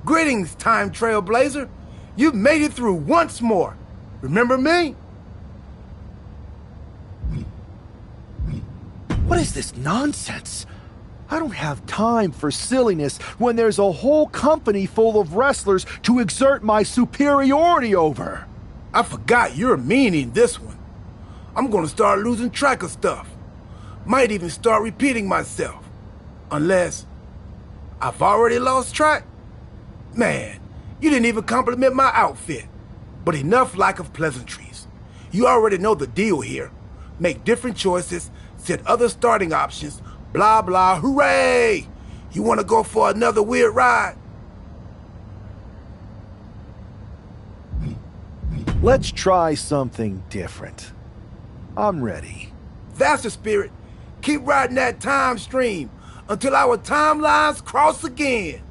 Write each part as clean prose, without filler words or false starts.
Greetings, Time Trailblazer. You've made it through once more. Remember me? What is this nonsense? I don't have time for silliness when there's a whole company full of wrestlers to exert my superiority over. I forgot you're a meanie in this one. I'm gonna start losing track of stuff. Might even start repeating myself. Unless I've already lost track. Man, you didn't even compliment my outfit. But enough lack of pleasantries. You already know the deal here. Make different choices, set other starting options, blah blah, hooray! You wanna go for another weird ride? Let's try something different. I'm ready. That's the spirit. Keep riding that time stream until our timelines cross again.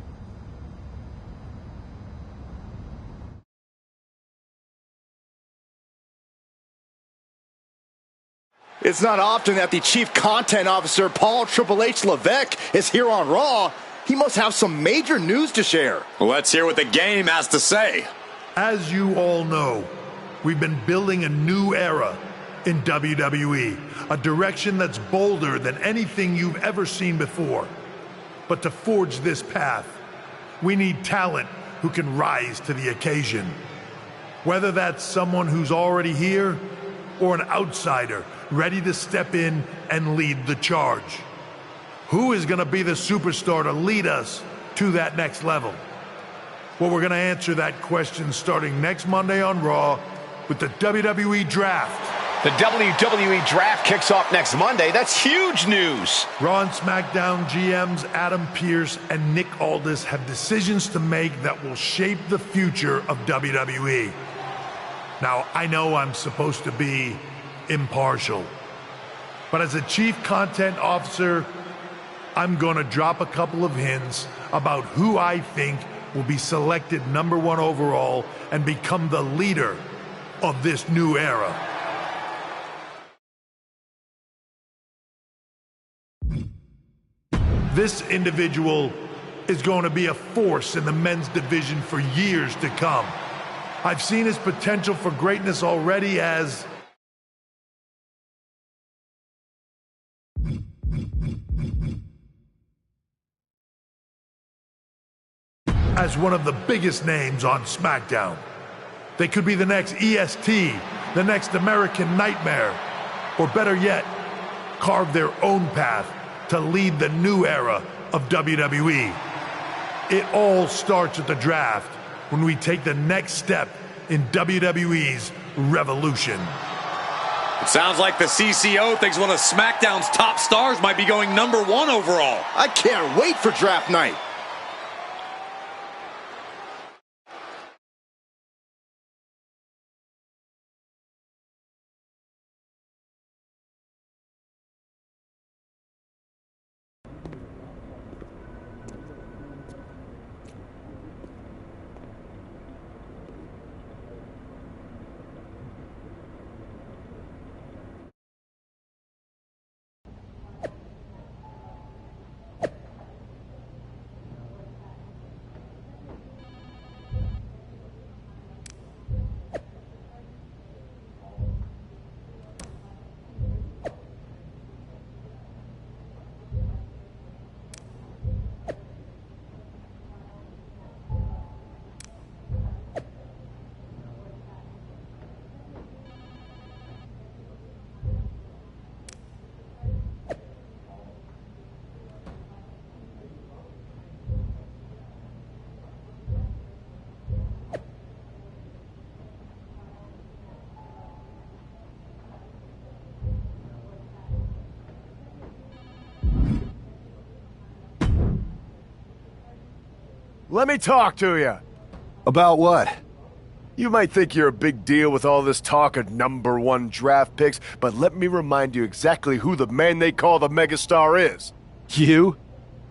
It's not often that the Chief Content Officer, Paul Triple H Levesque, is here on Raw. He must have some major news to share. Let's hear what the game has to say. As you all know, we've been building a new era in WWE, a direction that's bolder than anything you've ever seen before. But to forge this path, we need talent who can rise to the occasion. Whether that's someone who's already here or an outsider ready to step in and lead the charge. Who is going to be the superstar to lead us to that next level? Well, we're going to answer that question starting next Monday on Raw with the WWE Draft. The WWE Draft kicks off next Monday. That's huge news. Raw and SmackDown GMs Adam Pearce and Nick Aldis have decisions to make that will shape the future of WWE. Now, I know I'm supposed to be impartial, but as a Chief Content Officer, I'm going to drop a couple of hints about who I think will be selected #1 overall and become the leader of this new era. This individual is going to be a force in the men's division for years to come. I've seen his potential for greatness already as one of the biggest names on SmackDown. They could be the next EST, the next American Nightmare, or better yet, carve their own path to lead the new era of WWE. It all starts at the draft when we take the next step in WWE's revolution. It sounds like the CCO thinks one of SmackDown's top stars might be going #1 overall. I can't wait for draft night. Let me talk to you. About what? You might think you're a big deal with all this talk of #1 draft picks, but let me remind you exactly who the man they call the megastar is. You?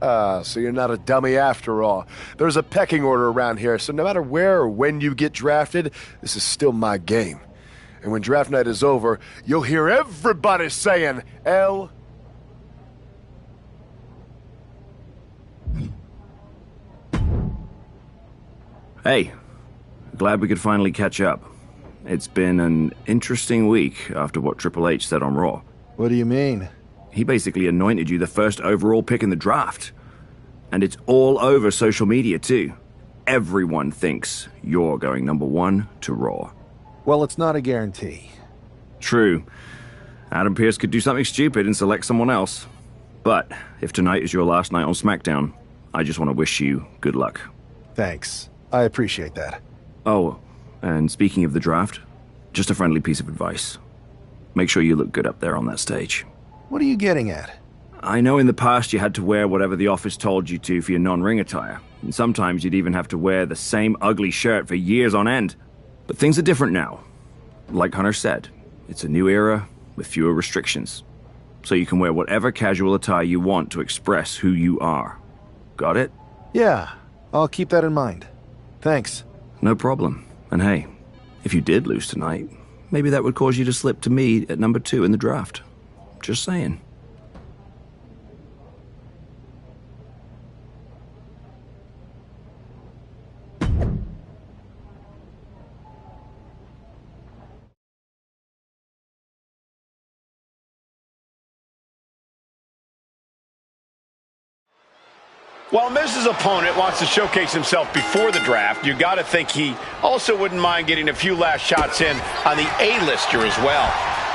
So you're not a dummy after all. There's a pecking order around here, so no matter where or when you get drafted, this is still my game. And when draft night is over, you'll hear everybody saying, L. Hey, glad we could finally catch up. It's been an interesting week after what Triple H said on Raw. What do you mean? He basically anointed you the first overall pick in the draft. And it's all over social media, too. Everyone thinks you're going #1 to Raw. Well, it's not a guarantee. True. Adam Pearce could do something stupid and select someone else. But if tonight is your last night on SmackDown, I just want to wish you good luck. Thanks. I appreciate that. Oh, and speaking of the draft, just a friendly piece of advice. Make sure you look good up there on that stage. What are you getting at? I know in the past you had to wear whatever the office told you to for your non-ring attire. And sometimes you'd even have to wear the same ugly shirt for years on end. But things are different now. Like Hunter said, it's a new era with fewer restrictions. So you can wear whatever casual attire you want to express who you are. Got it? Yeah, I'll keep that in mind. Thanks. No problem. And hey, if you did lose tonight, maybe that would cause you to slip to me at #2 in the draft. Just saying. While Miz's opponent wants to showcase himself before the draft, you got to think he also wouldn't mind getting a few last shots in on the A-lister as well.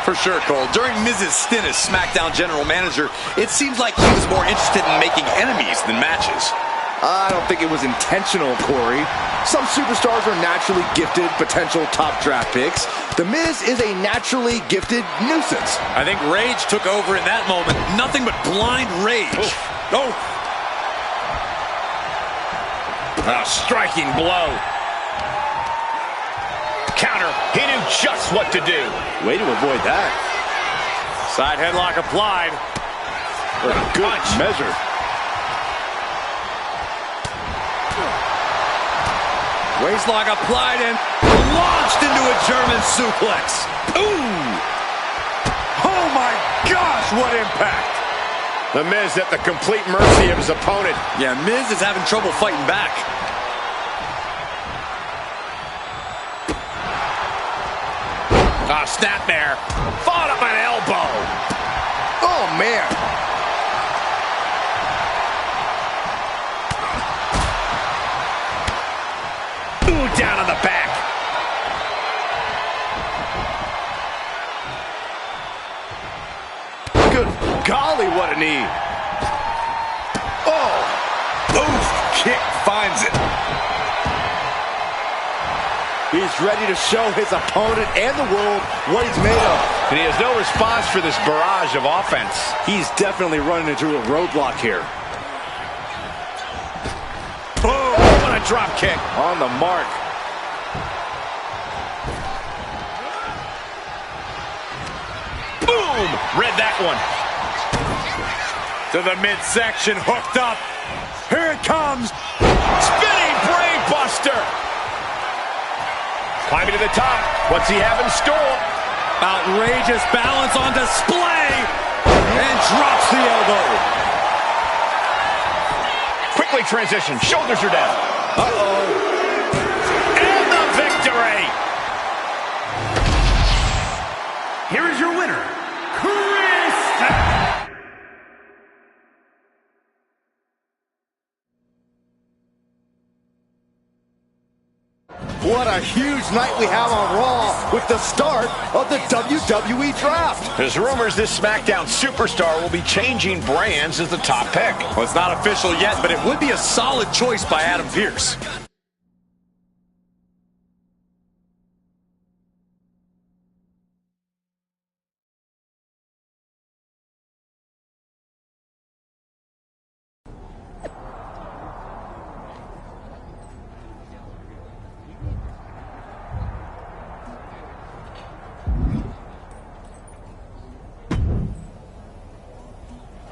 For sure, Cole. During Miz's stint as SmackDown general manager, it seems like he was more interested in making enemies than matches. I don't think it was intentional, Corey. Some superstars are naturally gifted potential top draft picks. The Miz is a naturally gifted nuisance. I think rage took over in that moment. Nothing but blind rage. Oh. A striking blow. Counter. He knew just what to do. Way to avoid that. Side headlock applied. What a good Punch. measure. Waistlock applied and launched into a German suplex. Ooh! Oh my gosh, what impact! The Miz at the complete mercy of his opponent. Yeah, Miz is having trouble fighting back. Snapmare. Fought up an elbow. Oh, man. Ooh, down on the back. Good golly, what a knee. Oh. Oof, kick finds it. He's ready to show his opponent and the world what he's made of. And he has no response for this barrage of offense. He's definitely running into a roadblock here. Boom! What a drop kick. On the mark. Boom! Read that one. To the midsection, hooked up. Here it comes. Spinning brain buster. Climbing to the top. What's he have in store? Outrageous balance on display. And drops the elbow. Quickly transition. Shoulders are down. Uh-oh. And the victory. Here is your winner, Chris. What a huge night we have on Raw with the start of the WWE Draft. There's rumors this SmackDown superstar will be changing brands as the top pick. Well, it's not official yet, but it would be a solid choice by Adam Pearce.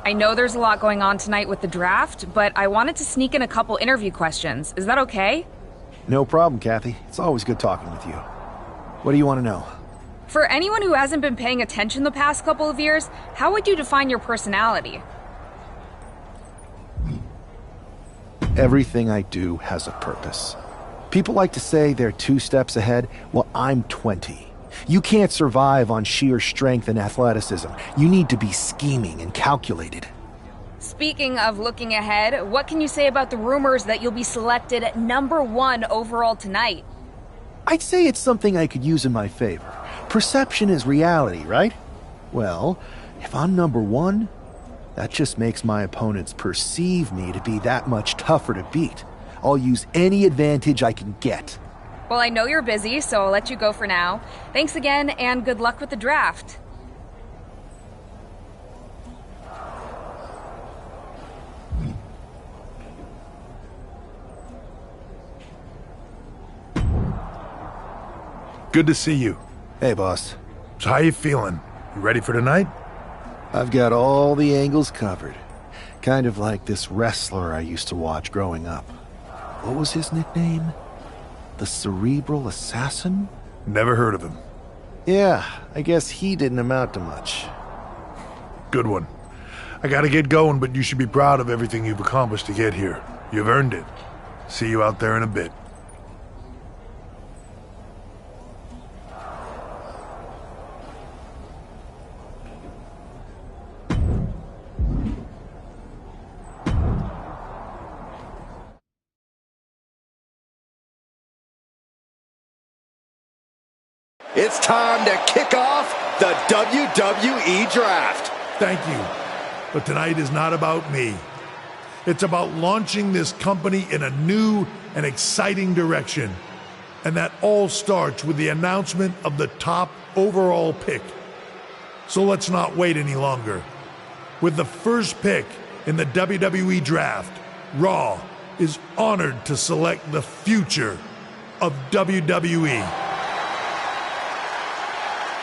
I know there's a lot going on tonight with the draft, but I wanted to sneak in a couple interview questions. Is that okay? No problem, Kathy. It's always good talking with you. What do you want to know? For anyone who hasn't been paying attention the past couple of years, how would you define your personality? Everything I do has a purpose. People like to say they're 2 steps ahead. Well, I'm 20. You can't survive on sheer strength and athleticism. You need to be scheming and calculated. Speaking of looking ahead, what can you say about the rumors that you'll be selected at #1 overall tonight? I'd say it's something I could use in my favor. Perception is reality, right? Well, if I'm #1, that just makes my opponents perceive me to be that much tougher to beat. I'll use any advantage I can get. Well, I know you're busy, so I'll let you go for now. Thanks again, and good luck with the draft. Good to see you. Hey, boss. So how you feeling? You ready for tonight? I've got all the angles covered. Kind of like this wrestler I used to watch growing up. What was his nickname? The Cerebral Assassin? Never heard of him. Yeah, I guess he didn't amount to much. Good one. I gotta get going, but you should be proud of everything you've accomplished to get here. You've earned it. See you out there in a bit. It's time to kick off the WWE Draft. Thank you. But tonight is not about me. It's about launching this company in a new and exciting direction. And that all starts with the announcement of the top overall pick. So let's not wait any longer. With the first pick in the WWE Draft, Raw is honored to select the future of WWE.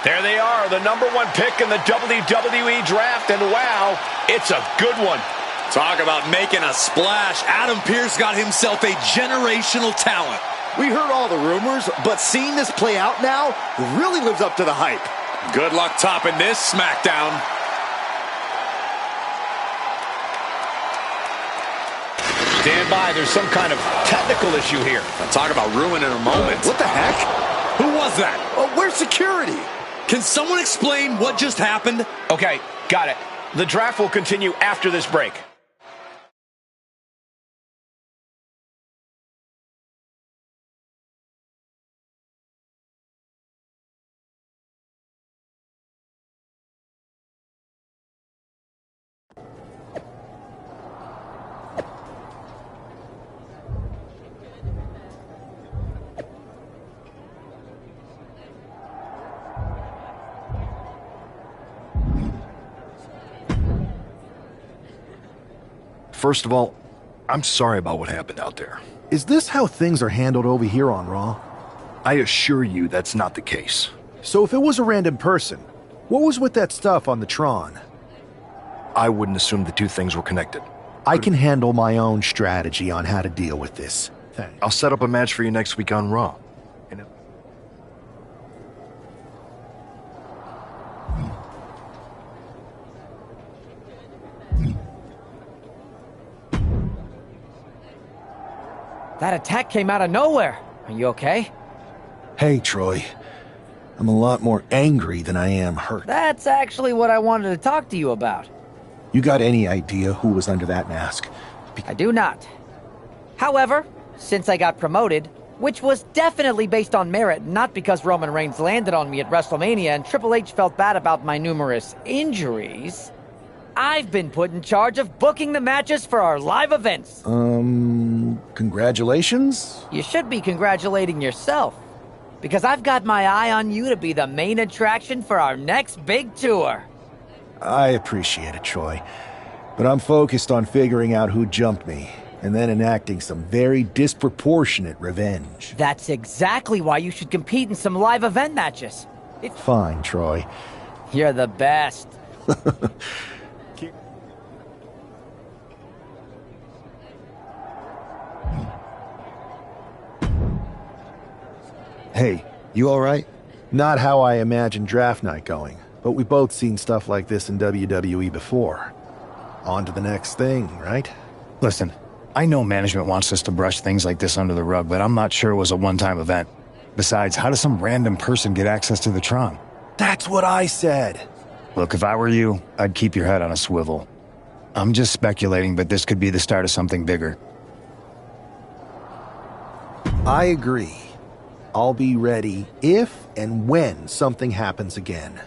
There they are, the #1 pick in the WWE Draft, and wow, it's a good one. Talk about making a splash. Adam Pearce got himself a generational talent. We heard all the rumors, but seeing this play out now really lives up to the hype. Good luck topping this SmackDown. Stand by, there's some kind of technical issue here. Talk about ruining a moment. What the heck? Who was that? Where's security? Can someone explain what just happened? Okay, got it. The draft will continue after this break. First of all, I'm sorry about what happened out there. Is this how things are handled over here on Raw? I assure you that's not the case. So if it was a random person, what was with that stuff on the Tron? I wouldn't assume the two things were connected. I can handle my own strategy on how to deal with this. Thanks. I'll set up a match for you next week on Raw. That attack came out of nowhere. Are you okay? Hey, Troy. I'm a lot more angry than I am hurt. That's actually what I wanted to talk to you about. You got any idea who was under that mask? I do not. However, since I got promoted, which was definitely based on merit, not because Roman Reigns landed on me at WrestleMania and Triple H felt bad about my numerous injuries, I've been put in charge of booking the matches for our live events. Congratulations? You should be congratulating yourself, because I've got my eye on you to be the main attraction for our next big tour. I appreciate it, Troy. But I'm focused on figuring out who jumped me, and then enacting some very disproportionate revenge. That's exactly why you should compete in some live event matches. Fine, Troy. You're the best. Hey, you alright? Not how I imagined draft night going, but we've both seen stuff like this in WWE before. On to the next thing, right? Listen, I know management wants us to brush things like this under the rug, but I'm not sure it was a one-time event. Besides, how does some random person get access to the Tron? That's what I said. Look, if I were you, I'd keep your head on a swivel. I'm just speculating, but this could be the start of something bigger. I agree. I'll be ready if and when something happens again.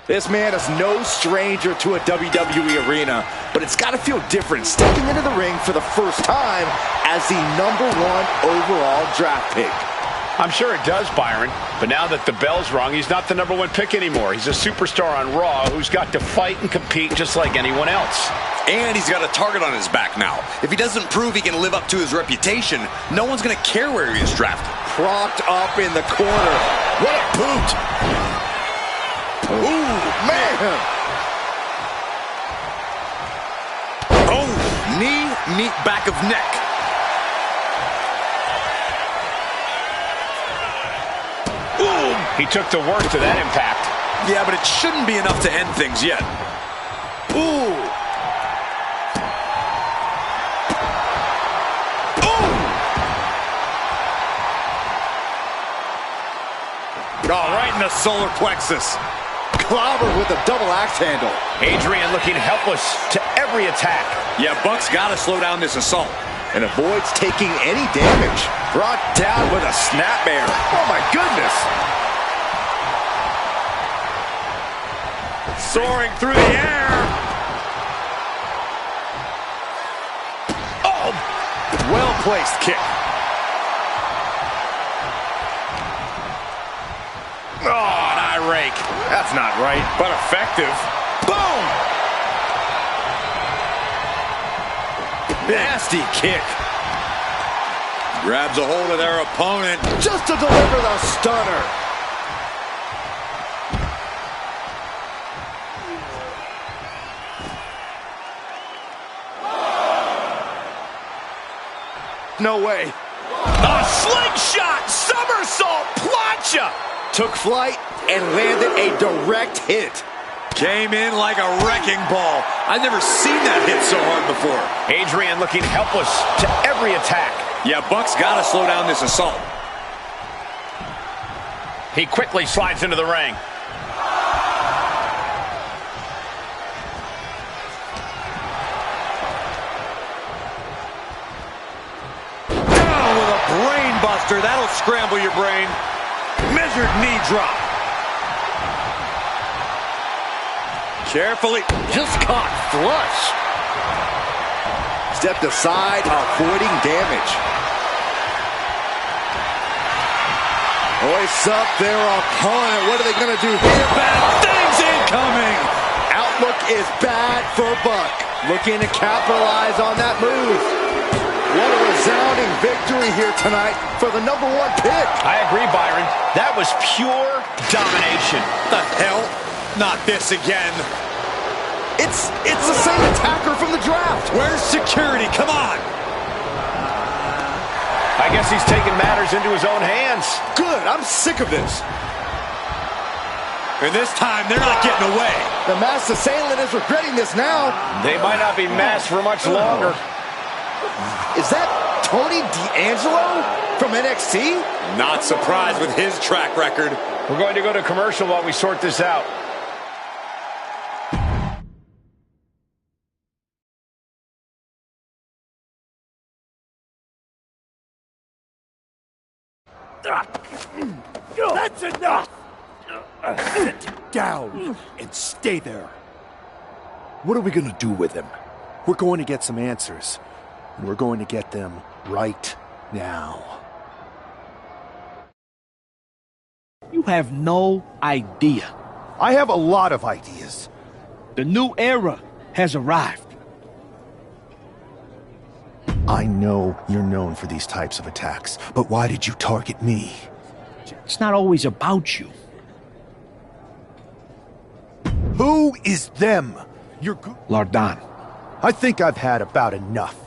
This man is no stranger to a WWE arena, but it's got to feel different stepping into the ring for the first time as the #1 overall draft pick. I'm sure it does, Byron, but now that the bell's rung, he's not the #1 pick anymore. He's a superstar on Raw who's got to fight and compete just like anyone else. And he's got a target on his back now. If he doesn't prove he can live up to his reputation, no one's going to care where he is drafted. Propped up in the corner. What a boot! Ooh, man! Oh, knee, back of neck. Ooh, he took the worst of that impact. Yeah, but it shouldn't be enough to end things yet. Ooh! Oh, right in the solar plexus. Clobbered with a double axe handle. Adrian looking helpless to every attack. Yeah, Buck's got to slow down this assault. And avoids taking any damage. Brought down with a snapmare. Oh my goodness. Soaring through the air. Oh, well-placed kick. Oh, an eye rake. That's not right, but effective. Boom! Nasty kick. Grabs a hold of their opponent. Just to deliver the stunner. No way. A slingshot! Somersault! Plancha! Took flight and landed a direct hit. Came in like a wrecking ball. I've never seen that hit so hard before. Adrian looking helpless to every attack. Yeah, Buck's got to slow down this assault. He quickly slides into the ring. Down with a brain buster. That'll scramble your brain. Measured knee drop. Carefully. Just caught flush. Stepped aside, avoiding damage. Hoists up their opponent. What are they going to do here? Bad things incoming. Outlook is bad for Buck. Looking to capitalize on that move. What a resounding victory here tonight for the #1 pick. I agree, Byron. That was pure domination. The hell? Not this again. It's the same attacker from the draft. Where's security? Come on. I guess he's taking matters into his own hands. Good. I'm sick of this. And this time, they're not getting away. The masked assailant is regretting this now. They might not be masked for much longer. Is that Tony D'Angelo from NXT? Not surprised with his track record. We're going to go to commercial while we sort this out. That's enough! Sit down and stay there. What are we gonna do with him? We're going to get some answers. And we're going to get them right now. You have no idea. I have a lot of ideas. The new era has arrived. I know you're known for these types of attacks, but why did you target me? It's not always about you. Who is them? You're Lardan. I think I've had about enough.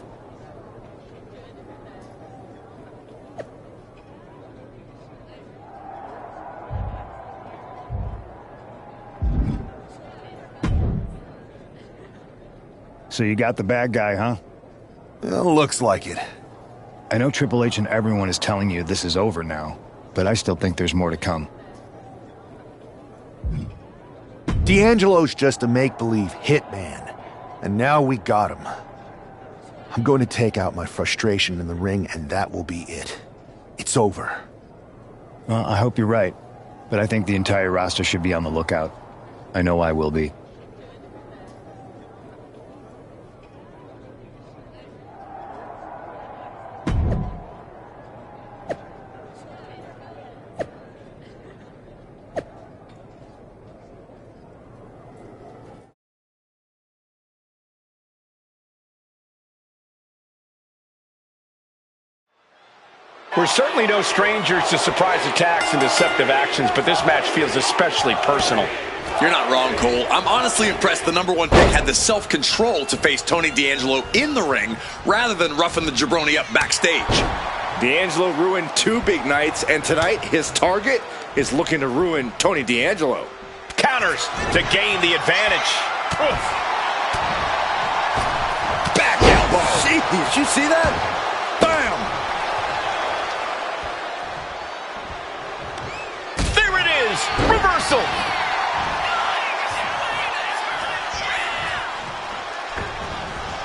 So you got the bad guy, huh? Well, looks like it. I know Triple H and everyone is telling you this is over now, but I still think there's more to come. D'Angelo's just a make-believe hitman, and now we got him. I'm going to take out my frustration in the ring, and that will be it. It's over. Well, I hope you're right, but I think the entire roster should be on the lookout. I know I will be. We're certainly no strangers to surprise attacks and deceptive actions, but this match feels especially personal. You're not wrong, Cole. I'm honestly impressed the #1 pick had the self-control to face Tony D'Angelo in the ring rather than roughing the jabroni up backstage. D'Angelo ruined 2 big nights, and tonight his target is looking to ruin Tony D'Angelo. Counters to gain the advantage. Oof. Back elbow. Jeez, did you see that? Bam! There it is. Reversal.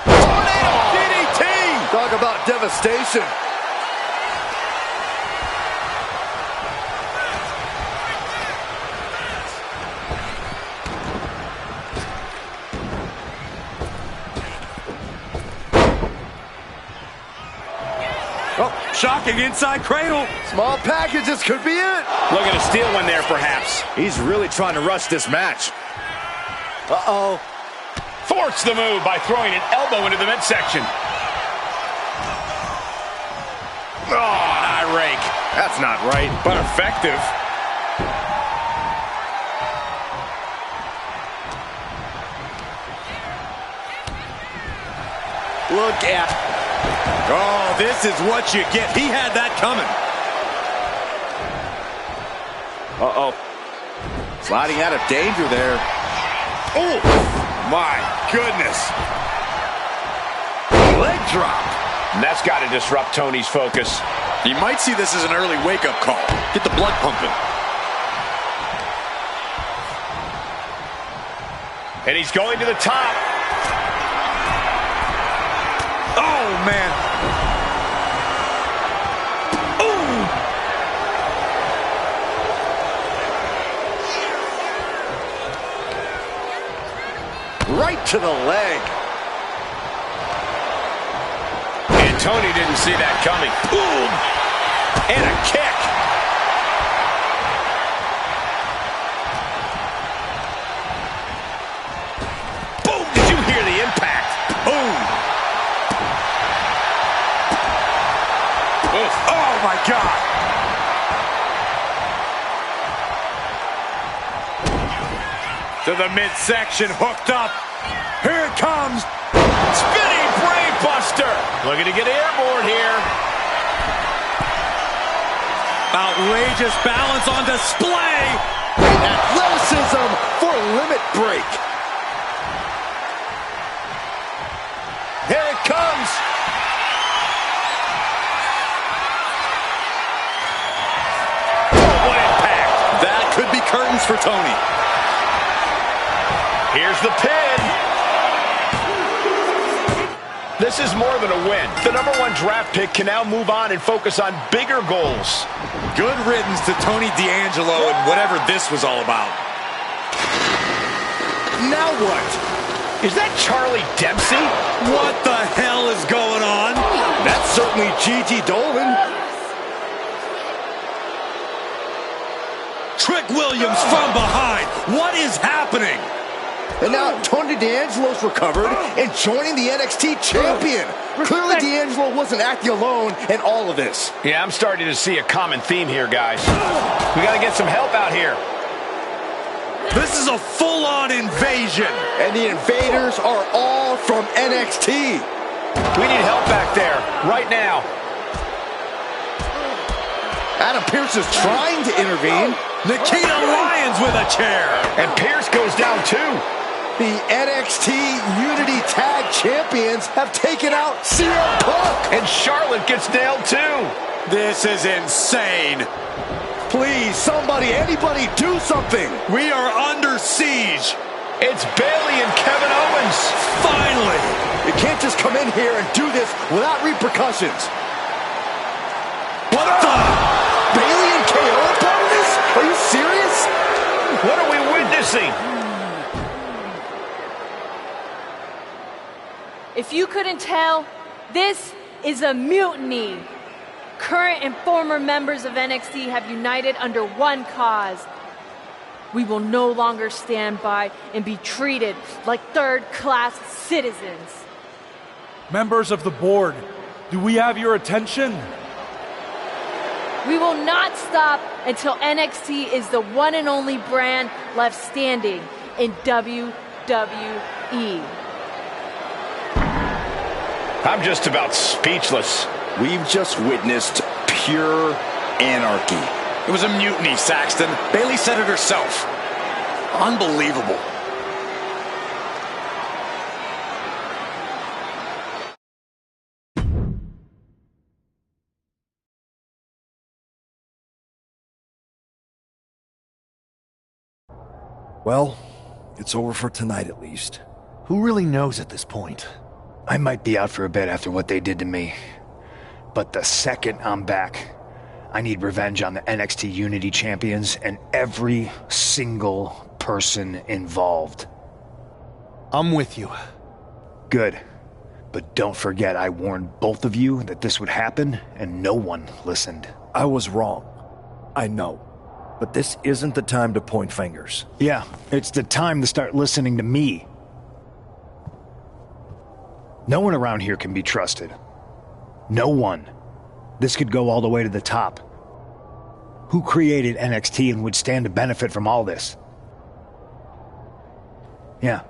Tornado DDT! Talk about devastation. Oh, shocking inside cradle. Small packages could be it. Looking to steal one there, perhaps. He's really trying to rush this match. Uh-oh. Forced the move by throwing an elbow into the midsection. Oh, an eye rake. That's not right, but effective. Look at... Oh, this is what you get. He had that coming. Uh-oh. Sliding out of danger there. Oh, my goodness. Leg drop. And that's got to disrupt Tony's focus. You might see this as an early wake-up call. Get the blood pumping. And he's going to the top. Oh, man. Right to the leg. And Tony didn't see that coming. Ooh! And a kick. Boom! Did you hear the impact? Boom! Oof. Oh, my God. To the midsection, hooked up. Here it comes. Spinning brain buster. Looking to get airborne here. Outrageous balance on display. Athleticism for limit break. Here it comes. Oh, what impact. That could be curtains for Tony. Here's the pin. This is more than a win. The #1 draft pick can now move on and focus on bigger goals. Good riddance to Tony D'Angelo and whatever this was all about. Now what? Is that Charlie Dempsey? What the hell is going on? That's certainly Gigi Dolan. Trick Williams from behind. What is happening? And now Tony D'Angelo's recovered and joining the NXT champion. Clearly D'Angelo wasn't acting alone in all of this. Yeah, I'm starting to see a common theme here, guys. We got to get some help out here. This is a full-on invasion. And the invaders are all from NXT. We need help back there, right now. Adam Pearce is trying to intervene. Nikita Lyons with a chair. And Pearce goes down too. The NXT Unity Tag Champions have taken out CM Punk. And Charlotte gets nailed too. This is insane. Please, somebody, anybody, do something. We are under siege. It's Bayley and Kevin Owens. Finally. You can't just come in here and do this without repercussions. What the? Bayley and KO are part of this? Are you serious? What are we witnessing? If you couldn't tell, this is a mutiny. Current and former members of NXT have united under one cause. We will no longer stand by and be treated like third-class citizens. Members of the board, do we have your attention? We will not stop until NXT is the one and only brand left standing in WWE. I'm just about speechless. We've just witnessed pure anarchy. It was a mutiny, Saxton. Bayley said it herself. Unbelievable. Well, it's over for tonight at least. Who really knows at this point? I might be out for a bit after what they did to me. But the second I'm back, I need revenge on the NXT Unity Champions and every single person involved. I'm with you. Good. But don't forget I warned both of you that this would happen, and no one listened. I was wrong. I know. But this isn't the time to point fingers. Yeah, it's the time to start listening to me. No one around here can be trusted. No one. This could go all the way to the top. Who created NXT and would stand to benefit from all this? Yeah.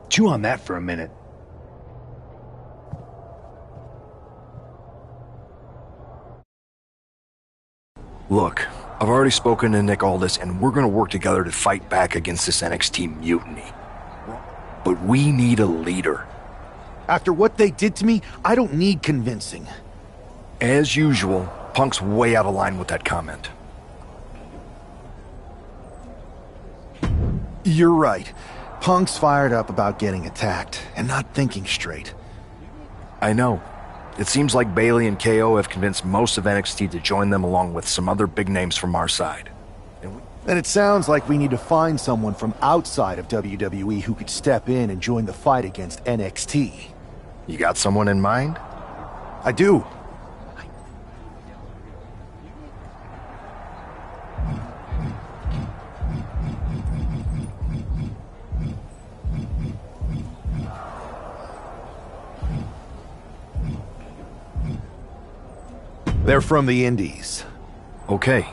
Chew on that for a minute. Look, I've already spoken to Nick Aldis, and we're gonna work together to fight back against this NXT mutiny. But we need a leader. After what they did to me, I don't need convincing. As usual, Punk's way out of line with that comment. You're right. Punk's fired up about getting attacked and not thinking straight. I know. It seems like Bayley and KO have convinced most of NXT to join them along with some other big names from our side. Then it sounds like we need to find someone from outside of WWE who could step in and join the fight against NXT. You got someone in mind? I do. They're from the Indies. Okay,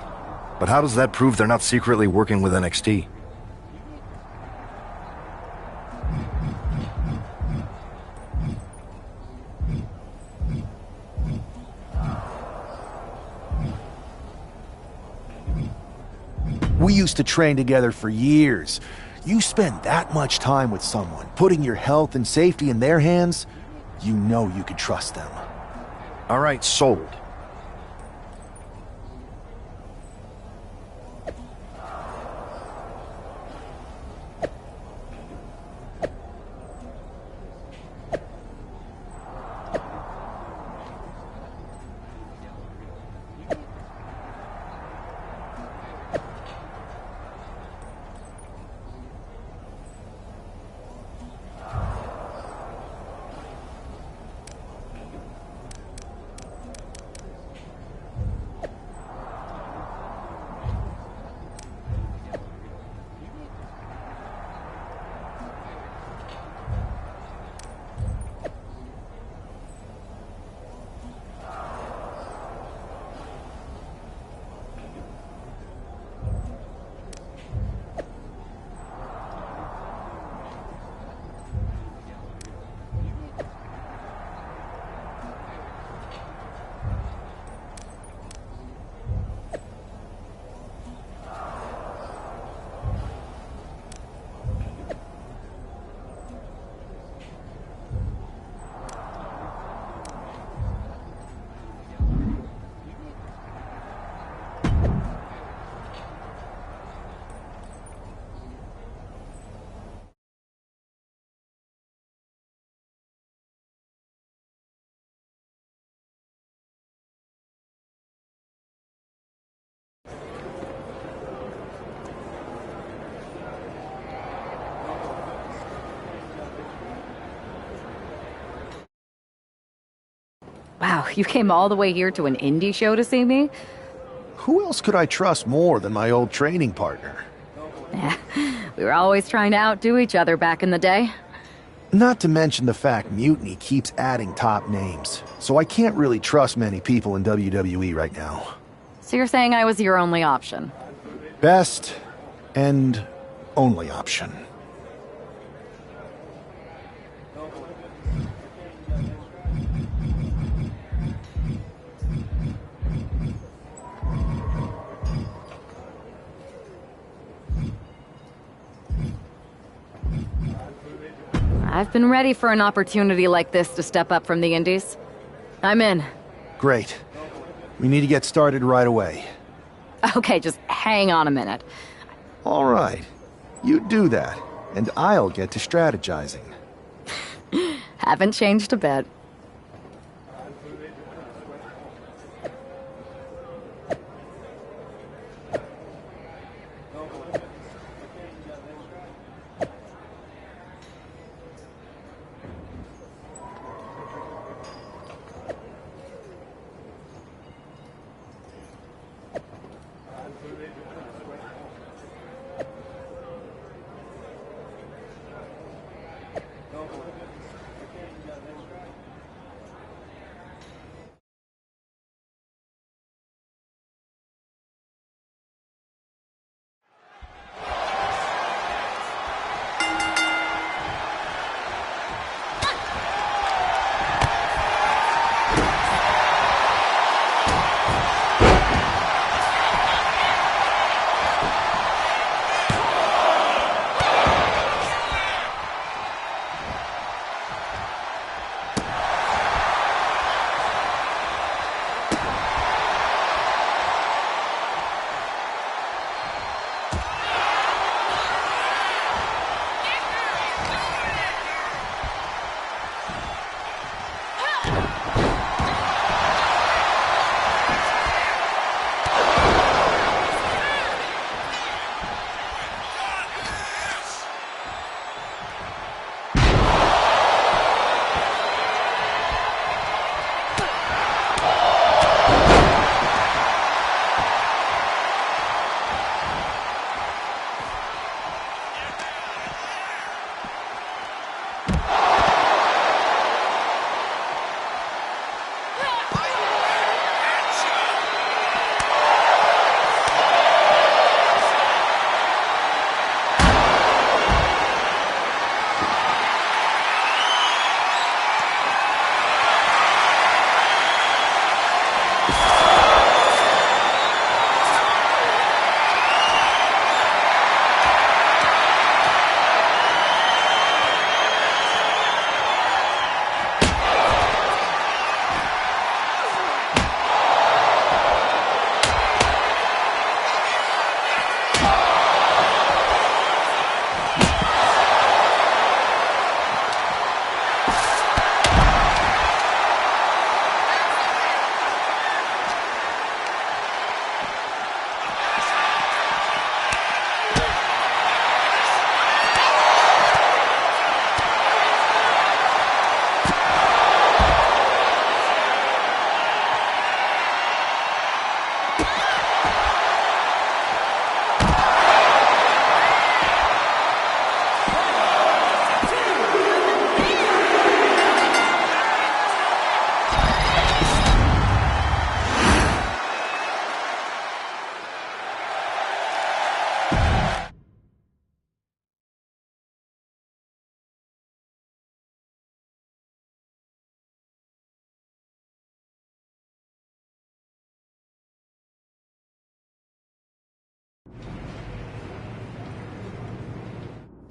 but how does that prove they're not secretly working with NXT? We used to train together for years. You spend that much time with someone, putting your health and safety in their hands, you know you can trust them. All right, sold. Wow, you came all the way here to an indie show to see me? Who else could I trust more than my old training partner? Yeah, we were always trying to outdo each other back in the day. Not to mention the fact Mutiny keeps adding top names, so I can't really trust many people in WWE right now. So you're saying I was your only option? Best and only option. I've been ready for an opportunity like this to step up from the indies. I'm in. Great. We need to get started right away. Okay, just hang on a minute. All right. You do that, and I'll get to strategizing. Haven't changed a bit.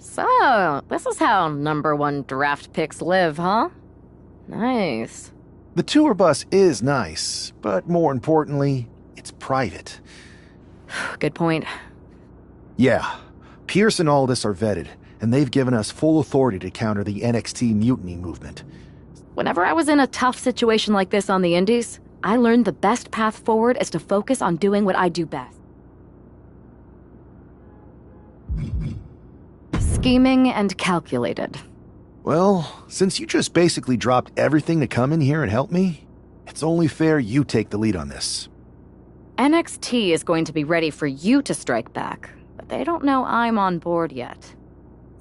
So, this is how #1 draft picks live, huh? Nice. The tour bus is nice, but more importantly, it's private. Good point. Yeah, Pierce and Aldis are vetted, and they've given us full authority to counter the NXT mutiny movement. Whenever I was in a tough situation like this on the indies, I learned the best path forward is to focus on doing what I do best. Scheming and calculated. Well, since you just basically dropped everything to come in here and help me, It's only fair you take the lead on this. NXT is going to be ready for you to strike back, but they don't know I'm on board yet.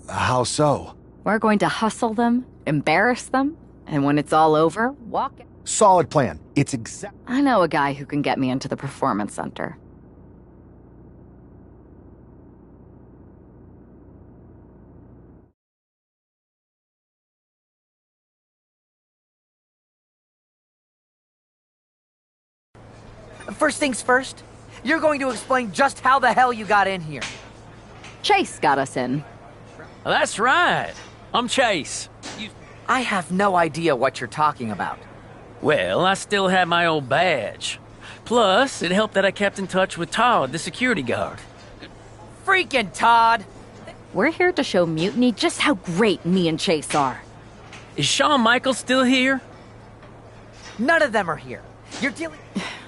How so? We're going to hustle them, embarrass them, and when it's all over, walk. Solid plan. It's I know a guy who can get me into the Performance Center. First things first, you're going to explain just how the hell you got in here. Chase got us in. That's right. I'm Chase. I have no idea what you're talking about. Well, I still have my old badge. Plus, it helped that I kept in touch with Todd, the security guard. Freaking Todd! We're here to show Mutiny just how great me and Chase are. Is Shawn Michaels still here? None of them are here. You're dealing...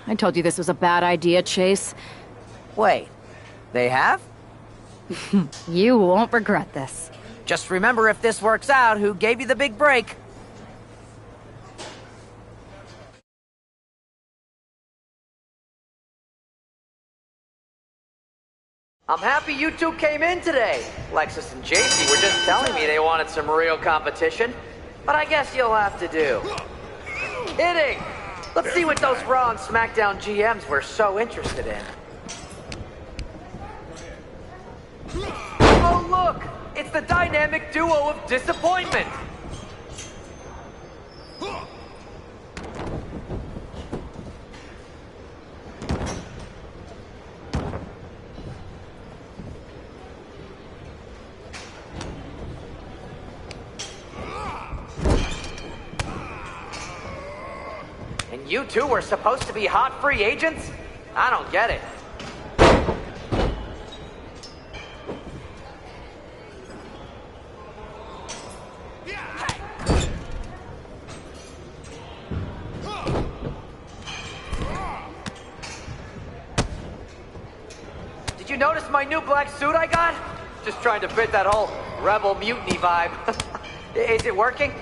I told you this was a bad idea, Chase. Wait, they have? You won't regret this. Just remember, if this works out, who gave you the big break? I'm happy you two came in today. Lexus and JC were just telling me they wanted some real competition, but I guess you'll have to do. Kidding! Let's see what those Raw and SmackDown GMs were so interested in. Oh look! It's the dynamic duo of disappointment! And you two were supposed to be hot free agents? I don't get it. Did you notice my new black suit I got? Just trying to fit that whole rebel mutiny vibe. Is it working?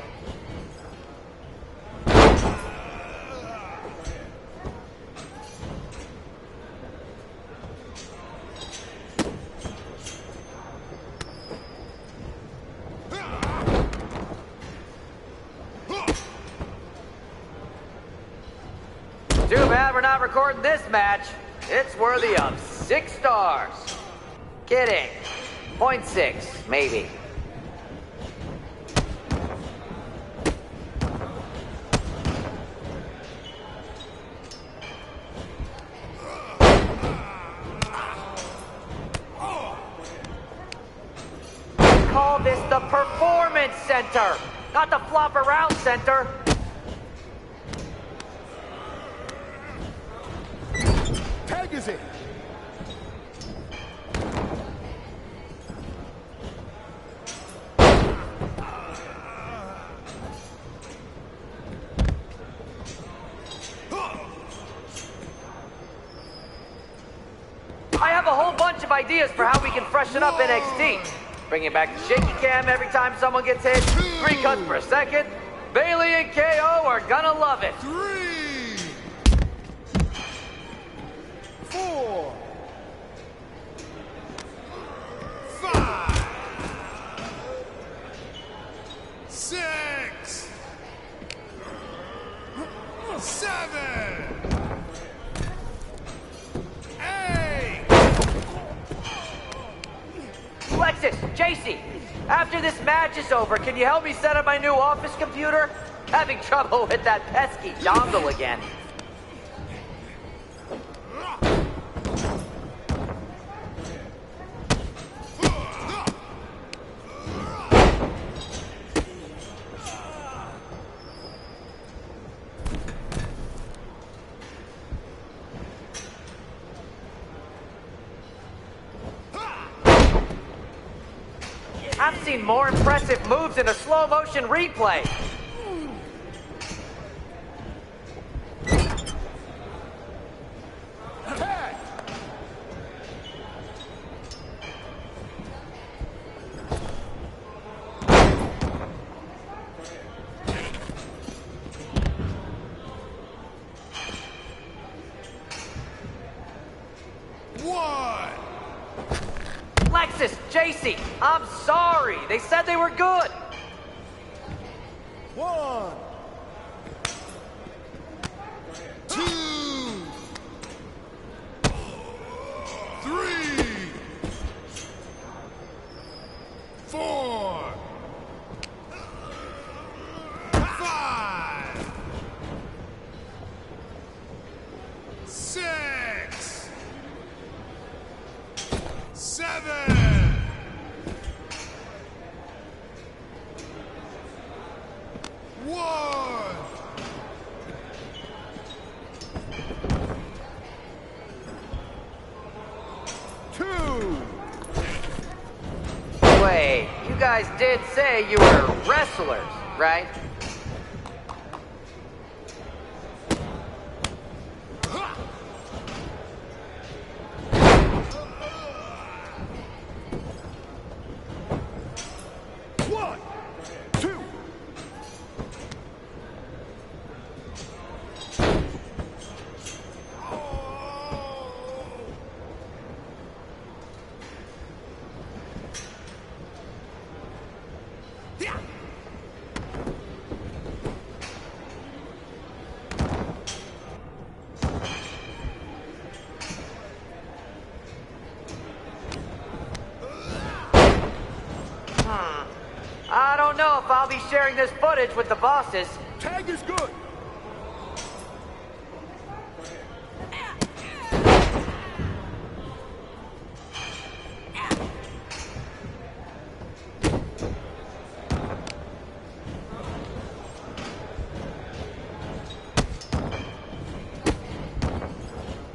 Too bad we're not recording this match. It's worthy of 6 stars. Kidding. 0.6, maybe. Call this the Performance Center, not the Flop Around Center. Tag is in. I have a whole bunch of ideas for how we can freshen up NXT. Bringing back the shaky cam every time someone gets hit. 3 cuts per second. Bailey and KO are gonna love it. 3, 4, 5, 6, 7, 8. Lexus, JC, after this match is over, can you help me set up my new office computer? Having trouble with that pesky dongle again. I've seen more impressive moves in a slow motion replay. JC, I'm sorry. They said they were good. 1, 2, 3, 4, 5, 6, 7. 1. 2. Wait, you guys did say you were wrestlers, right? I don't know if I'll be sharing this footage with the bosses. Tag is good.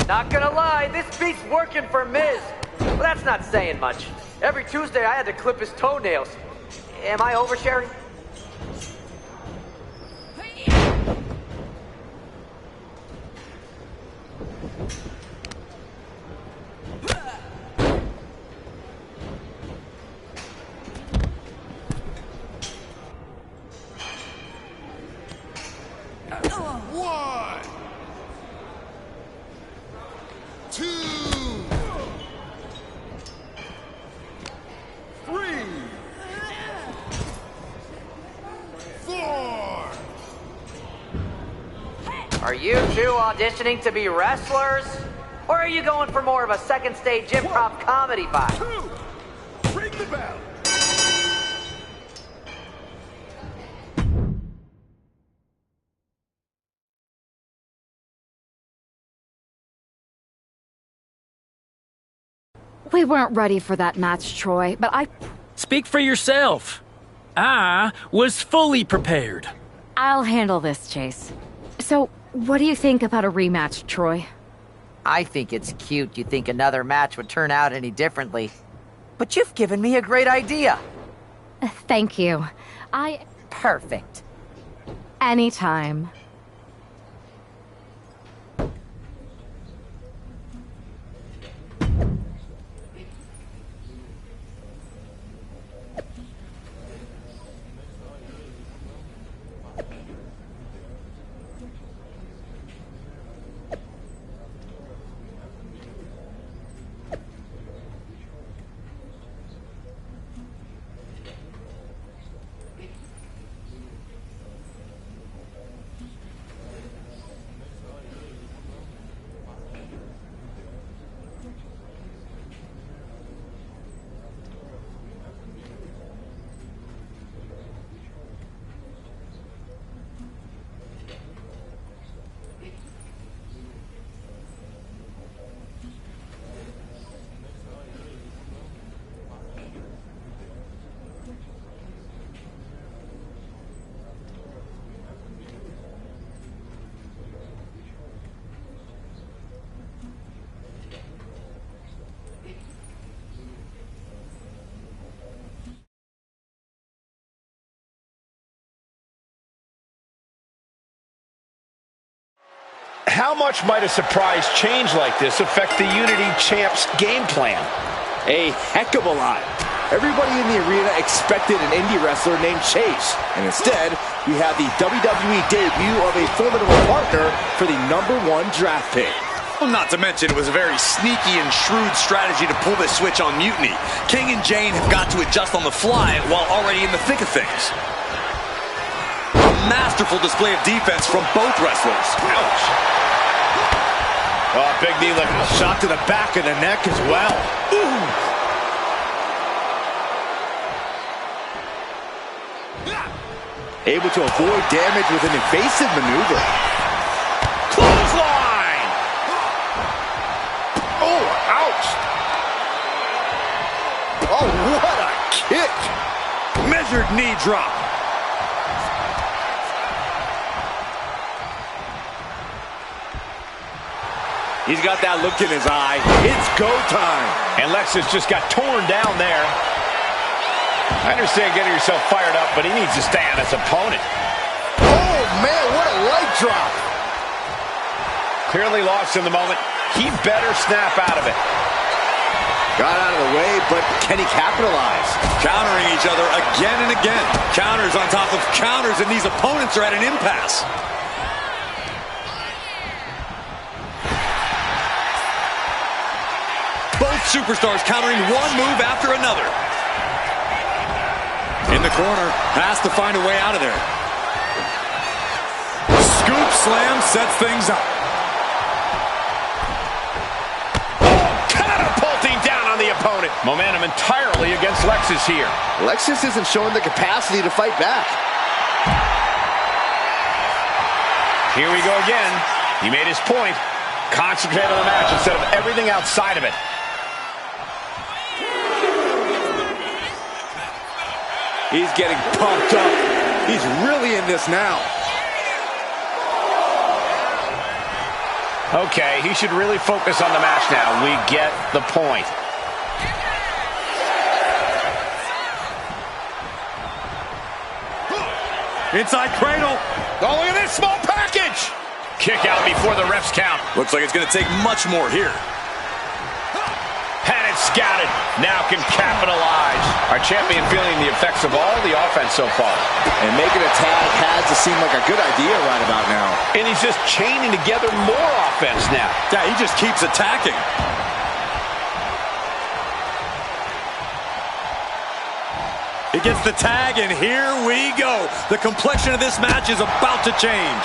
Not gonna lie, this beat's working for Miz. Well, that's not saying much. Every Tuesday I had to clip his toenails. Am I oversharing? One, 2, 3, 4. Are you two auditioning to be wrestlers? Or are you going for more of a second stage improv comedy vibe? 2. Ring the bell. We weren't ready for that match, Troy, but Speak for yourself. I was fully prepared. I'll handle this, Chase. So, what do you think about a rematch, Troy? I think it's cute you think another match would turn out any differently. But you've given me a great idea. Thank you. Perfect. Anytime. How much might a surprise change like this affect the Unity Champ's game plan? A heck of a lot. Everybody in the arena expected an indie wrestler named Chase, and instead, we have the WWE debut of a formidable partner for the #1 draft pick. Not to mention, it was a very sneaky and shrewd strategy to pull this switch on Mutiny. King and Jane have got to adjust on the fly while already in the thick of things. A masterful display of defense from both wrestlers. Ouch. Oh, big knee lift. Shot to the back of the neck as well. Ooh. Able to avoid damage with an evasive maneuver. Clothesline! Oh, ouch! Oh, what a kick! Measured knee drop. He's got that look in his eye. It's go time. And Lexus just got torn down there. I understand getting yourself fired up, but he needs to stay on his opponent. Oh, man, what a leg drop. Clearly lost in the moment. He better snap out of it. Got out of the way, but can he capitalize? Countering each other again and again. Counters on top of counters, and these opponents are at an impasse. Both superstars countering one move after another. In the corner, has to find a way out of there. Scoop slam sets things up. Catapulting down on the opponent. Momentum entirely against Lexus here. Lexus isn't showing the capacity to fight back. Here we go again. He made his point. Concentrate on the match instead of everything outside of it. He's getting pumped up. He's really in this now. Okay, he should really focus on the match now. We get the point. Inside cradle. Oh, look at this small package. Kick out before the refs count. Looks like it's going to take much more here. Had it scouted. Now can capitalize. Our champion feeling the effects of all the offense so far. And making a tag has to seem like a good idea right about now. And he's just chaining together more offense now. Yeah, he just keeps attacking. He gets the tag, and here we go. The complexion of this match is about to change.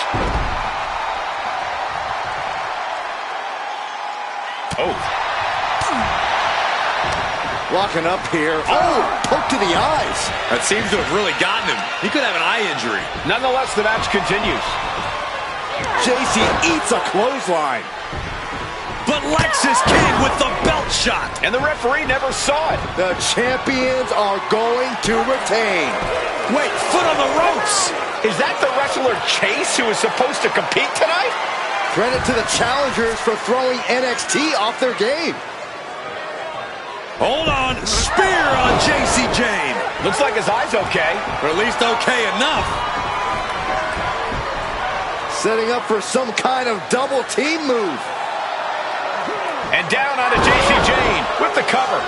Oh. Walking up here. Oh, poke to the eyes. That seems to have really gotten him. He could have an eye injury. Nonetheless, the match continues. JC eats a clothesline. But Lexus came with the belt shot. And the referee never saw it. The champions are going to retain. Wait, foot on the ropes. Is that the wrestler Chase who is supposed to compete tonight? Credit to the challengers for throwing NXT off their game. Hold on. Spear on JC Jane. Looks like his eye's okay. Or at least okay enough. Setting up for some kind of double team move. And down onto JC Jane with the cover.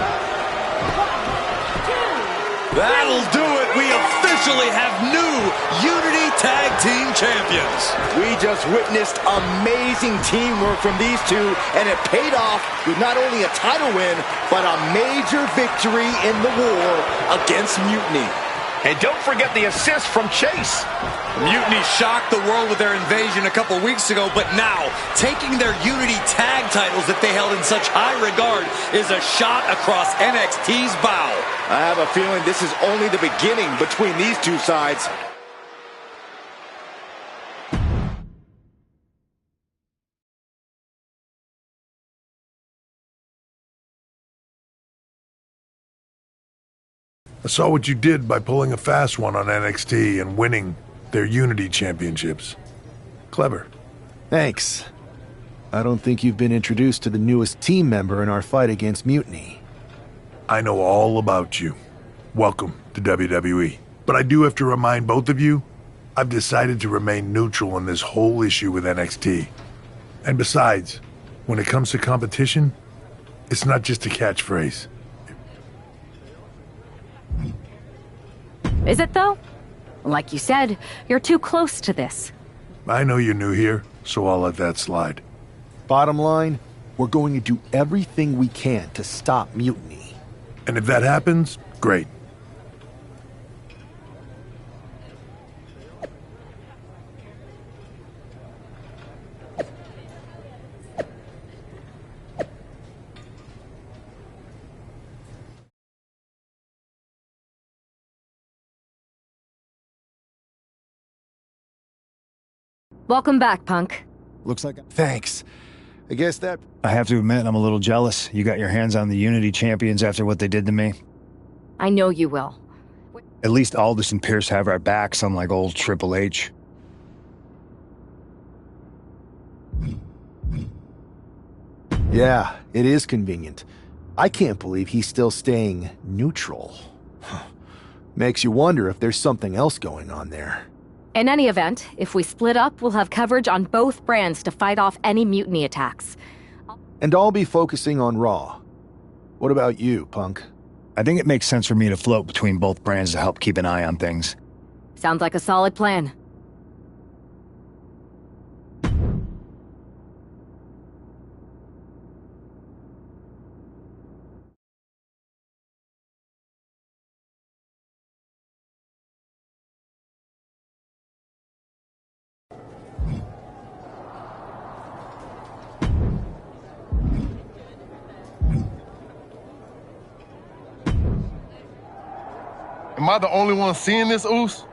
That'll do it. We officially have new Unity Tag Team Champions. We just witnessed amazing teamwork from these two, and it paid off with not only a title win, but a major victory in the war against Mutiny. And don't forget the assist from Chase. Mutiny shocked the world with their invasion a couple weeks ago, but now, taking their Unity tag titles that they held in such high regard is a shot across NXT's bow. I have a feeling this is only the beginning between these two sides. I saw what you did by pulling a fast one on NXT and winning their Unity championships. Clever. Thanks. I don't think you've been introduced to the newest team member in our fight against Mutiny. I know all about you. Welcome to WWE. But I do have to remind both of you, I've decided to remain neutral in this whole issue with NXT. And besides, when it comes to competition, it's not just a catchphrase. Is it, though? Like you said, you're too close to this. I know you're new here, so I'll let that slide. Bottom line, we're going to do everything we can to stop mutiny. And if that happens, great. Welcome back, Punk. Looks like... Thanks. I guess that... I have to admit, I'm a little jealous. You got your hands on the Unity champions after what they did to me. I know you will. At least Aldous and Pierce have our backs, unlike old Triple H. Yeah, it is convenient. I can't believe he's still staying neutral. Makes you wonder if there's something else going on there. In any event, if we split up, we'll have coverage on both brands to fight off any mutiny attacks. And I'll be focusing on Raw. What about you, Punk? I think it makes sense for me to float between both brands to help keep an eye on things. Sounds like a solid plan. Am I the only one seeing this, Oos?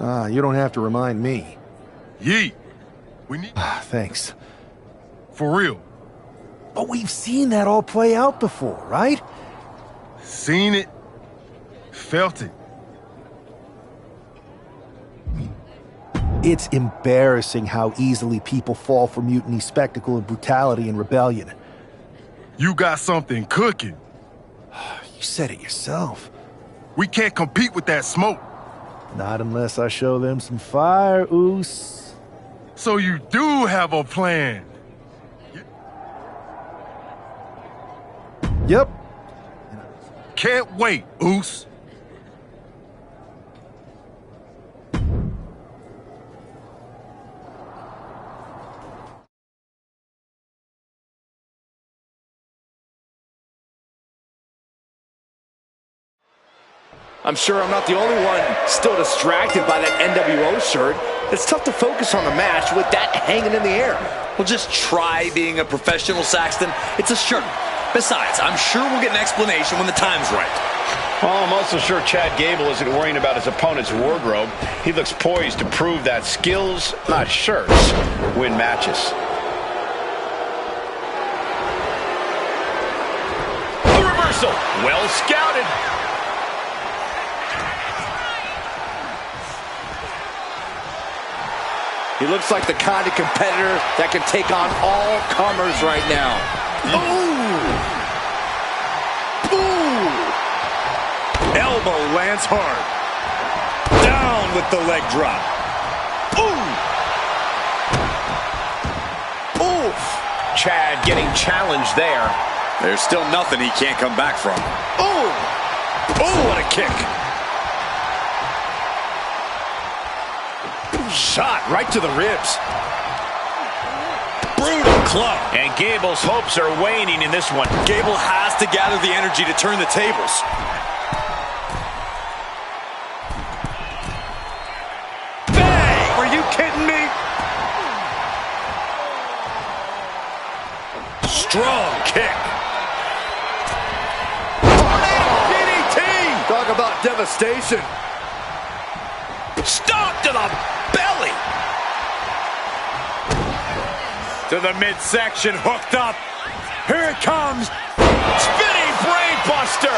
You don't have to remind me. Yeet. We need... Thanks. For real. But we've seen that all play out before, right? Seen it. Felt it. It's embarrassing how easily people fall for mutiny spectacle of brutality and rebellion. You got something cooking. You said it yourself. We can't compete with that smoke. Not unless I show them some fire, Oos. So you do have a plan. Yep. Can't wait, Oos. I'm sure I'm not the only one still distracted by that NWO shirt. It's tough to focus on the match with that hanging in the air. Well, just try being a professional, Saxton. It's a shirt. Besides, I'm sure we'll get an explanation when the time's right. Well, I'm also sure Chad Gable isn't worrying about his opponent's wardrobe. He looks poised to prove that skills, not shirts, win matches. A reversal. Well scouted. He looks like the kind of competitor that can take on all comers right now. Ooh! Ooh! Elbow lands hard. Down with the leg drop. Ooh! Oof! Chad getting challenged there. There's still nothing he can't come back from. Ooh! Oh, what a kick. Shot right to the ribs. Brutal club. And Gable's hopes are waning in this one. Gable has to gather the energy to turn the tables. Bang! Are you kidding me? Strong kick. DDT! Talk about devastation. Stop to the belly. To the midsection, hooked up. Here it comes. Spinning brain buster.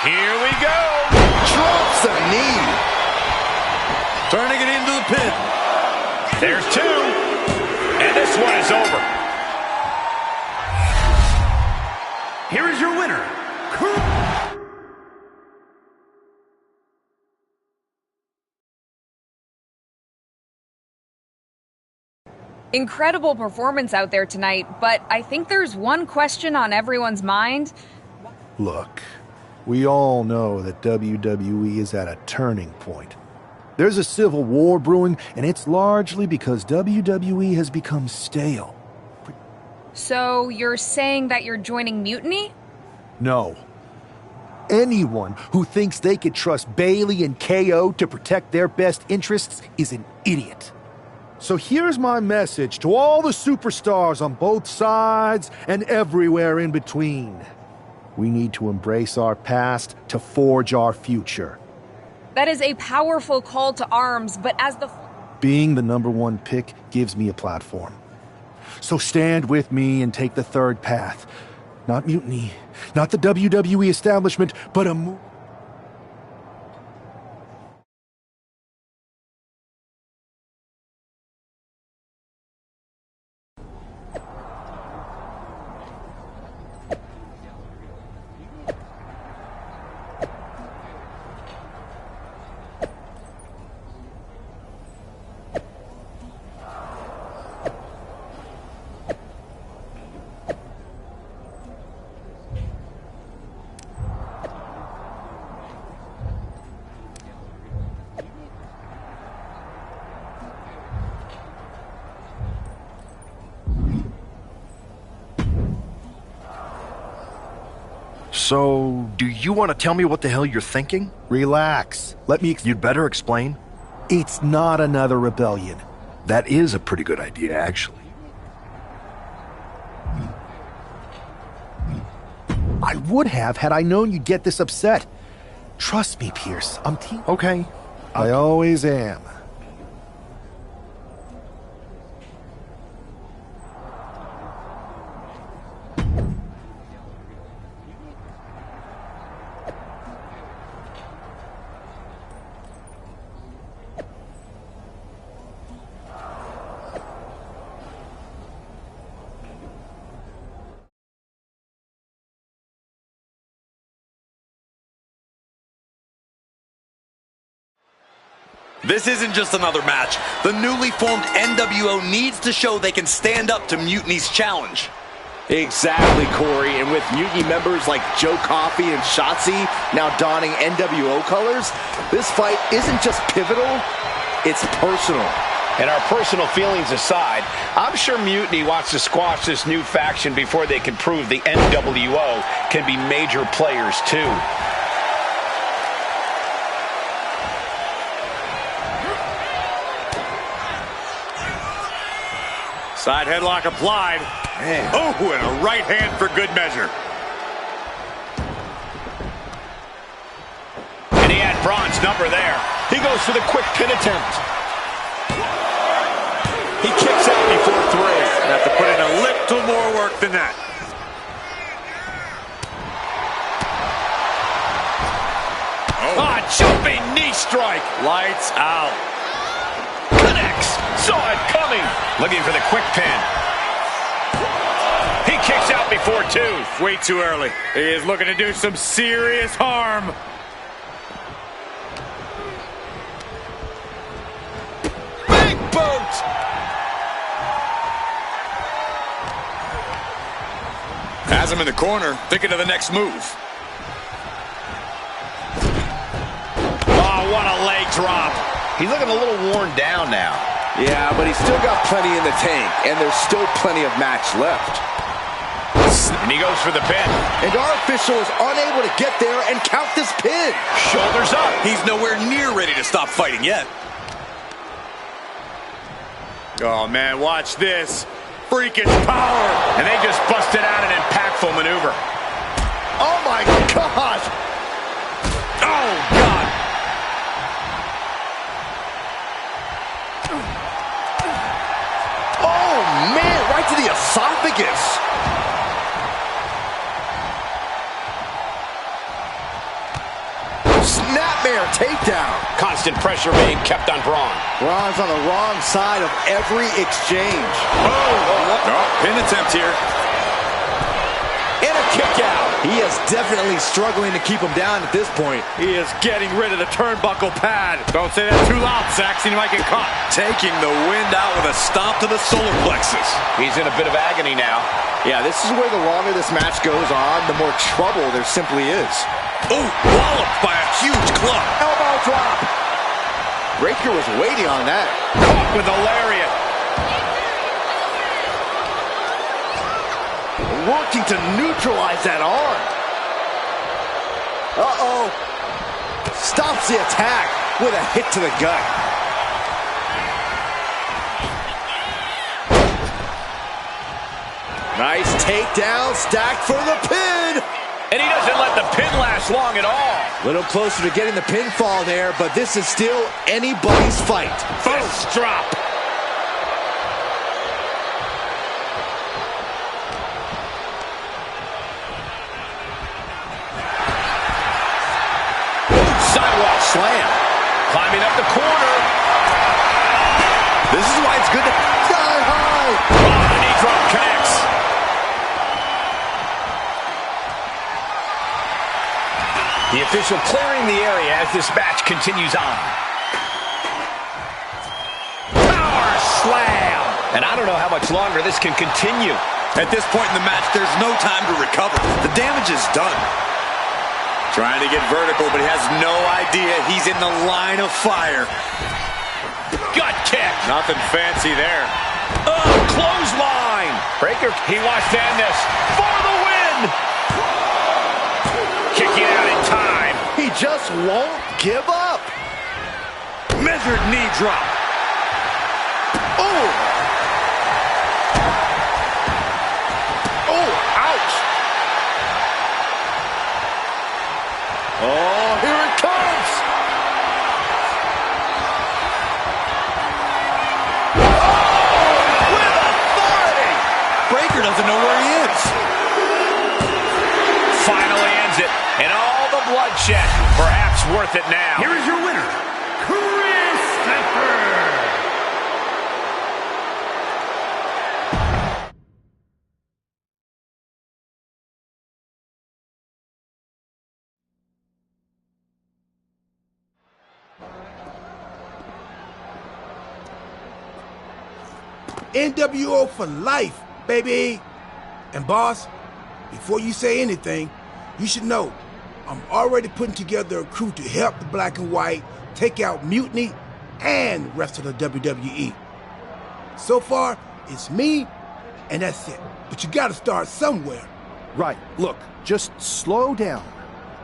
Here we go. Drops a knee. Turning it into the pin. There's two. And this one is over. Here is your winner. Incredible performance out there tonight, but I think there's one question on everyone's mind. Look, we all know that WWE is at a turning point. There's a civil war brewing, and it's largely because WWE has become stale. So you're saying that you're joining Mutiny? No. Anyone who thinks they could trust Bayley and KO to protect their best interests is an idiot. So here's my message to all the superstars on both sides and everywhere in between. We need to embrace our past to forge our future. That is a powerful call to arms, but as the... Being the #1 pick gives me a platform. So stand with me and take the third path. Not Mutiny, not the WWE establishment, but a move. So, do you want to tell me what the hell you're thinking? Relax. Let me... You'd better explain. It's not another rebellion. That is a pretty good idea, actually. I would have had I known you'd get this upset. Trust me, Pierce. I'm team... Okay. I always am. This isn't just another match. The newly formed NWO needs to show they can stand up to Mutiny's challenge. Exactly, Corey. And with Mutiny members like Joe Coffey and Shotzi now donning NWO colors, this fight isn't just pivotal, it's personal. And our personal feelings aside, I'm sure Mutiny wants to squash this new faction before they can prove the NWO can be major players too. Side headlock applied. Man. Oh, and a right hand for good measure. And he had Braun's number there. He goes for the quick pin attempt. He kicks out before 3. Have to put in a little more work than that. Oh, jumping knee strike. Lights out. Connects. Saw it coming. Looking for the quick pin. He kicks out before 2. Way too early. He is looking to do some serious harm. Big boot. Has him in the corner, thinking of the next move. Oh, what a leg drop. He's looking a little worn down now. Yeah, but he's still got plenty in the tank, and there's still plenty of match left. And he goes for the pin. And our official is unable to get there and count this pin. Shoulders up. He's nowhere near ready to stop fighting yet. Oh, man, watch this. Freakish power. And they just busted out an impactful maneuver. Oh, my God. Oh, God. Oh, man, right to the esophagus. Snapmare takedown. Constant pressure being kept on Braun. Braun's on the wrong side of every exchange. Pin attempt here. And a kick out. He is definitely struggling to keep him down at this point. He is getting rid of the turnbuckle pad. Don't say that too loud, Saxon. You might get caught. Taking the wind out with a stomp to the solar plexus. He's in a bit of agony now. Yeah, this is where the longer this match goes on, the more trouble there simply is. Oh, walloped by a huge club. Elbow drop. Breakker was waiting on that. Caught with a lariat. Working to neutralize that arm. Uh-oh. Stops the attack with a hit to the gut. Nice takedown, stacked for the pin. And he doesn't let the pin last long at all. A little closer to getting the pinfall there, but this is still anybody's fight. Fist drop. Sidewalk slam. Climbing up the corner. This is why it's good to die high. Oh, the knee drop connects. The official clearing the area as this match continues on. Power slam. And I don't know how much longer this can continue. At this point in the match, there's no time to recover. The damage is done. Trying to get vertical, but he has no idea he's in the line of fire. Gut kick. Nothing fancy there. Oh, clothesline. Breakker, he wants to end this for the win. Kicking out in time. He just won't give up. Measured knee drop. Oh! Oh, ouch! Oh, here it comes! Oh, with authority! Breakker doesn't know where he is. Finally ends it, and all the bloodshed, perhaps worth it now. Here is your winner, Christopher. NWO for life, baby. And boss, before you say anything, you should know I'm already putting together a crew to help the Black and White take out Mutiny and rest of the WWE. So far, it's me, and that's it. But you gotta start somewhere. Right, look, just slow down.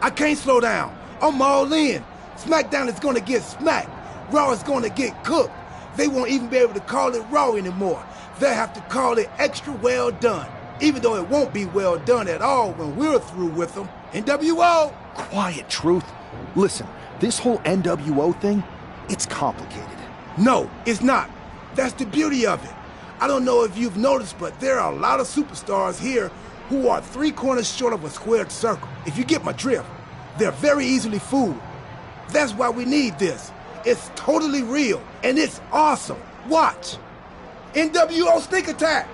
I can't slow down. I'm all in. SmackDown is gonna get smacked. Raw is gonna get cooked. They won't even be able to call it Raw anymore. They'll have to call it Extra Well Done, even though it won't be well done at all when we're through with them. NWO! Quiet, Truth. Listen, this whole NWO thing, it's complicated. No, it's not. That's the beauty of it. I don't know if you've noticed, but there are a lot of superstars here who are 3 corners short of a squared circle. If you get my drift, they're very easily fooled. That's why we need this. It's totally real, and it's awesome. Watch. NWO Sneak Attack.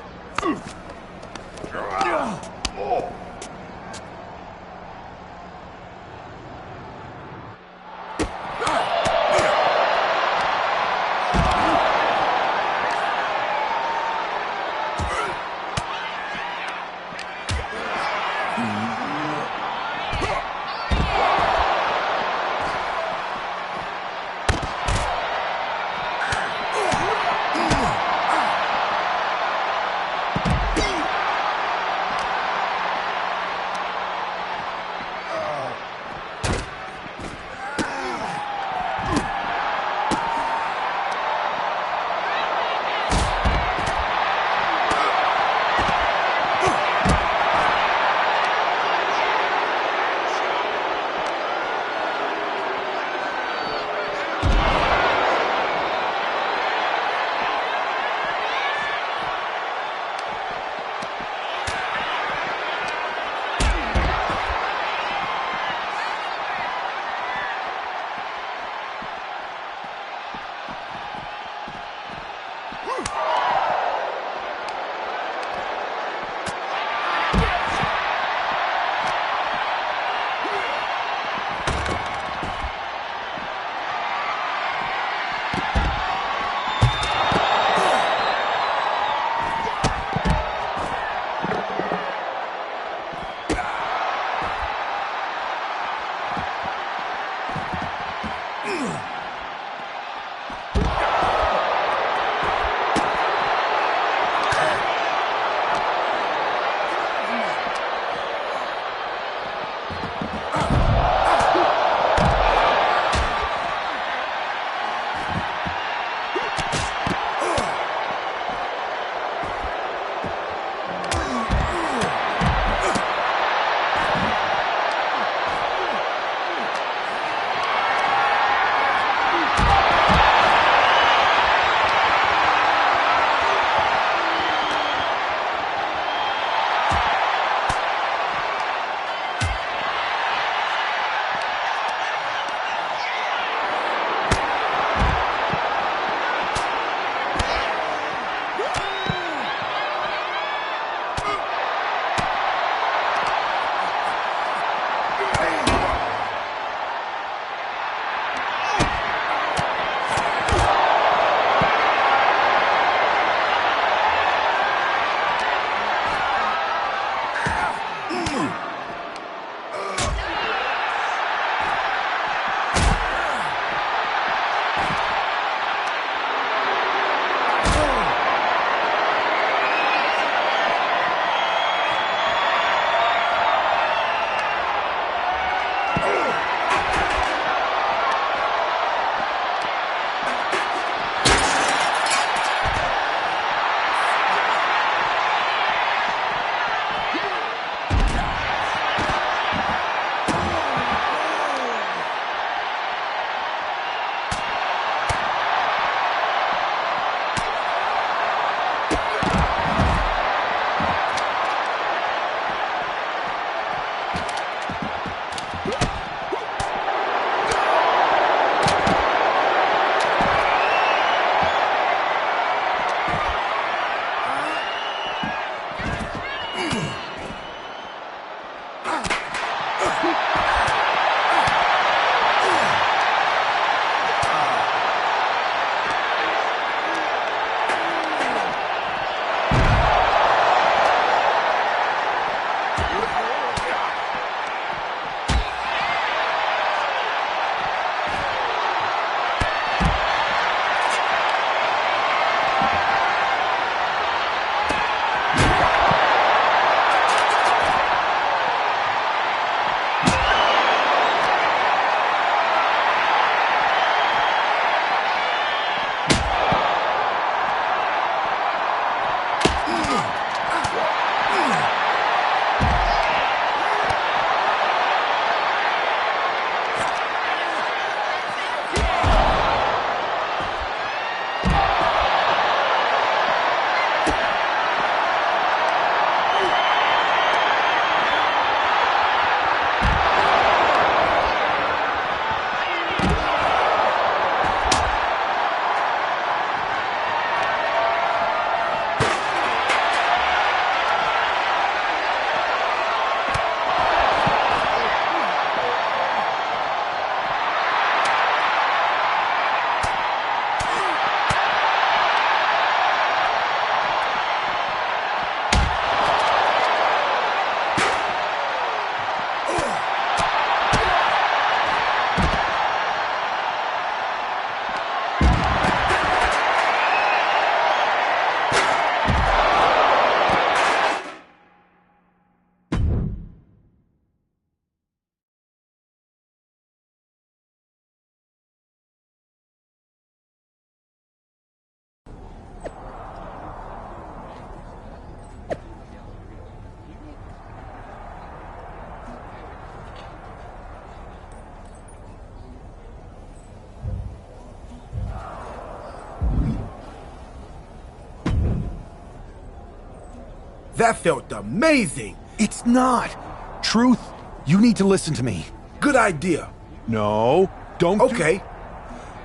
That felt amazing. It's not. Truth, you need to listen to me. Good idea. No, don't. Okay.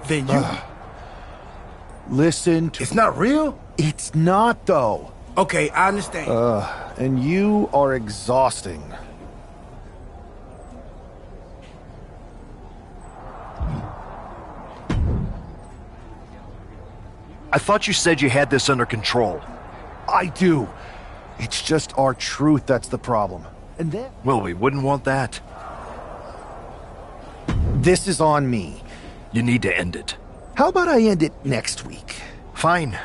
Then you... Listen to... It's not real? It's not, though. Okay, I understand. And you are exhausting. I thought you said you had this under control. I do. It's just our truth that's the problem. And then... Well, we wouldn't want that. This is on me. You need to end it. How about I end it next week? Fine.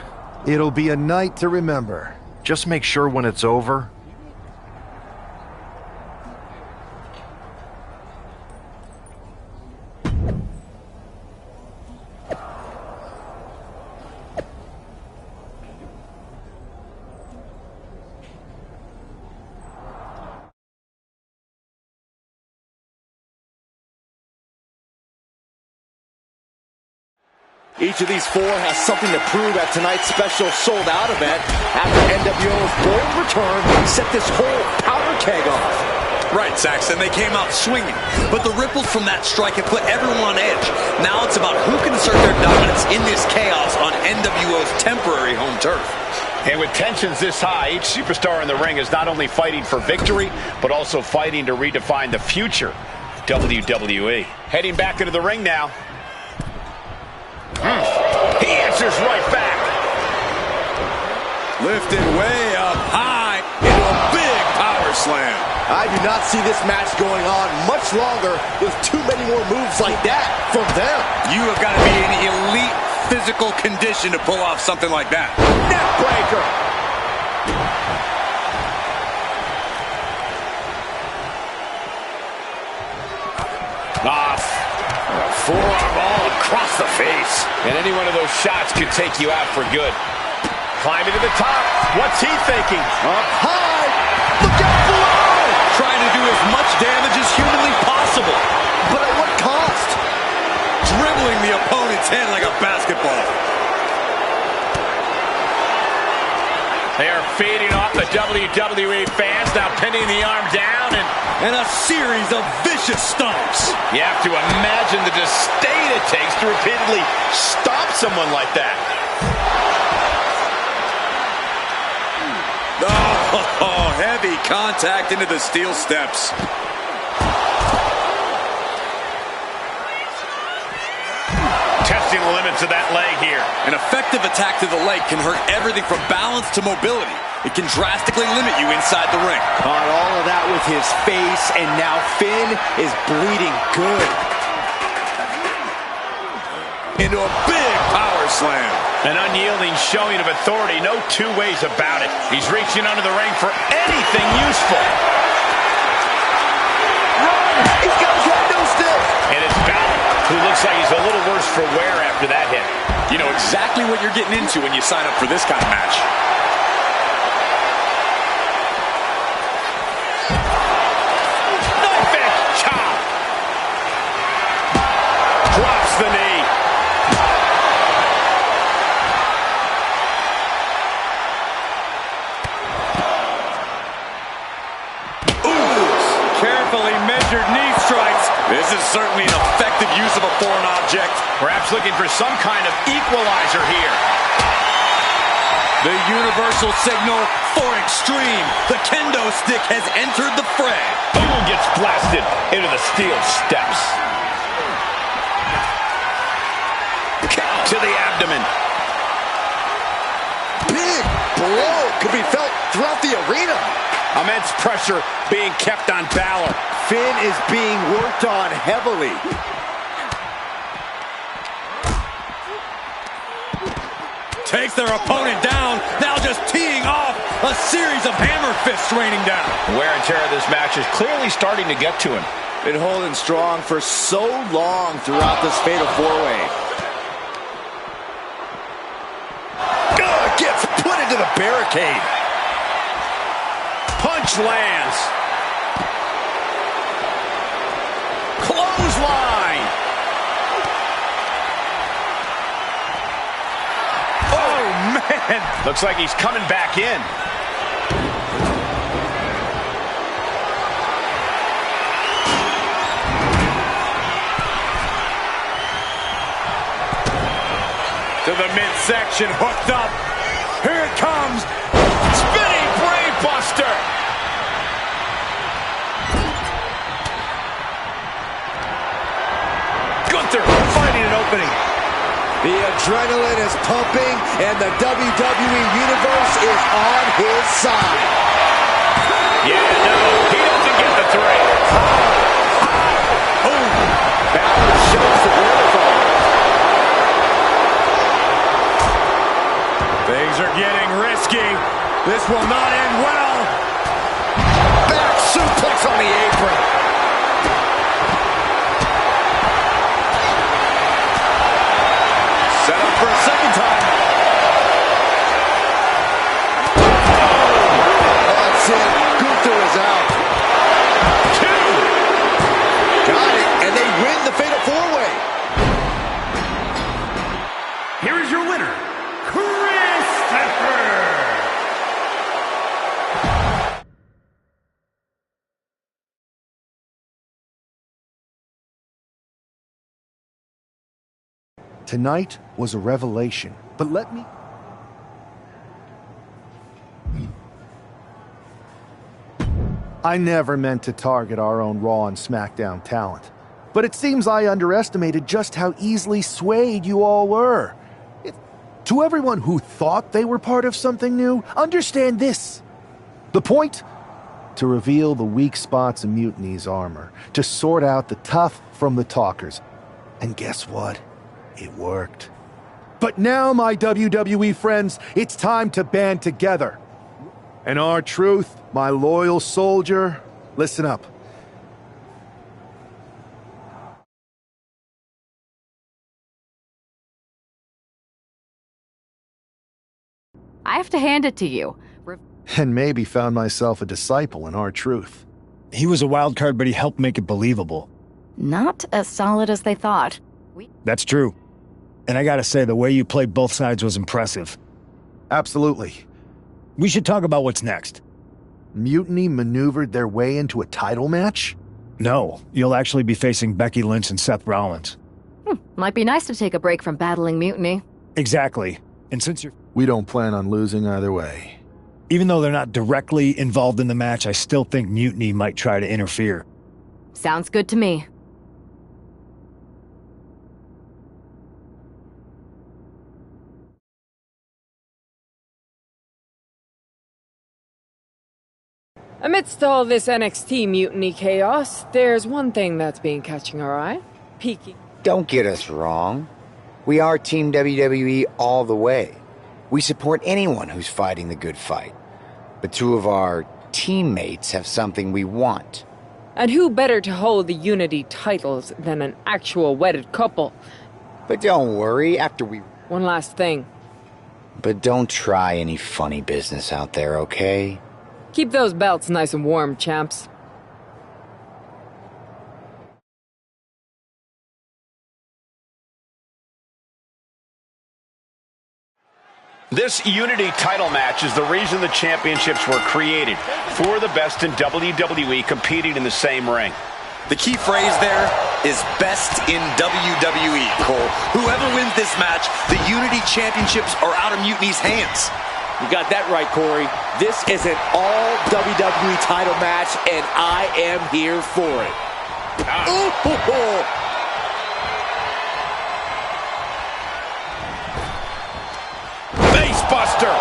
It'll be a night to remember. Just make sure when it's over... Each of these four has something to prove at tonight's special sold-out event after NWO's bold return set this whole powder keg off. Right, Saxon, they came out swinging, but the ripples from that strike have put everyone on edge. Now it's about who can assert their dominance in this chaos on NWO's temporary home turf. And with tensions this high, each superstar in the ring is not only fighting for victory, but also fighting to redefine the future of WWE. Heading back into the ring now. He answers right back. Lifted way up high into a big power slam. I do not see this match going on much longer with too many more moves like that from them. You have got to be in elite physical condition to pull off something like that. Neck breaker. Forearm all across the face. And any one of those shots could take you out for good. Climbing to the top. What's he thinking? Up high. Look out below. Trying to do as much damage as humanly possible. But at what cost? Dribbling the opponent's head like a basketball. They are feeding off the WWE fans, now pinning the arm down and a series of vicious stomps. You have to imagine the disdain it takes to repeatedly stomp someone like that. Oh, heavy contact into the steel steps. Testing the limits of that leg here. An effective attack to the leg can hurt everything from balance to mobility. It can drastically limit you inside the ring. Caught all of that with his face, and now Finn is bleeding good. Into a big power slam. An unyielding showing of authority, no two ways about it. He's reaching under the ring for anything useful. Run! He's got his kendo still. And it's Balor, who looks like he's a little worse for wear after that hit. You know exactly what you're getting into when you sign up for this kind of match. Knife edge chop. Drops the knee. Carefully measured knee strikes. This is certainly an effective use of a foreign object. Perhaps looking for some kind of equalizer here. The universal signal for extreme. The kendo stick has entered the fray. Boom, gets blasted into the steel steps. Kick to the abdomen. Big blow could be felt throughout the arena. Immense pressure being kept on Balor. Finn is being worked on heavily. Takes their opponent down, now just teeing off a series of hammer fists raining down. Wear and tear of this match is clearly starting to get to him. Been holding strong for so long throughout this fatal four-way. Gets put into the barricade. Punch lands. Clothesline. Oh, man. Looks like he's coming back in. the midsection, hooked up. Here it comes. Spinning Brave Buster. Gunther finding an opening. The adrenaline is pumping, and the WWE Universe is on his side. Yeah, no, he doesn't get the three. Boom. Balor shows the wherewithal. Things are getting risky. This will not end well. Back suplex on the apron. Set up for a second time. That's it. Gunther is out. 2. Got it, and they win the Fatal 4-Way. Here is your winner, Christopher. Tonight was a revelation, but let me... I never meant to target our own Raw and SmackDown talent, but it seems I underestimated just how easily swayed you all were. To everyone who thought they were part of something new, understand this. The point? To reveal the weak spots in Mutiny's armor, to sort out the tough from the talkers. And guess what? It worked. But now, my WWE friends, it's time to band together. And R-Truth, my loyal soldier, listen up. I have to hand it to you. And maybe found myself a disciple in R-Truth. He was a wild card, but he helped make it believable. Not as solid as they thought. That's true. And I gotta say, the way you played both sides was impressive. Absolutely. We should talk about what's next. Mutiny maneuvered their way into a title match? No, you'll actually be facing Becky Lynch and Seth Rollins. Might be nice to take a break from battling Mutiny. Exactly. And since you're... We don't plan on losing either way. Even though they're not directly involved in the match, I still think Mutiny might try to interfere. Sounds good to me. Amidst all this NXT mutiny chaos, there's one thing that's been catching our eye. Peeking. Don't get us wrong. We are Team WWE all the way. We support anyone who's fighting the good fight. But two of our teammates have something we want. And who better to hold the Unity titles than an actual wedded couple? But don't worry, after we... One last thing. But don't try any funny business out there, okay? Keep those belts nice and warm, champs. This Unity title match is the reason the championships were created. For the best in WWE competing in the same ring. The key phrase there is best in WWE, Cole. Whoever wins this match, the Unity Championships are out of Mutiny's hands. You got that right, Corey. This is an all-WWE title match, and I am here for it. Face buster.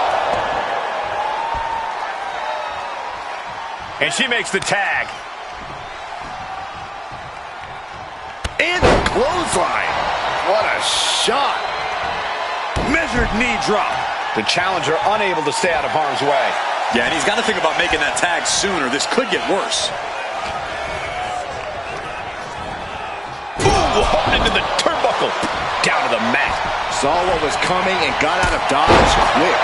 And she makes the tag. And a clothesline. What a shot. Measured knee drop. The challenger unable to stay out of harm's way. Yeah, and he's got to think about making that tag sooner. This could get worse. Ooh, hooked into the turnbuckle. Down to the mat. Saw what was coming and got out of dodge quick.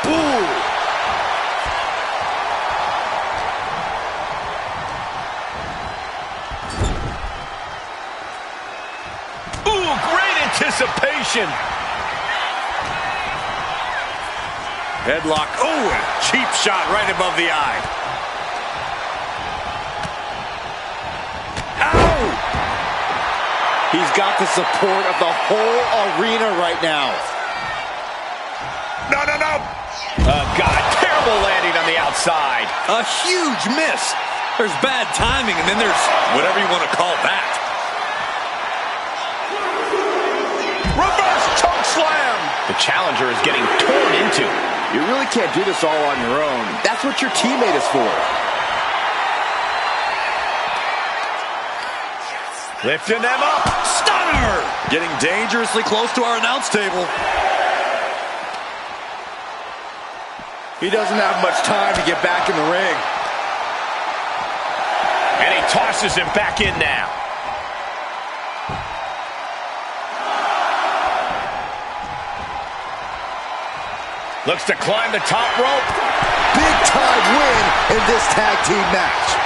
Ooh. Ooh, great anticipation. Headlock. Oh, a cheap shot right above the eye. Ow! He's got the support of the whole arena right now. No, no, no. Oh, God, terrible landing on the outside. A huge miss. There's bad timing, and then there's whatever you want to call that. Reverse choke slam. The challenger is getting torn into. You really can't do this all on your own. That's what your teammate is for. Lifting them up. Stunner! Getting dangerously close to our announce table. He doesn't have much time to get back in the ring. And he tosses him back in now. Looks to climb the top rope. Big time win in this tag team match.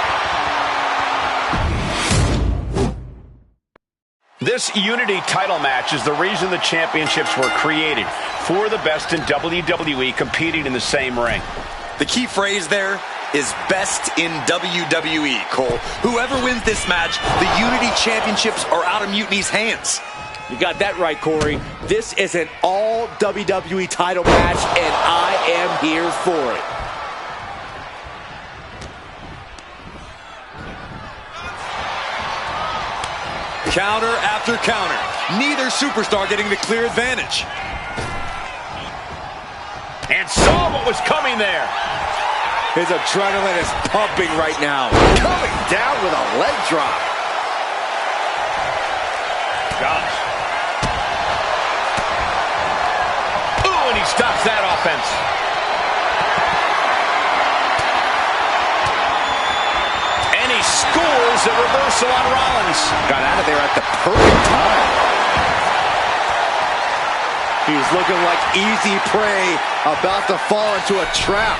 This Unity title match is the reason the championships were created. For the best in WWE competing in the same ring. The key phrase there is best in WWE, Cole. Whoever wins this match, the Unity Championships are out of Mutiny's hands. You got that right, Corey. This is an all WWE title match, and I am here for it. Counter after counter. Neither superstar getting the clear advantage. And saw what was coming there. His adrenaline is pumping right now. Coming down with a leg drop. Gosh. Ooh, and he stops that offense. And he scores a reversal on Rollins. Got out of there at the perfect time. He's looking like easy prey, about to fall into a trap.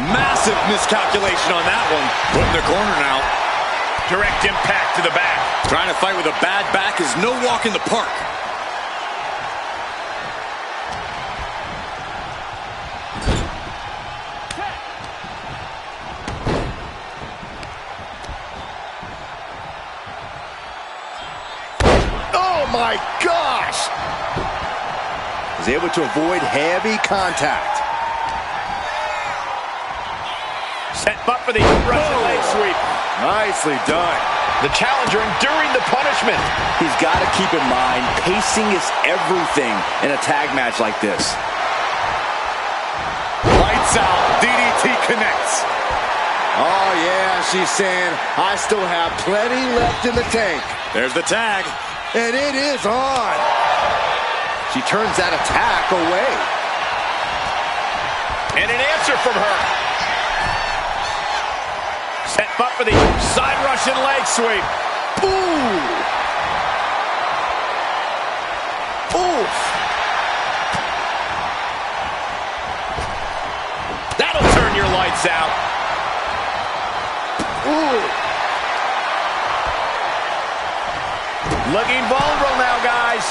Massive miscalculation on that one. Put in the corner now. Direct impact to the back. Trying to fight with a bad back is no walk in the park. Oh my gosh! He's able to avoid heavy contact. Set up for the Russian leg sweep. Nicely done. The challenger enduring the punishment. He's got to keep in mind, pacing is everything in a tag match like this. Lights out. DDT connects. Oh yeah, she's saying, I still have plenty left in the tank. There's the tag. And it is on. She turns that attack away. And an answer from her. Set up for the side Russian leg sweep. Ooh. Oof. That'll turn your lights out. Ooh. Looking vulnerable now, guys.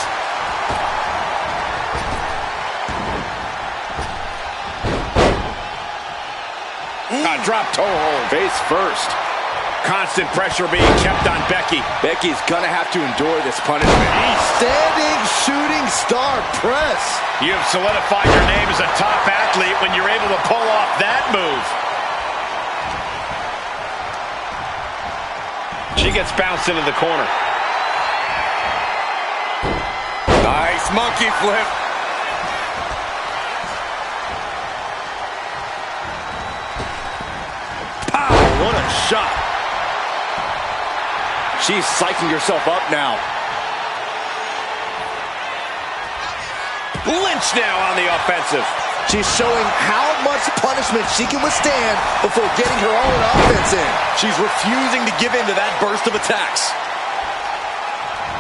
Drop toe hold. Face first. Constant pressure being kept on Becky. Becky's gonna have to endure this punishment. Standing shooting star press. You have solidified your name as a top athlete when you're able to pull off that move. She gets bounced into the corner. Nice monkey flip. What a shot. She's psyching herself up now. Lynch now on the offensive. She's showing how much punishment she can withstand before getting her own offense in. She's refusing to give in to that burst of attacks.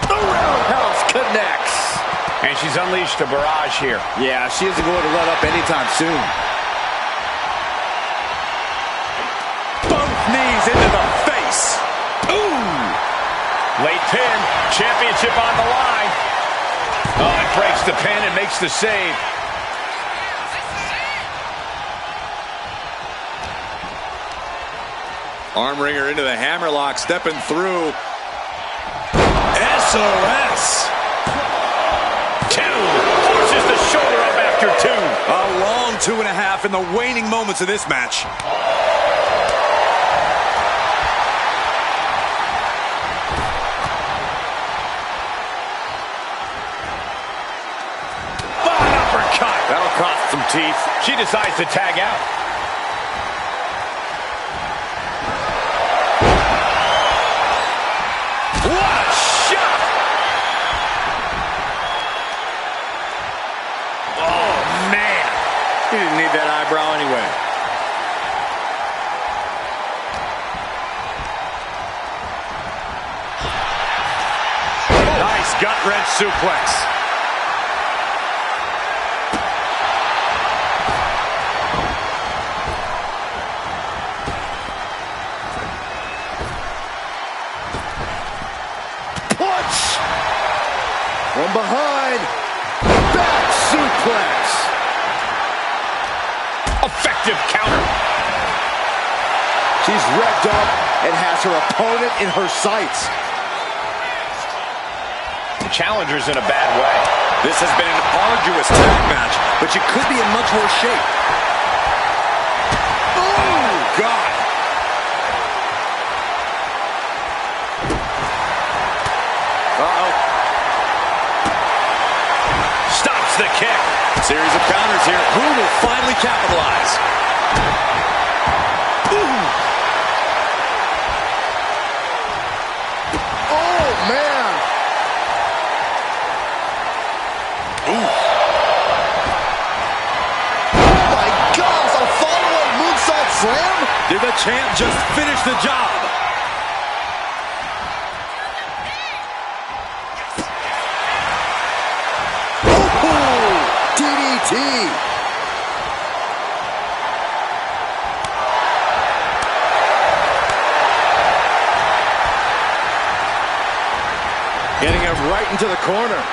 The roundhouse connects. And she's unleashed a barrage here. Yeah, she isn't going to let up anytime soon. Knees into the face. Ooh! Late pin. Championship on the line. Oh, it breaks the pin and makes the save. Arm wringer into the hammerlock, stepping through. SOS. 2. Forces the shoulder up after 2. A long 2.5 in the waning moments of this match. That'll cost some teeth. She decides to tag out. What a shot! Oh, man. He didn't need that eyebrow anyway. Nice gut-wrench suplex. From behind, back suplex. Effective counter. She's revved up and has her opponent in her sights. The challenger's in a bad way. This has been an arduous tag match, but you could be in much worse shape. Oh, God. Stops the kick. Series of counters here. Who will finally capitalize? Ooh. Oh, man. Ooh. Oh, my gosh. A follow-up moonsault slam? Did the champ just finish the job? DDT. Getting him right into the corner.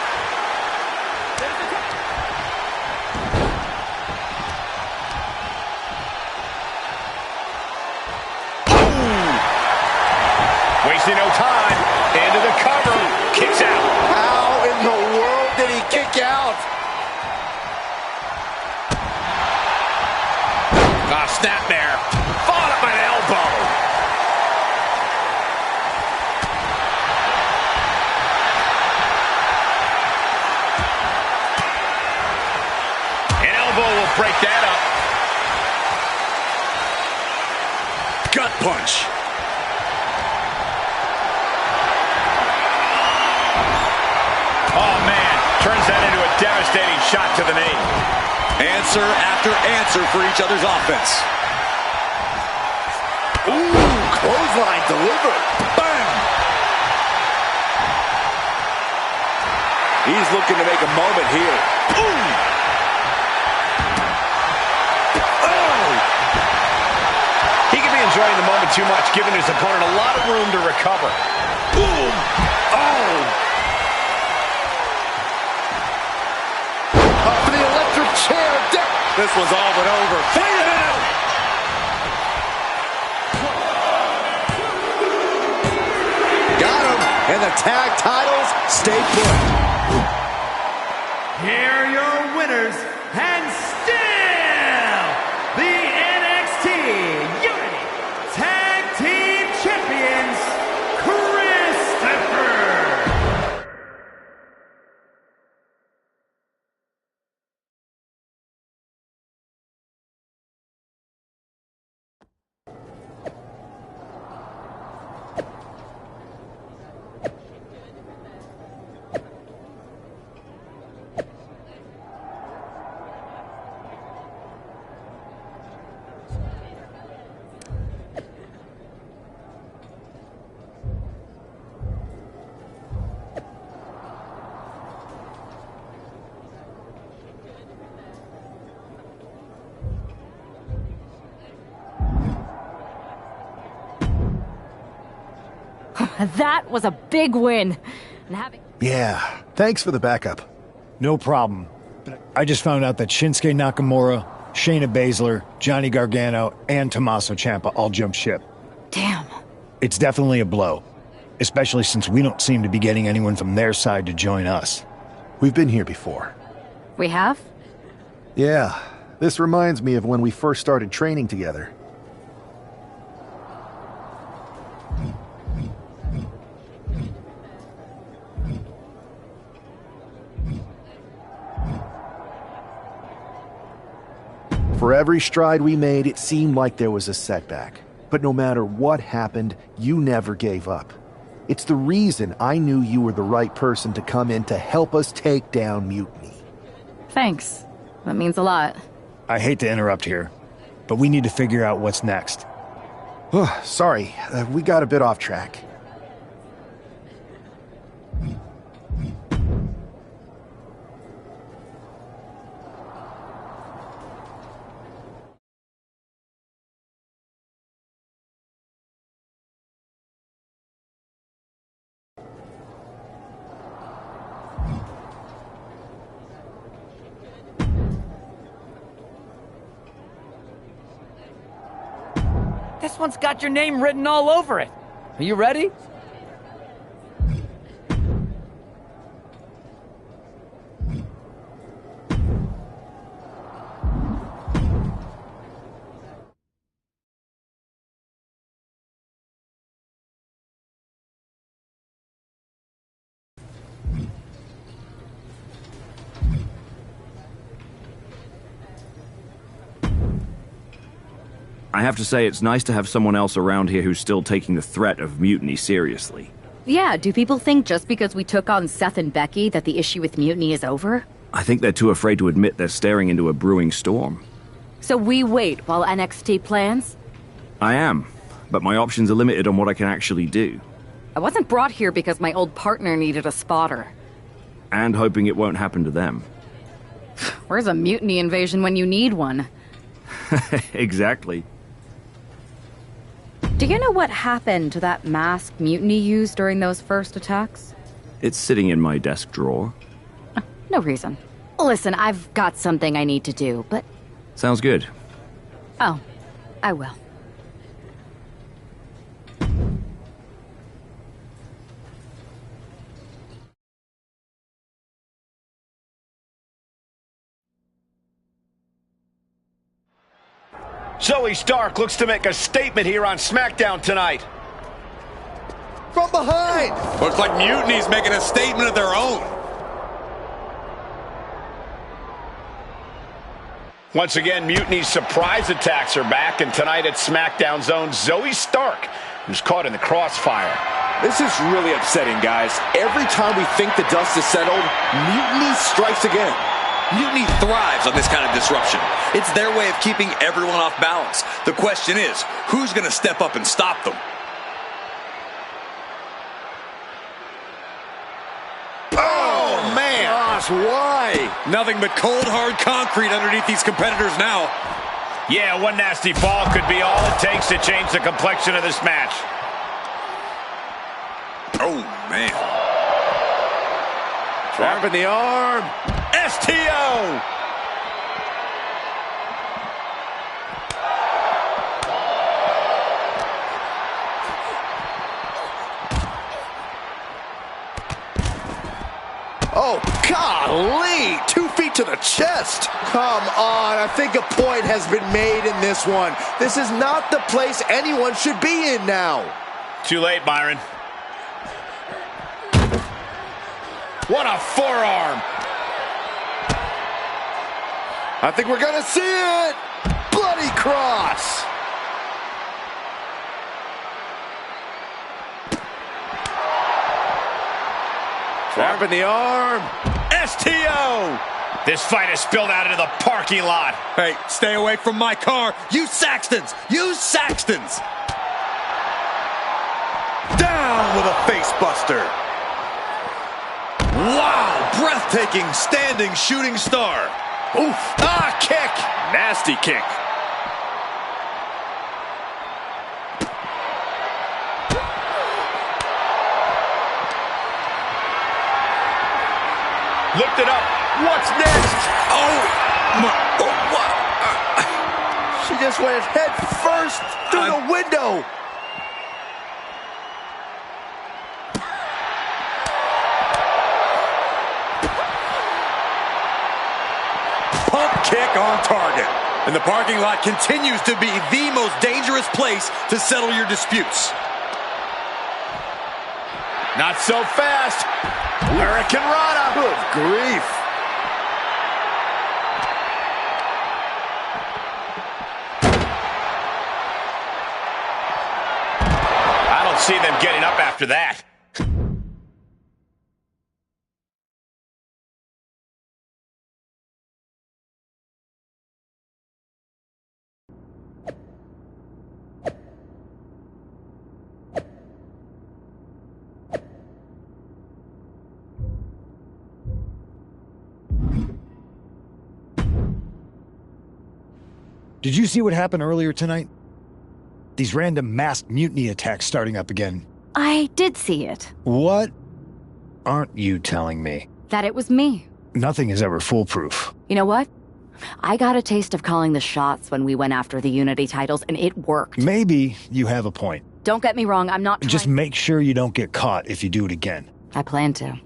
Wasting no time. Into the cover. Kicks out. How in the world did he kick out? Snapmare. Followed up by an elbow. An elbow will break that up. Gut punch. Oh, man. Turns that into a devastating shot to the knee. Answer after answer for each other's offense. Ooh, clothesline delivered. Bam! He's looking to make a moment here. Ooh! Oh! He could be enjoying the moment too much, giving his opponent a lot of room to recover. Ooh! Oh! Up for the electric chair. This one's all but over. Figure it out! Got him. And the tag titles stay put. Here are your winners, and still the NXT Unity Tag Team Champions, Christopher. That was a big win. And having... Yeah, thanks for the backup. No problem. But I just found out that Shinsuke Nakamura, Shayna Baszler, Johnny Gargano, and Tommaso Ciampa all jumped ship. Damn. It's definitely a blow. especially since we don't seem to be getting anyone from their side to join us. We've been here before. We have? Yeah, this reminds me of when we first started training together. For every stride we made, it seemed like there was a setback. But no matter what happened, you never gave up. It's the reason I knew you were the right person to come in to help us take down Mutiny. Thanks. That means a lot. I hate to interrupt here, but we need to figure out what's next. Sorry, we got a bit off track. This one's got your name written all over it. Are you ready? I have to say, it's nice to have someone else around here who's still taking the threat of mutiny seriously. Yeah, do people think just because we took on Seth and Becky that the issue with Mutiny is over? I think they're too afraid to admit they're staring into a brewing storm. So we wait while NXT plans? I am, but my options are limited on what I can actually do. I wasn't brought here because my old partner needed a spotter. And hoping it won't happen to them. Where's a mutiny invasion when you need one? Exactly. Do you know what happened to that mask Mutiny used during those first attacks? It's sitting in my desk drawer. No reason. Listen, I've got something I need to do, but... Sounds good. Oh, I will. Zoe Stark looks to make a statement here on SmackDown tonight. From behind! Looks like Mutiny's making a statement of their own. Once again, Mutiny's surprise attacks are back, and tonight at SmackDown's own Zoe Stark, who's caught in the crossfire. This is really upsetting, guys. Every time we think the dust is settled, Mutiny strikes again. Mutiny thrives on this kind of disruption. It's their way of keeping everyone off balance. The question is, who's going to step up and stop them? Oh, man! Gosh, why? Nothing but cold, hard concrete underneath these competitors now. Yeah, one nasty fall could be all it takes to change the complexion of this match. Oh, man. Drop in the arm. STO! Oh, golly! 2 feet to the chest. Come on, I think a point has been made in this one. This is not the place anyone should be in now. Too late, Byron. What a forearm! I think we're gonna see it! Bloody cross! Trap in the arm. STO! This fight has spilled out into the parking lot. Hey, stay away from my car. You Saxtons! You Saxtons! Down with a face buster. Wow! Breathtaking standing shooting star. Oof! Ah, kick! Nasty kick. Lift it up. What's next? Oh! What? She just went head first through the window. kick on target. And the parking lot continues to be the most dangerous place to settle your disputes. Not so fast. Hurricane Rana. Good grief. I don't see them getting up after that. Did you see what happened earlier tonight? These random masked mutiny attacks starting up again. I did see it. What aren't you telling me? That it was me. Nothing is ever foolproof. You know what? I got a taste of calling the shots when we went after the Unity titles, and it worked. Maybe you have a point. Don't get me wrong, I'm not trying... Just make sure you don't get caught if you do it again. I plan to.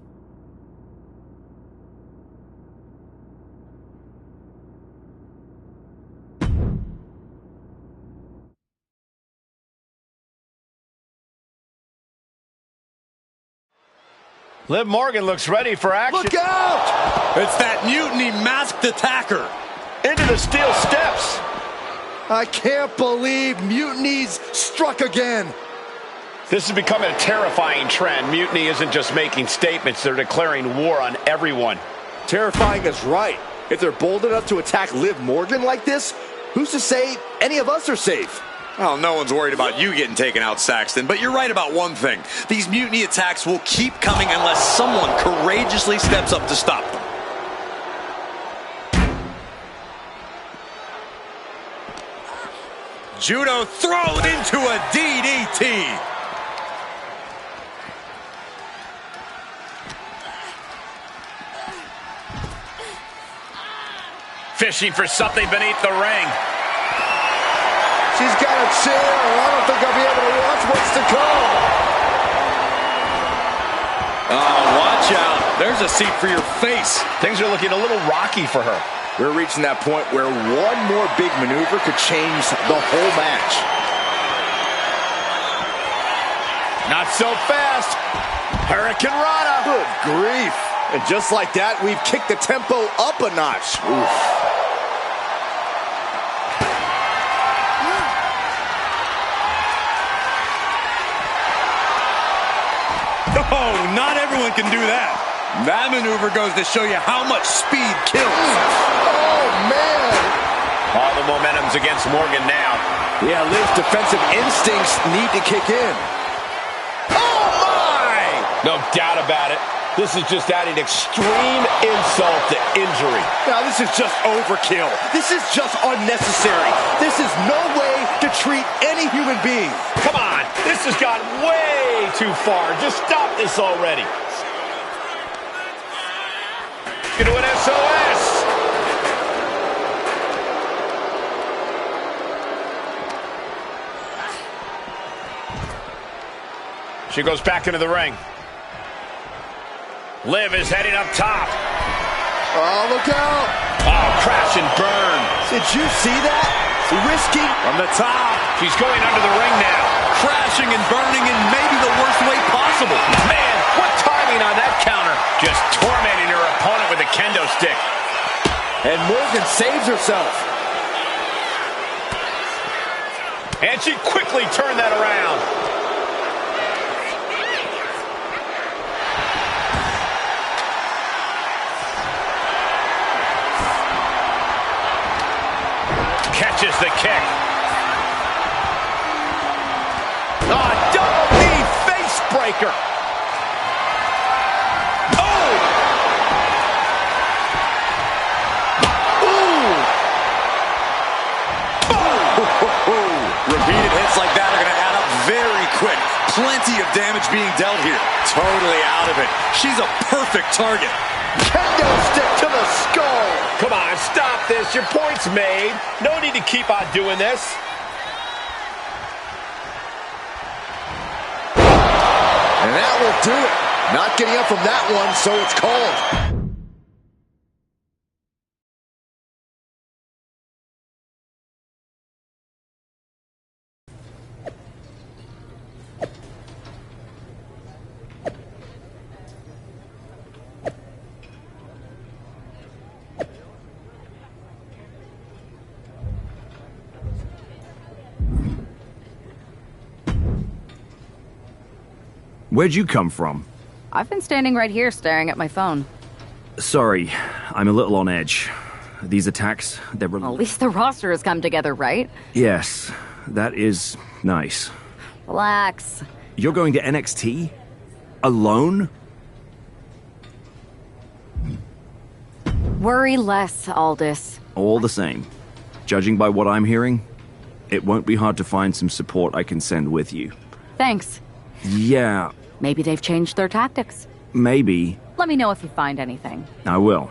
Liv Morgan looks ready for action. Look out! It's that Mutiny masked attacker. Into the steel steps. I can't believe Mutiny's struck again. This is becoming a terrifying trend. Mutiny isn't just making statements, they're declaring war on everyone. Terrifying is right. If they're bold enough to attack Liv Morgan like this, who's to say any of us are safe? Well, no one's worried about you getting taken out, Saxton, but you're right about one thing. These mutiny attacks will keep coming unless someone courageously steps up to stop them. Judo thrown into a DDT. Fishing for something beneath the ring. She's got a chair, and I don't think I'll be able to watch what's to come. Oh, watch out. There's a seat for your face. Things are looking a little rocky for her. We're reaching that point where one more big maneuver could change the whole match. Not so fast. Hurricane Rana. Good grief. And just like that, we've kicked the tempo up a notch. Oof. Oh, not everyone can do that. That maneuver goes to show you how much speed kills. Oh, man. All the momentum's against Morgan now. Yeah, Liv's defensive instincts need to kick in. Oh, my! No doubt about it. This is just adding extreme insult to injury. Now, this is just overkill. This is just unnecessary. This is no way to treat any human being. Come on, this has gone way too far. Just stop this already. Gonna do an SOS. She goes back into the ring. Liv is heading up top. Oh, look out. Oh, crash and burn. Did you see that? Risky. From the top. She's going under the ring now. Crashing and burning in maybe the worst way possible. Man, what timing on that counter. Just tormenting her opponent with a kendo stick. And Morgan saves herself. And she quickly turned that around. Catches the kick. Oh, double knee face breaker. Oh! Ooh! Repeated hits like that are going to add up very quick. Plenty of damage being dealt here. Totally out of it. She's a perfect target. Kendo stick to the skull. Come on, stop this. Your point's made. No need to keep on doing this. And that will do it. Not getting up from that one, so it's called. Where'd you come from? I've been standing right here staring at my phone. Sorry, I'm a little on edge. These attacks, they're... Well, at least the roster has come together, right? Yes, that is nice. Relax. You're going to NXT? Alone? Worry less, Aldous. All the same. Judging by what I'm hearing, it won't be hard to find some support I can send with you. Thanks. Yeah. Maybe they've changed their tactics. Maybe. Let me know if you find anything. I will.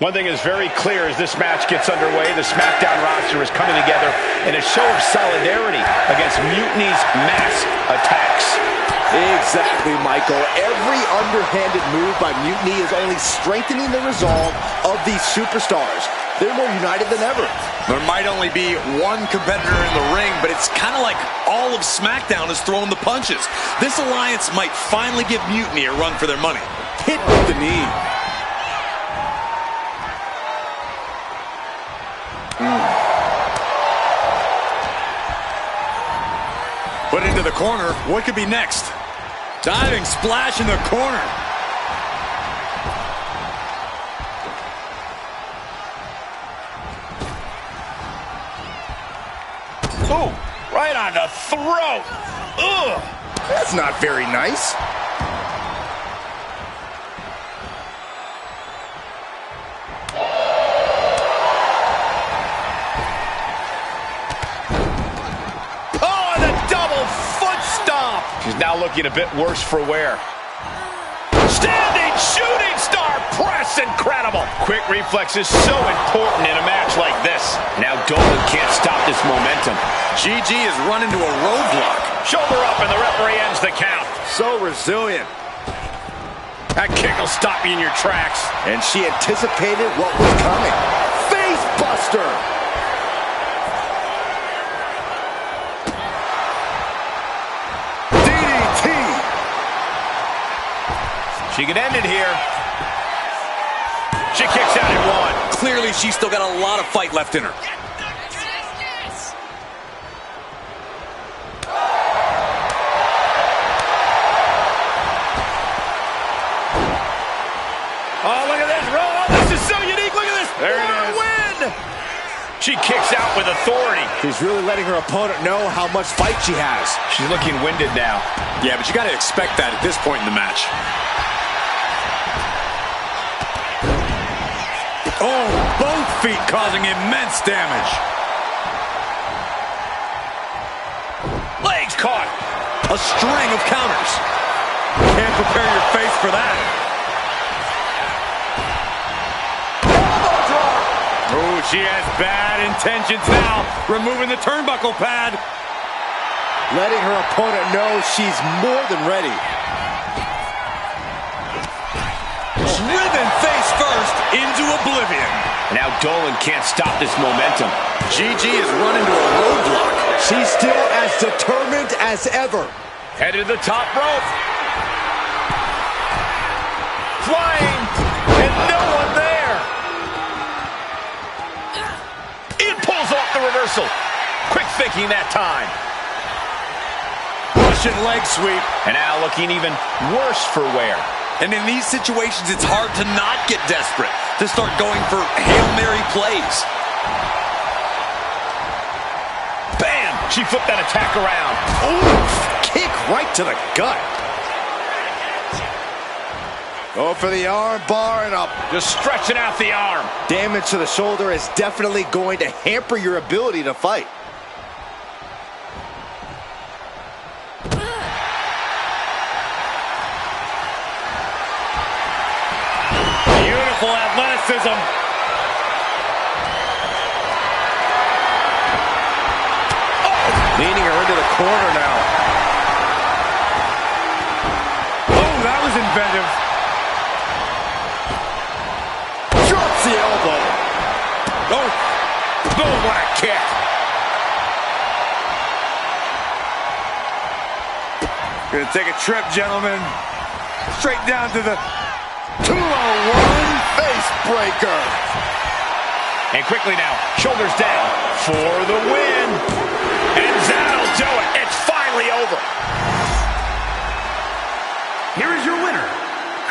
One thing is very clear as this match gets underway, the SmackDown roster is coming together in a show of solidarity against Mutiny's mass attacks. Exactly, Michael. Every underhanded move by Mutiny is only strengthening the resolve of these superstars. They're more united than ever. There might only be one competitor in the ring, but it's kind of like all of SmackDown is throwing the punches. This alliance might finally give Mutiny a run for their money. Hit with the knee. Put into the corner. What could be next? Diving splash in the corner. Ooh, right on the throat. Ugh. That's not very nice. She's now looking a bit worse for wear. Standing shooting star press, incredible. Quick reflexes so important in a match like this. Now Dolan can't stop this momentum. GG is run into a roadblock. Shoulder up and the referee ends the count. So resilient. That kick will stop you in your tracks. And she anticipated what was coming. Face buster. She could end it here. She kicks out at one. Clearly, she's still got a lot of fight left in her. Oh, look at this. Oh, this is so unique. Look at this. There it is. Win. She kicks out with authority. She's really letting her opponent know how much fight she has. She's looking winded now. Yeah, but you got to expect that at this point in the match. Oh, both feet causing immense damage. Legs caught. A string of counters. Can't prepare your face for that. Elbow drop. Oh, she has bad intentions now. Removing the turnbuckle pad. Letting her opponent know she's more than ready. Driven face first into oblivion. Now Dolan can't stop this momentum. GG has run into a roadblock. She's still as determined as ever. Headed to the top rope. Flying. And no one there. It pulls off the reversal. Quick thinking that time. Russian leg sweep. And now looking even worse for wear. And in these situations, it's hard to not get desperate, to start going for Hail Mary plays. Bam! She flipped that attack around. Oof! Kick right to the gut. Go for the arm bar and up. Just stretching out the arm. Damage to the shoulder is definitely going to hamper your ability to fight. Beautiful athleticism. Leaning her into the corner now. Oh, that was inventive. Gonna take a trip, gentlemen. Straight down to the 201 face breaker. And quickly now, shoulders down for the win. And that'll do it. It's finally over. Here is your winner,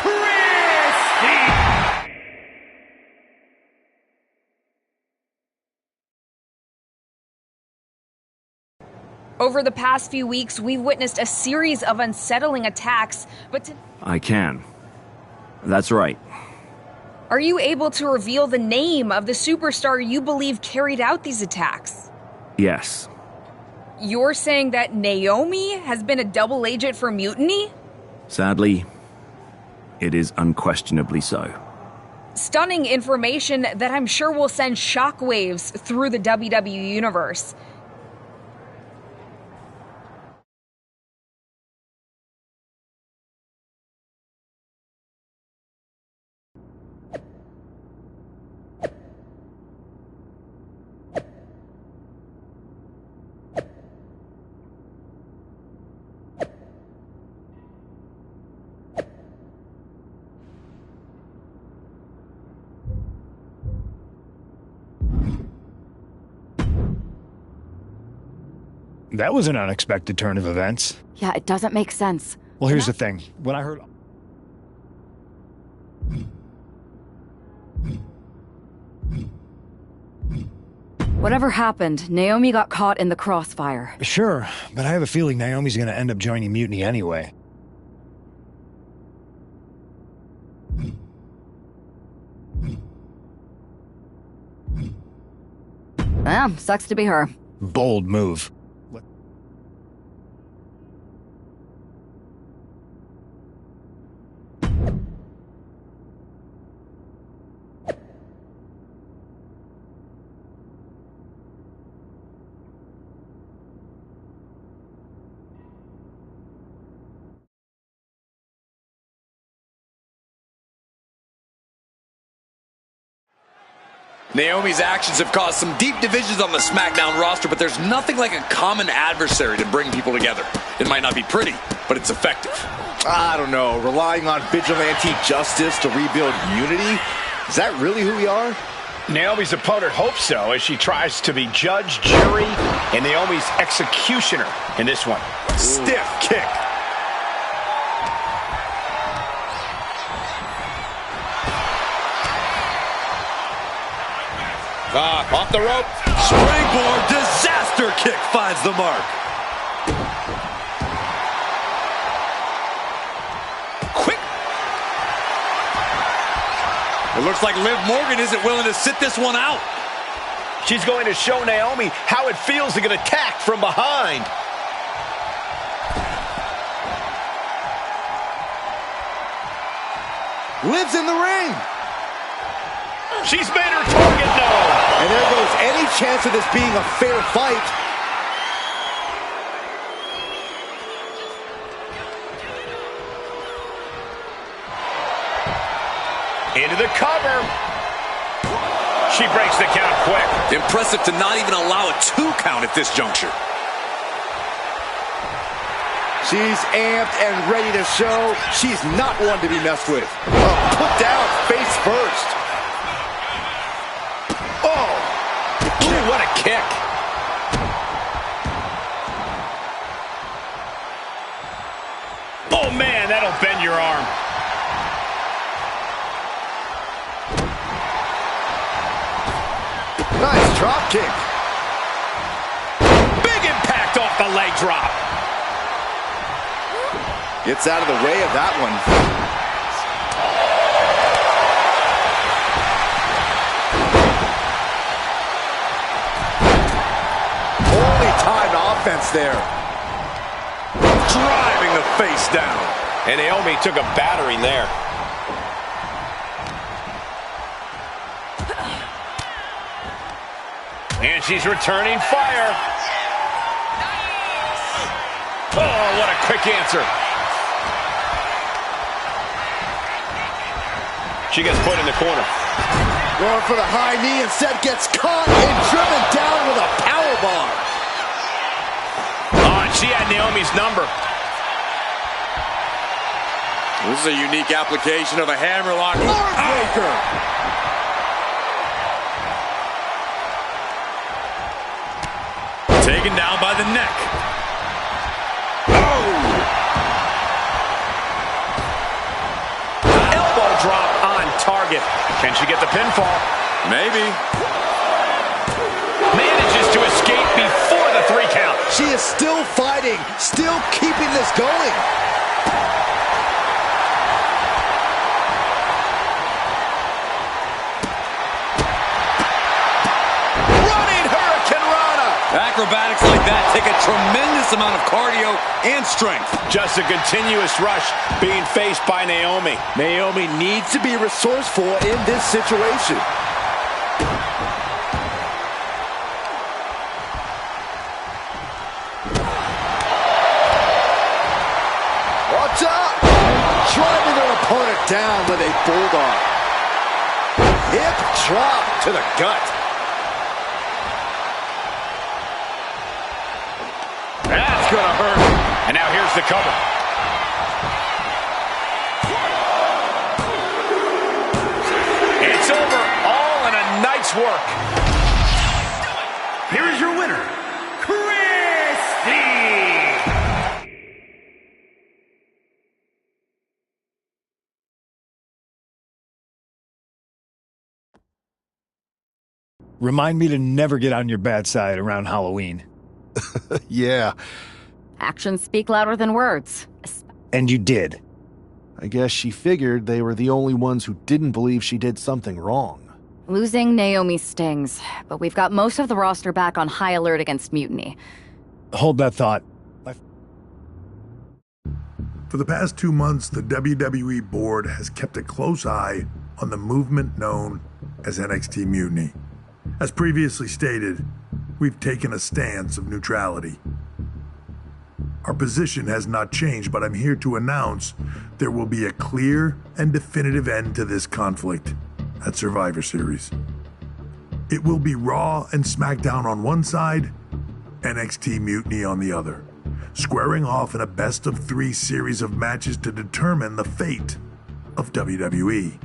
Christy. Over the past few weeks, we've witnessed a series of unsettling attacks, but I can. That's right. are you able to reveal the name of the superstar you believe carried out these attacks? Yes. You're saying that Naomi has been a double agent for Mutiny? Sadly, it is unquestionably so. Stunning information that I'm sure will send shockwaves through the WWE universe. That was an unexpected turn of events. Yeah, it doesn't make sense. Well, here's the thing. When I heard... Whatever happened, Naomi got caught in the crossfire. Sure, but I have a feeling Naomi's gonna end up joining Mutiny anyway. Well, sucks to be her. Bold move. Naomi's actions have caused some deep divisions on the SmackDown roster, but there's nothing like a common adversary to bring people together. It might not be pretty, but it's effective. I don't know, relying on vigilante justice to rebuild unity? Is that really who we are? Naomi's opponent hopes so, as she tries to be judge, jury, and Naomi's executioner in this one. Stiff kick. Off the rope. Springboard disaster kick finds the mark. Quick. It looks like Liv Morgan isn't willing to sit this one out. She's going to show Naomi how it feels to get attacked from behind. Liv's in the ring. She's made her target known. And there goes any chance of this being a fair fight. Into the cover. She breaks the count quick. Impressive to not even allow a 2 count at this juncture. She's amped and ready to show she's not one to be messed with. Put down face first. What a kick. Oh, man, that'll bend your arm. Nice drop kick. Big impact off the leg drop. Gets out of the way of that one. Timed offense there. Driving the face down. And Naomi took a battering there. And she's returning fire. Oh, what a quick answer. She gets put in the corner. Going for the high knee, instead gets caught and driven down with a powerbomb. She had Naomi's number. This is a unique application of a hammerlock. Breaker. Taken down by the neck. Elbow drop on target. Can she get the pinfall? Maybe. Manages to escape before the 3 count. She is still fighting, still keeping this going. Running Hurricane Rana. Acrobatics like that take a tremendous amount of cardio and strength. Just a continuous rush being faced by Naomi. Naomi needs to be resourceful in this situation. Watch out! Driving their opponent down with a bulldog. Hip drop to the gut. That's gonna hurt. And now here's the cover. It's over. All in a night's work. Here is your winner, Christy! Remind me to never get on your bad side around Halloween. Yeah. Actions speak louder than words. And you did. I guess she figured they were the only ones who didn't believe she did something wrong. Losing Naomi stings, but we've got most of the roster back on high alert against mutiny. Hold that thought. For the past 2 months, the WWE board has kept a close eye on the movement known as NXT Mutiny. As previously stated, we've taken a stance of neutrality. Our position has not changed, but I'm here to announce there will be a clear and definitive end to this conflict at Survivor Series. It will be Raw and SmackDown on one side, NXT Mutiny on the other, squaring off in a best-of-3 series of matches to determine the fate of WWE.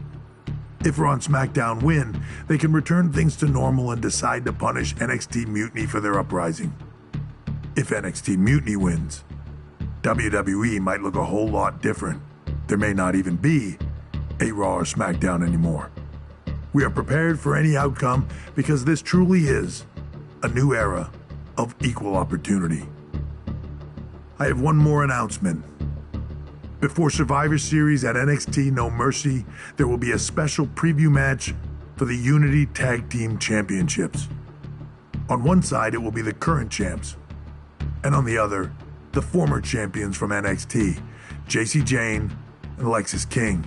If Raw and SmackDown win, they can return things to normal and decide to punish NXT Mutiny for their uprising. If NXT Mutiny wins, WWE might look a whole lot different. There may not even be a Raw or SmackDown anymore. We are prepared for any outcome because this truly is a new era of equal opportunity. I have one more announcement. Before Survivor Series at NXT No Mercy, there will be a special preview match for the Unity Tag Team Championships. On one side, it will be the current champs, and on the other, the former champions from NXT, Jacy Jayne and Lexis King.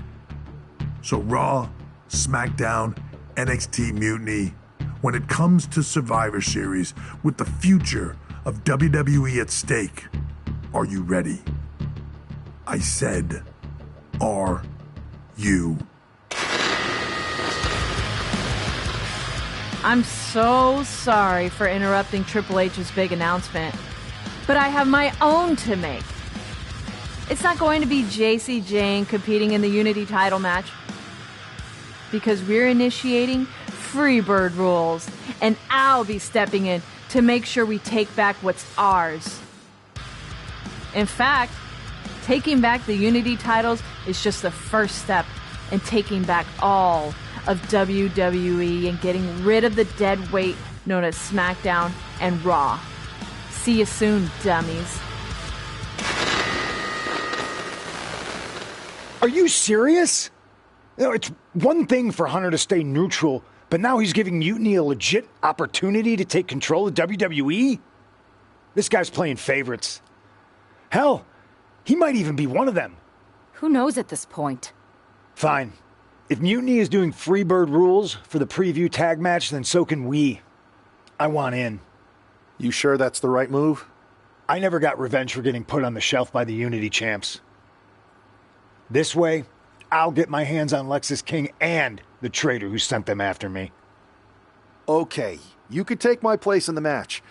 So Raw, SmackDown, NXT Mutiny, when it comes to Survivor Series with the future of WWE at stake, are you ready? I said, are you? I'm so sorry for interrupting Triple H's big announcement, but I have my own to make. It's not going to be Jacy Jayne competing in the Unity title match, because we're initiating Freebird rules, and I'll be stepping in to make sure we take back what's ours. In fact, taking back the Unity titles is just the first step in taking back all of WWE and getting rid of the dead weight known as SmackDown and Raw. See you soon, dummies. Are you serious? You know, it's one thing for Hunter to stay neutral, but now he's giving Mutiny a legit opportunity to take control of WWE? This guy's playing favorites. Hell, he might even be one of them. Who knows at this point? Fine. If Mutiny is doing Freebird rules for the preview tag match, then so can we. I want in. You sure that's the right move? I never got revenge for getting put on the shelf by the Unity champs. This way, I'll get my hands on Lexis King and the traitor who sent them after me. Okay, you could take my place in the match,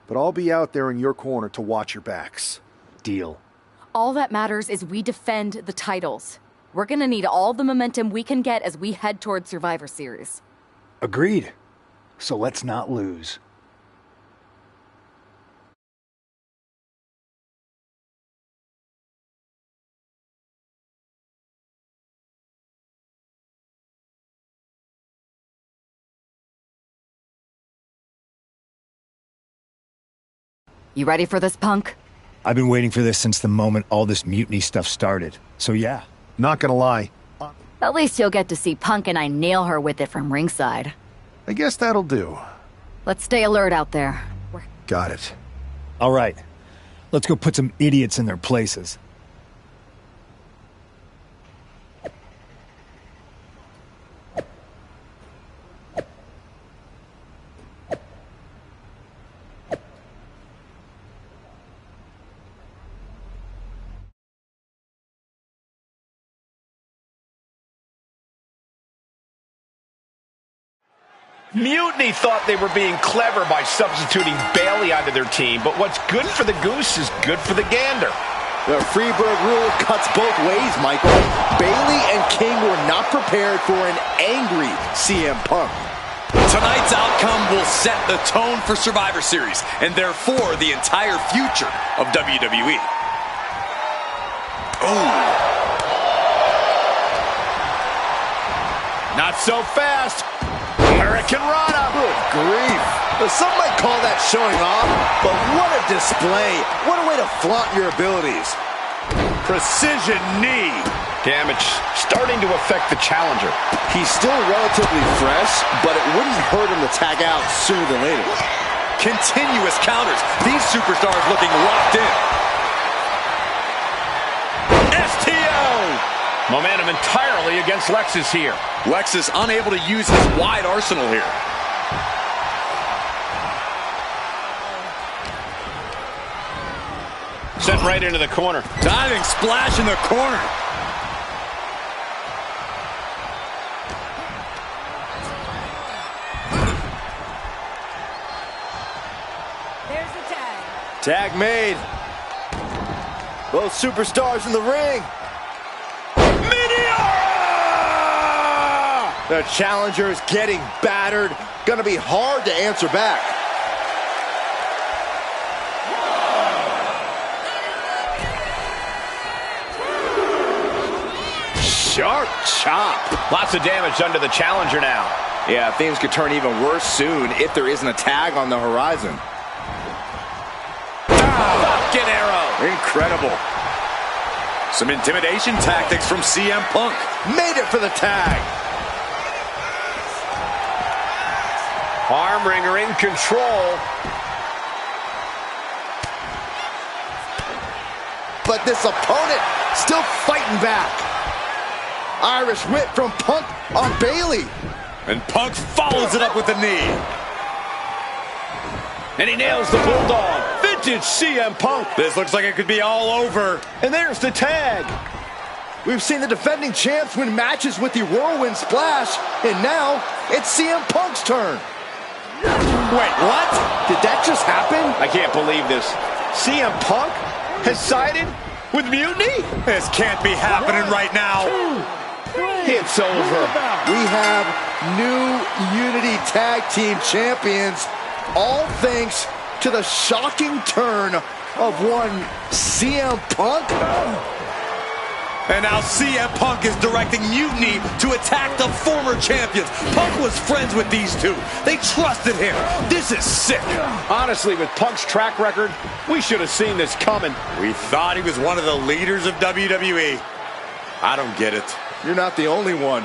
but I'll be out there in your corner to watch your backs. Deal. All that matters is we defend the titles. We're gonna need all the momentum we can get as we head towards Survivor Series. Agreed. So let's not lose. You ready for this, Punk? I've been waiting for this since the moment all this mutiny stuff started. So yeah. Not gonna lie. At least you'll get to see Punk and I nail her with it from ringside. I guess that'll do. Let's stay alert out there. Got it. All right. Let's go put some idiots in their places. Mutiny thought they were being clever by substituting Bailey onto their team, but what's good for the goose is good for the gander. The Freebird rule cuts both ways, Michael. Bailey and King were not prepared for an angry CM Punk. Tonight's outcome will set the tone for Survivor Series, and therefore the entire future of WWE. Oh. Not so fast. American Rana. Good grief. Some might call that showing off, but what a display. What a way to flaunt your abilities. Precision knee. Damage starting to affect the challenger. He's still relatively fresh, but it wouldn't hurt him to tag out sooner than later. Continuous counters. These superstars looking locked in. STO. Momentum entirely against Lexus here. Lexus unable to use his wide arsenal here. Sent right into the corner. Diving splash in the corner. There's the tag. Tag made. Both superstars in the ring. The challenger is getting battered. Gonna be hard to answer back. Sharp chop. Lots of damage done to the challenger now. Yeah, things could turn even worse soon if there isn't a tag on the horizon. Falcon arrow. Incredible. Some intimidation tactics from CM Punk. Made it for the tag. Arm wringer in control. But this opponent still fighting back. Irish whip from Punk on Bailey. And Punk follows it up with the knee. And he nails the Bulldog. Vintage CM Punk. This looks like it could be all over. And there's the tag. We've seen the defending champs win matches with the Whirlwind Splash, and now it's CM Punk's turn. Wait, what? Did that just happen? I can't believe this. CM Punk has sided with Mutiny? This can't be happening right now. It's over. We have new Unity Tag Team Champions, all thanks to the shocking turn of one CM Punk. And now CM Punk is directing Mutiny to attack the former champions. Punk was friends with these two. They trusted him. This is sick. Honestly, with Punk's track record, we should have seen this coming. We thought he was one of the leaders of WWE. I don't get it. You're not the only one.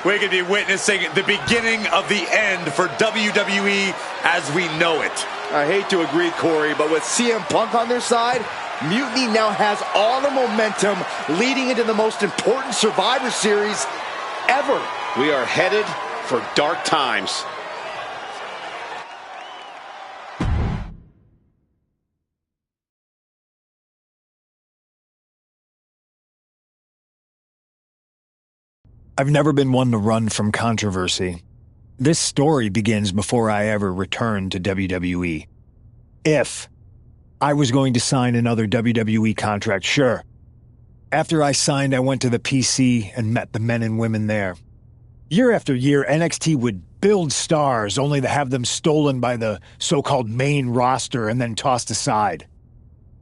We could be witnessing the beginning of the end for WWE as we know it. I hate to agree, Corey, but with CM Punk on their side, Mutiny now has all the momentum leading into the most important Survivor Series ever. We are headed for dark times. I've never been one to run from controversy. This story begins before I ever returned to WWE. If I was going to sign another WWE contract, sure. After I signed, I went to the PC and met the men and women there. Year after year, NXT would build stars only to have them stolen by the so-called main roster and then tossed aside.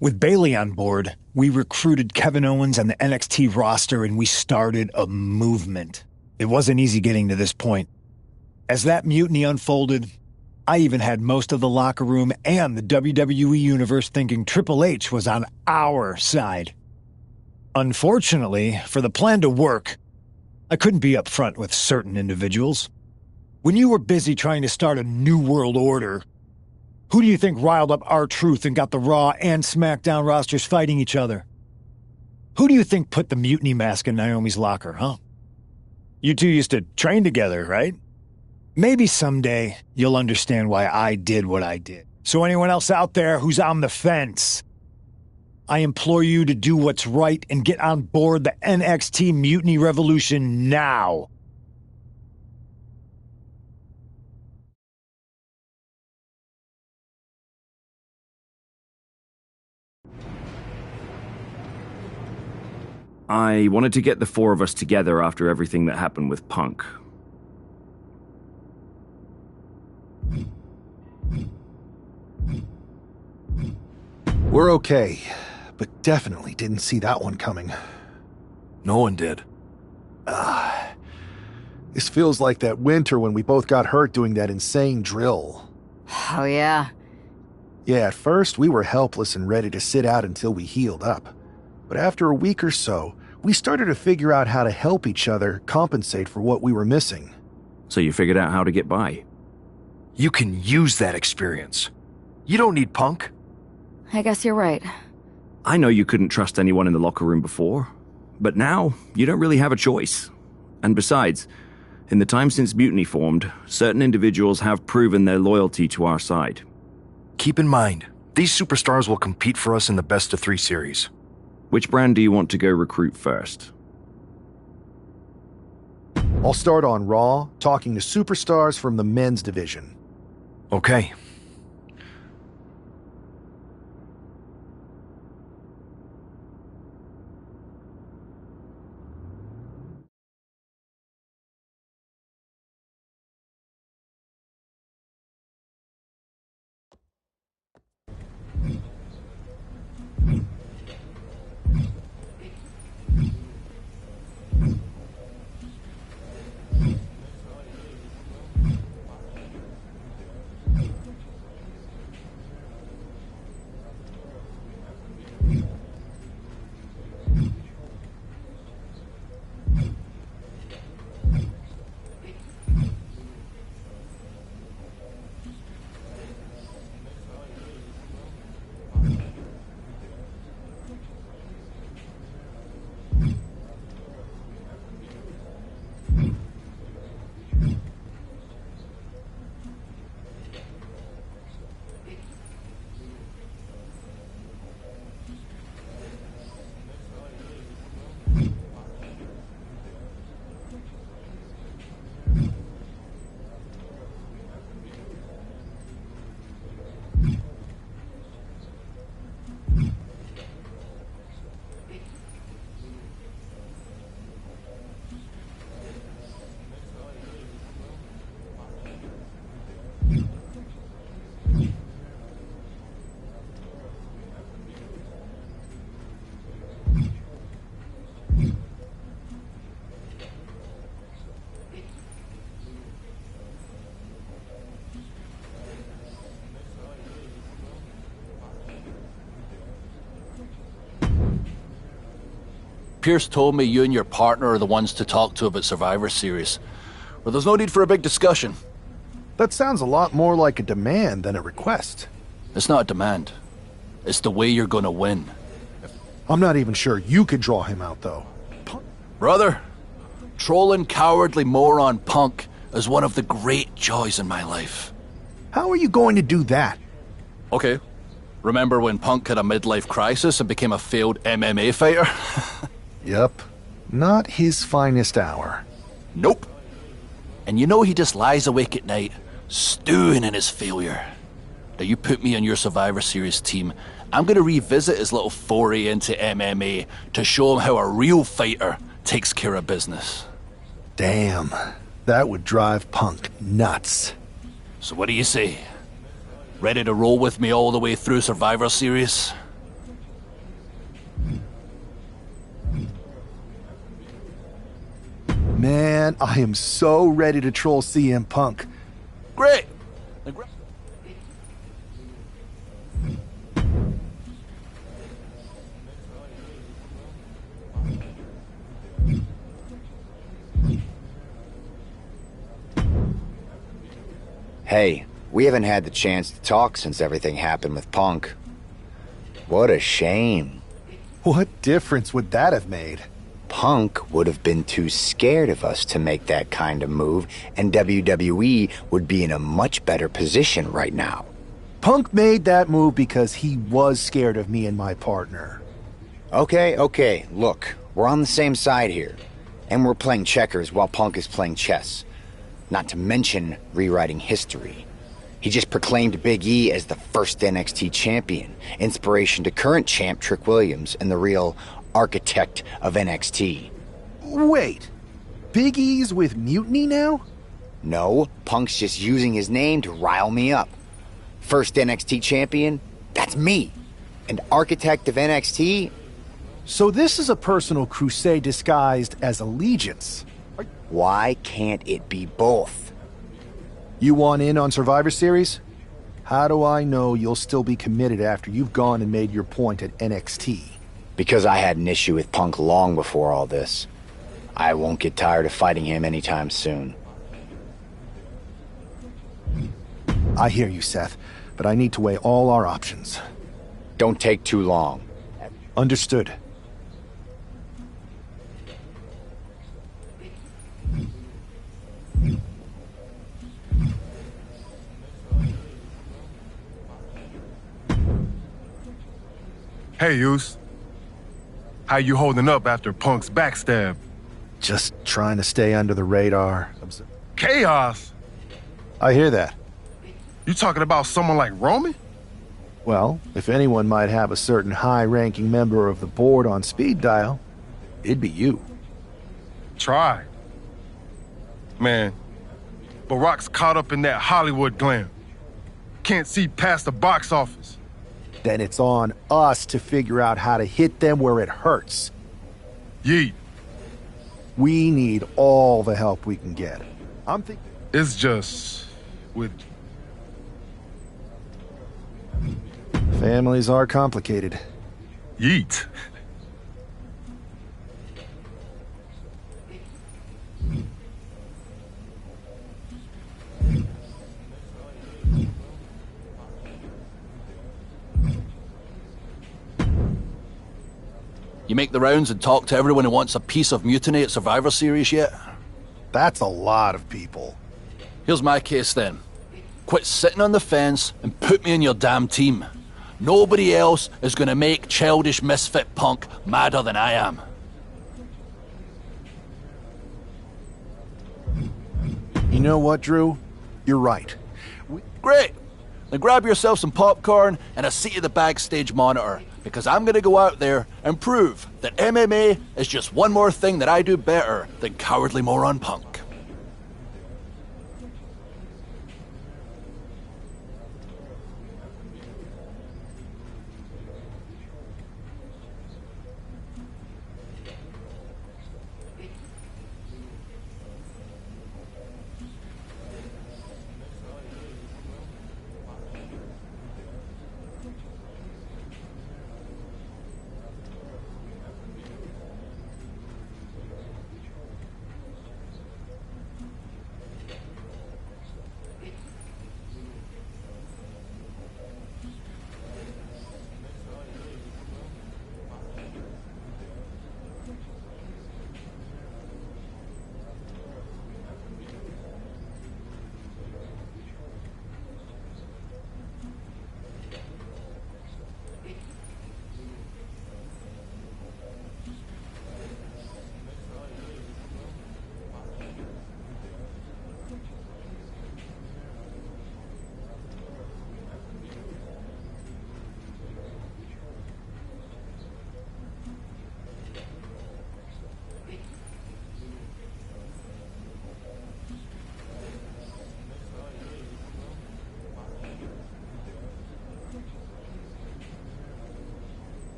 With Bayley on board, we recruited Kevin Owens and the NXT roster and we started a movement. It wasn't easy getting to this point. As that mutiny unfolded, I even had most of the locker room and the WWE Universe thinking Triple H was on our side. Unfortunately, for the plan to work, I couldn't be upfront with certain individuals. When you were busy trying to start a new world order, who do you think riled up R-Truth and got the Raw and SmackDown rosters fighting each other? Who do you think put the mutiny mask in Naomi's locker, huh? You two used to train together, right? Maybe someday you'll understand why I did what I did. So anyone else out there who's on the fence, I implore you to do what's right and get on board the NXT Mutiny Revolution now. I wanted to get the four of us together after everything that happened with Punk. We're okay, but definitely didn't see that one coming. No one did. This feels like that winter when we both got hurt doing that insane drill. Oh, yeah. Yeah, at first we were helpless and ready to sit out until we healed up. But after a week or so, we started to figure out how to help each other compensate for what we were missing. So you figured out how to get by? You can use that experience. You don't need Punk. I guess you're right. I know you couldn't trust anyone in the locker room before, but now you don't really have a choice. And besides, in the time since Mutiny formed, certain individuals have proven their loyalty to our side. Keep in mind, these superstars will compete for us in the best-of-3 series. Which brand do you want to go recruit first? I'll start on Raw, talking to superstars from the men's division. Okay. Pierce told me you and your partner are the ones to talk to about Survivor Series. Well, there's no need for a big discussion. That sounds a lot more like a demand than a request. It's not a demand. It's the way you're gonna win. I'm not even sure you could draw him out, though. Brother, trolling cowardly moron Punk is one of the great joys in my life. How are you going to do that? Okay. Remember when Punk had a midlife crisis and became a failed MMA fighter? Yep. Not his finest hour. Nope. And you know he just lies awake at night, stewing in his failure. that you put me on your Survivor Series team, I'm going to revisit his little foray into MMA to show him how a real fighter takes care of business. Damn, that would drive Punk nuts. So what do you say? Ready to roll with me all the way through Survivor Series? Man, I am so ready to troll CM Punk. Great! Hey, we haven't had the chance to talk since everything happened with Punk. What a shame. What difference would that have made? Punk would have been too scared of us to make that kind of move, and WWE would be in a much better position right now. Punk made that move because he was scared of me and my partner. Okay, look, we're on the same side here. And we're playing checkers while Punk is playing chess. Not to mention rewriting history. He just proclaimed Big E as the first NXT champion, inspiration to current champ Trick Williams and the real architect of NXT. Wait, Big E's with Mutiny now? No, Punk's just using his name to rile me up. First NXT champion? That's me. And architect of NXT? So this is a personal crusade disguised as allegiance. Why can't it be both? You want in on Survivor Series? How do I know you'll still be committed after you've gone and made your point at NXT? Because I had an issue with Punk long before all this. I won't get tired of fighting him anytime soon. I hear you, Seth, but I need to weigh all our options. Don't take too long. Understood. Hey, Yus. How you holding up after Punk's backstab? Just trying to stay under the radar. Chaos? I hear that. You talking about someone like Roman? Well, if anyone might have a certain high-ranking member of the board on speed dial, it'd be you. Try. Man, Barack's caught up in that Hollywood glam. Can't see past the box office. Then it's on us to figure out how to hit them where it hurts. Yeet. We need all the help we can get. I'm thinking... It's just... with... Families are complicated. Yeet. You make the rounds and talk to everyone who wants a piece of Mutiny at Survivor Series yet? That's a lot of people. Here's my case then. Quit sitting on the fence and put me in your damn team. Nobody else is gonna make childish misfit Punk madder than I am. You know what, Drew? You're right. Great! Now grab yourself some popcorn and a seat at the backstage monitor, because I'm gonna go out there and prove that MMA is just one more thing that I do better than cowardly moron Punk.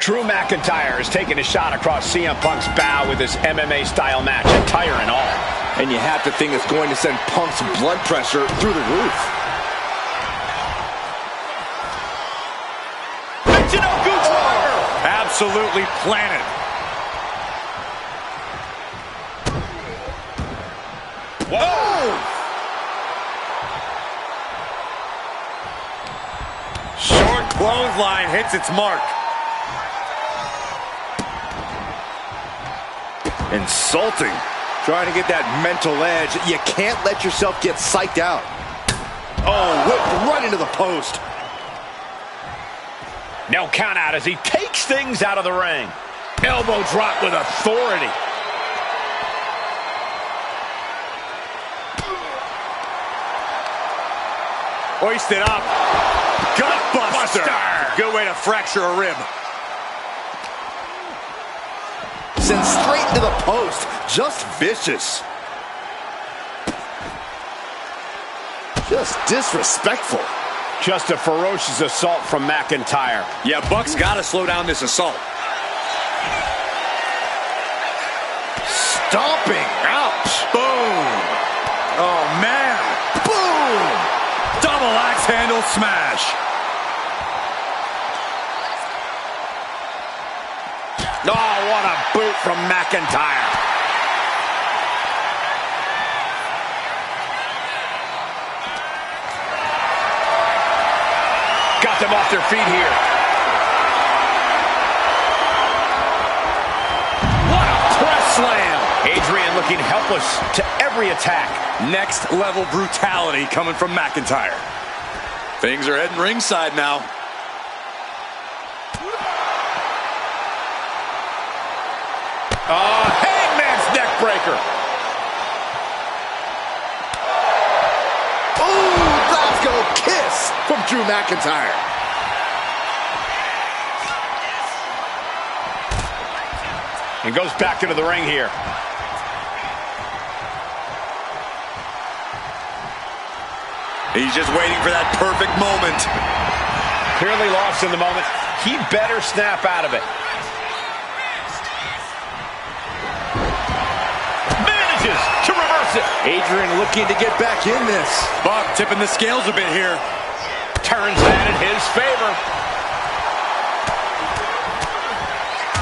Drew McIntyre is taking a shot across CM Punk's bow with his MMA-style match, attire and all. And you have to think it's going to send Punk's blood pressure through the roof. Absolutely planted. Whoa! Short clothesline hits its mark. Insulting. Trying to get that mental edge. You can't let yourself get psyched out. Oh, whipped right into the post. No count out as he takes things out of the ring. Elbow drop with authority. Hoisted up. Gut buster. Good way to fracture a rib. Sent straight into the post. Just vicious. Just disrespectful. Just a ferocious assault from McIntyre. Yeah, Buck's got to slow down this assault. Stomping. Ouch. Boom. Oh, man. Boom. Double axe handle smash. Oh, what a boot from McIntyre. Got them off their feet here. What a press slam. Adrian looking helpless to every attack. Next level brutality coming from McIntyre. Things are heading ringside now. Oh, Hangman's neck breaker. Ooh, Glasgow kiss from Drew McIntyre. And goes back into the ring here. He's just waiting for that perfect moment. Clearly lost in the moment. He better snap out of it. Manages to reverse it. Adrian looking to get back in this. Buck tipping the scales a bit here. Turns that in his favor.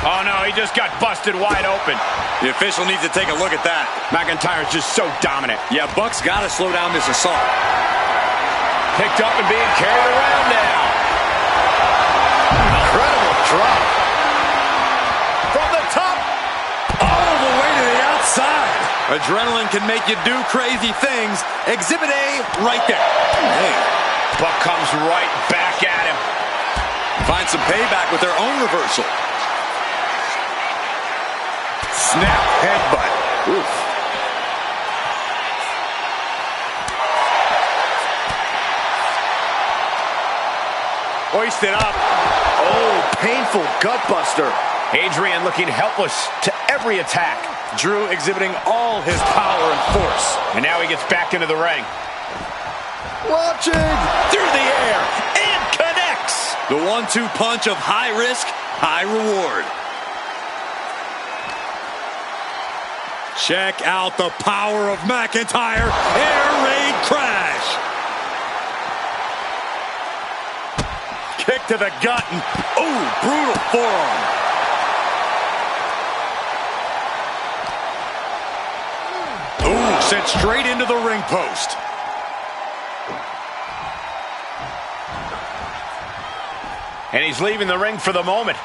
Oh no, he just got busted wide open. The official needs to take a look at that. McIntyre's just so dominant. Yeah, Buck's got to slow down this assault. Picked up and being carried around now. Incredible drop. From the top. All the way to the outside. Adrenaline can make you do crazy things. Exhibit A right there. Hey. Buck comes right back at him. Find some payback with their own reversal. Snap headbutt. Oof. Hoisted up. Oh, painful gutbuster. Adrian looking helpless to every attack. Drew exhibiting all his power and force. And now he gets back into the ring. Watching. Through the air. And connects. The 1-2 punch of high risk, high reward. Check out the power of McIntyre. Air raid crash. Kick to the gut. And, ooh, brutal forearm. Ooh, sent straight into the ring post. And he's leaving the ring for the moment.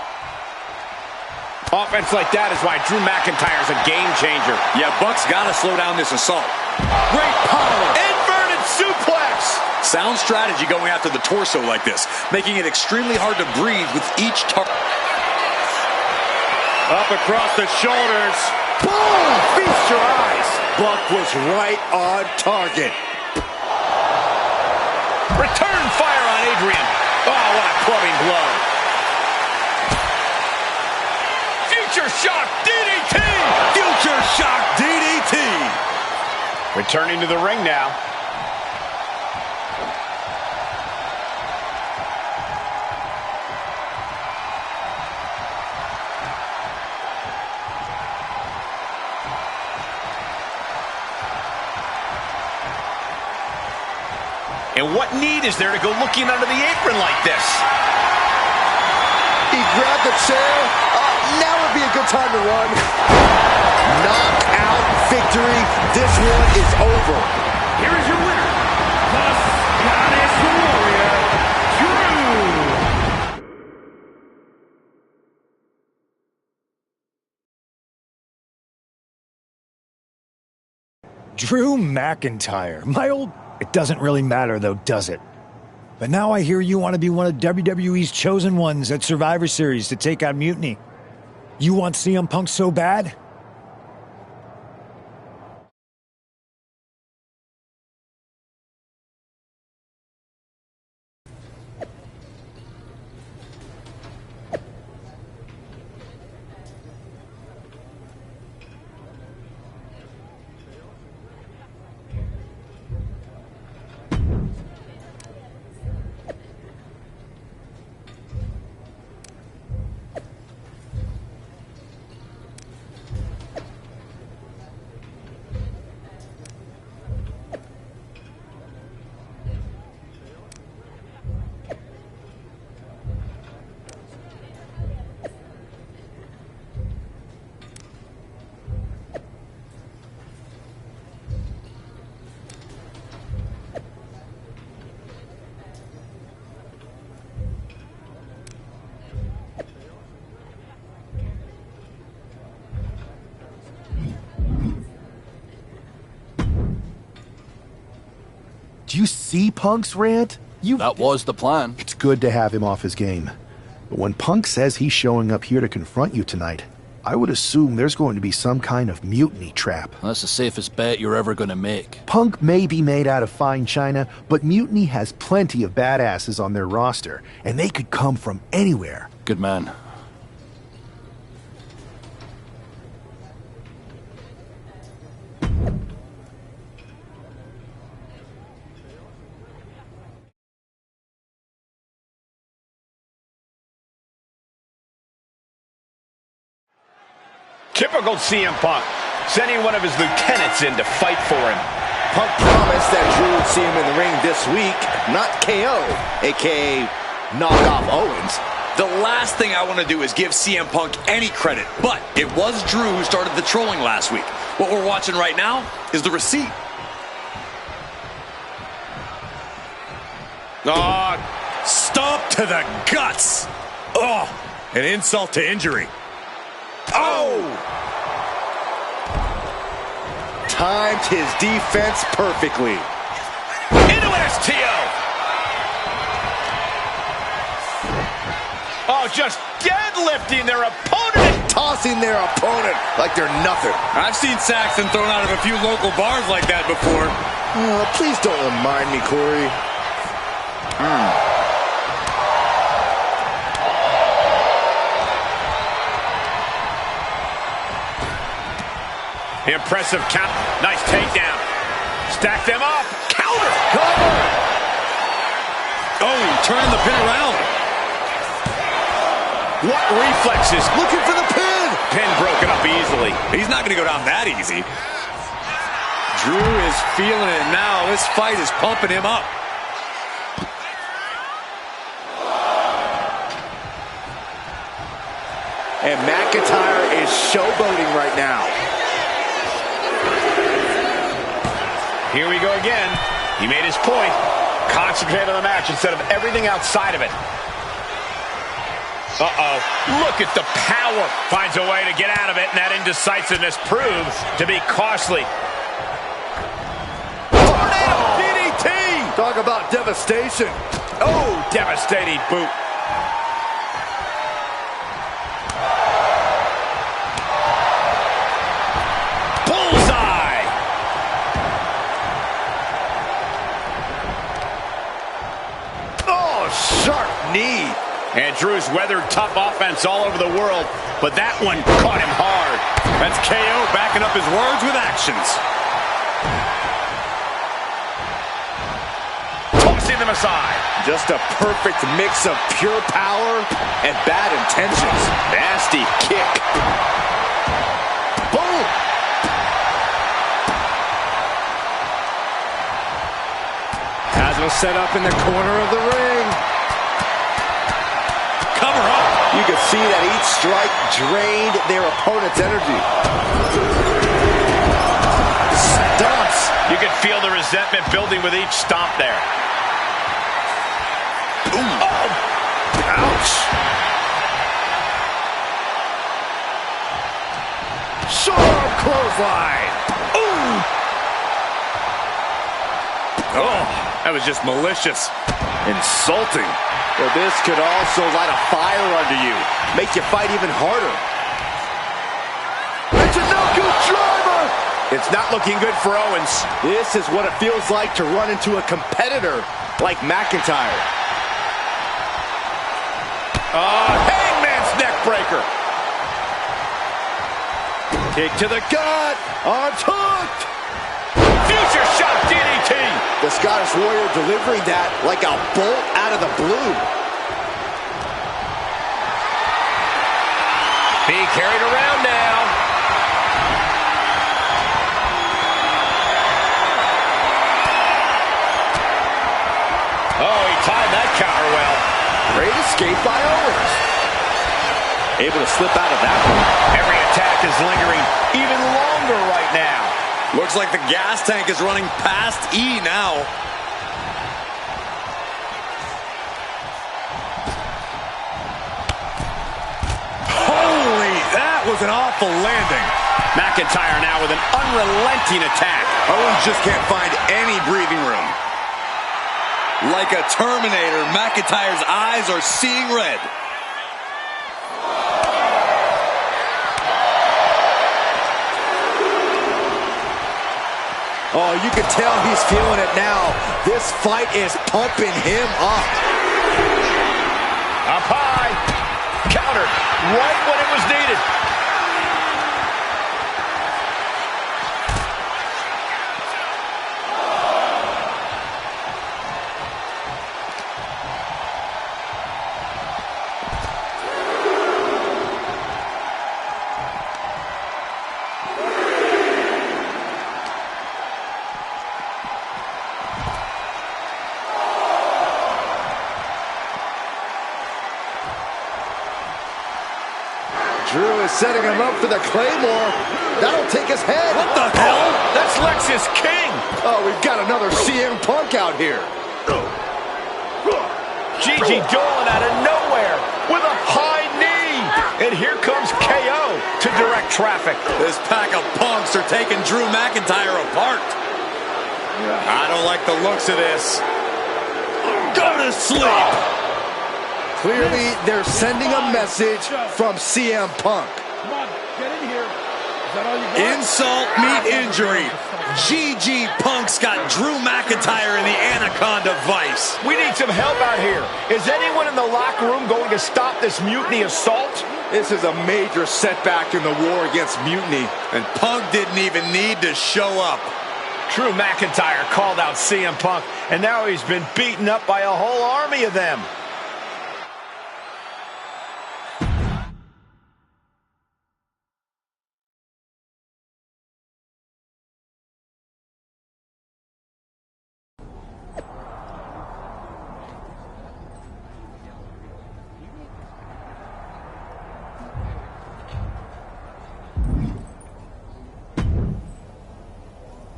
Offense like that is why Drew McIntyre's a game changer. Yeah, Buck's got to slow down this assault. Great power. Inverted suplex. Sound strategy going after the torso like this, making it extremely hard to breathe with each target. Up across the shoulders. Boom! Feast your eyes. Buck was right on target. Return fire on Adrian. Oh, what a clubbing blow. Future Shock DDT! Future Shock DDT! Returning to the ring now. And what need is there to go looking under the apron like this? He grabbed the chair. Now would be a good time to run. Knockout victory. This one is over. Here is your winner, the Scottish Warrior, Drew McIntyre, my old... It doesn't really matter, though, does it? But now I hear you want to be one of WWE's chosen ones at Survivor Series to take on Mutiny. You want CM Punk so bad? Do you see Punk's rant? That was the plan. It's good to have him off his game. But when Punk says he's showing up here to confront you tonight, I would assume there's going to be some kind of mutiny trap. That's the safest bet you're ever going to make. Punk may be made out of fine china, but Mutiny has plenty of badasses on their roster, and they could come from anywhere. Good man. Typical CM Punk, sending one of his lieutenants in to fight for him. Punk promised that Drew would see him in the ring this week, not KO, a.k.a. knock off Owens. The last thing I want to do is give CM Punk any credit, but it was Drew who started the trolling last week. What we're watching right now is the receipt. Stomp to the guts. An insult to injury. Timed his defense perfectly. Into an STO. Just deadlifting their opponent. Tossing their opponent like they're nothing. I've seen Saxton thrown out of a few local bars like that before. Please don't remind me, Corey. Impressive count. Nice takedown. Stack them up. Counter. Cover. Turning the pin around. What reflexes. Looking for the pin. Pin broken up easily. He's not going to go down that easy. Drew is feeling it now. This fight is pumping him up. And McIntyre is showboating right now. Here we go again. He made his point. Concentrate on the match instead of everything outside of it. Look at the power. Finds a way to get out of it, and that indecisiveness proves to be costly. Tornado DDT! Talk about devastation. Devastating boot. Sharp knee. And Drew's weathered tough offense all over the world, but that one caught him hard. That's KO backing up his words with actions. Tossing them aside. Just a perfect mix of pure power and bad intentions. Nasty kick. Boom. Has Has him set up in the corner of the ring. Cover up. You can see that each strike drained their opponent's energy. Stomps. You can feel the resentment building with each stomp there. Ooh. Oh. Ouch. Sharp clothesline. Ooh. Oh, that was just malicious. Insulting. Well, this could also light a fire under you. Make you fight even harder. It's a no-good driver. It's not looking good for Owens. This is what it feels like to run into a competitor like McIntyre. Hangman's neck breaker. Kick to the gut. Arms hooked. Future shot DDT. The Scottish Warrior delivering that like a bolt out of the blue. Being carried around now. Oh, he timed that counter well. Great escape by Owens. Able to slip out of that one. Every attack is lingering even longer right now. Looks like the gas tank is running past E now. Holy, that was an awful landing. McIntyre now with an unrelenting attack. Owens just can't find any breathing room. Like a Terminator, McIntyre's eyes are seeing red. Oh, you can tell he's feeling it now. This fight is pumping him up. Up high. Counter right when it was needed. Drew is setting him up for the Claymore. That'll take his head. What the hell? That's Lexus King. Oh, we've got another CM Punk out here. Gigi Dolan out of nowhere with a high knee. And here comes KO to direct traffic. This pack of punks are taking Drew McIntyre apart. I don't like the looks of this. Go to sleep. Clearly, they're sending a message from CM Punk. Come on, get in here. Is that all you got? Insult meet injury. GG Punk's got Drew McIntyre in the Anaconda Vice. We need some help out here. Is anyone in the locker room going to stop this mutiny assault? This is a major setback in the war against mutiny. And Punk didn't even need to show up. Drew McIntyre called out CM Punk, and now he's been beaten up by a whole army of them.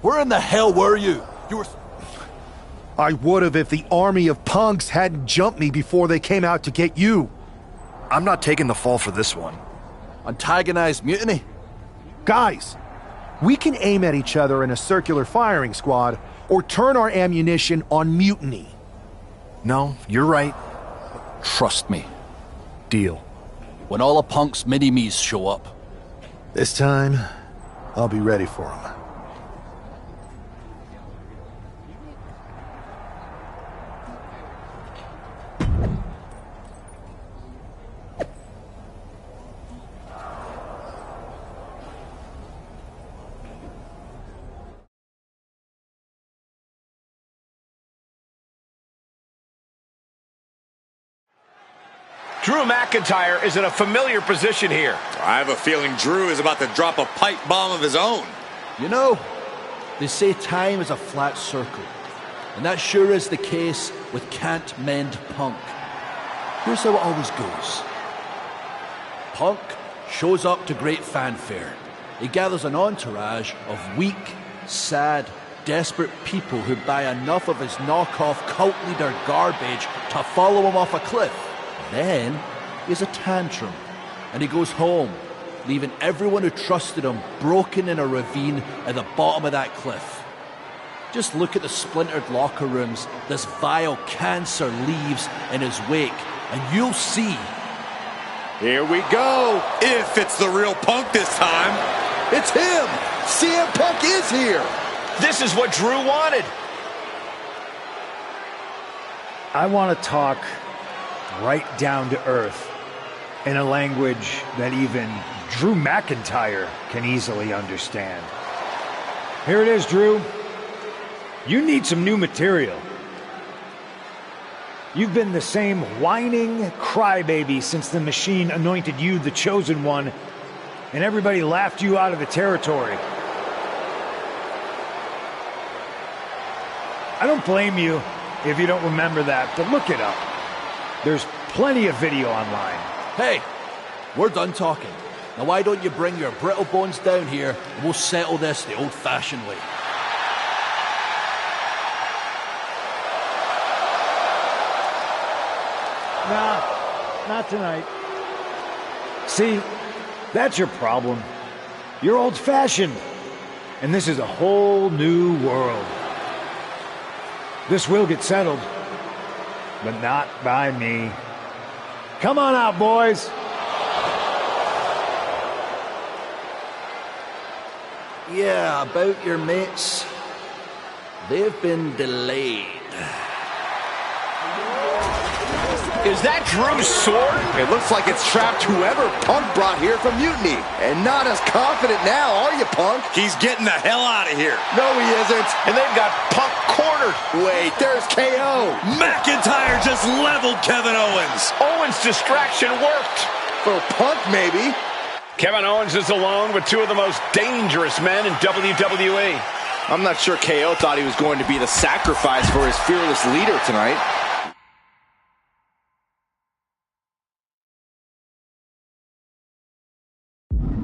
Where in the hell were you? You were... I would have if the army of punks hadn't jumped me before they came out to get you. I'm not taking the fall for this one. Antagonized mutiny? Guys, we can aim at each other in a circular firing squad or turn our ammunition on mutiny. No, you're right. Trust me. Deal. When all of Punk's mini-me's show up. This time, I'll be ready for them. Drew McIntyre is in a familiar position here. I have a feeling Drew is about to drop a pipe bomb of his own. You know, they say time is a flat circle. And that sure is the case with Can't Mend Punk. Here's how it always goes. Punk shows up to great fanfare. He gathers an entourage of weak, sad, desperate people who buy enough of his knockoff cult leader garbage to follow him off a cliff. Then he has a tantrum and he goes home, leaving everyone who trusted him broken in a ravine at the bottom of that cliff. Just look at the splintered locker rooms this vile cancer leaves in his wake, and you'll see. Here we go. If it's the real Punk this time. It's him. CM Punk is here. This is what Drew wanted. I want to talk right down to earth in a language that even Drew McIntyre can easily understand. Here it is, Drew. You need some new material. You've been the same whining crybaby since the Machine anointed you the chosen one, and everybody laughed you out of the territory. I don't blame you if you don't remember that, but look it up. There's plenty of video online. Hey, we're done talking. Now why don't you bring your brittle bones down here and we'll settle this the old-fashioned way. Nah, not tonight. See, that's your problem. You're old-fashioned, and this is a whole new world. This will get settled, but not by me. Come on out, boys. Yeah, about your mates. They've been delayed. Is that Drew's sword? It looks like it's trapped whoever Punk brought here from Mutiny. And not as confident now, are you, Punk? He's getting the hell out of here. No, he isn't. And they've got Punk cornered. Wait, there's KO. McIntyre just leveled Kevin Owens. Owens' distraction worked. For Punk, maybe. Kevin Owens is alone with two of the most dangerous men in WWE. I'm not sure KO thought he was going to be the sacrifice for his fearless leader tonight.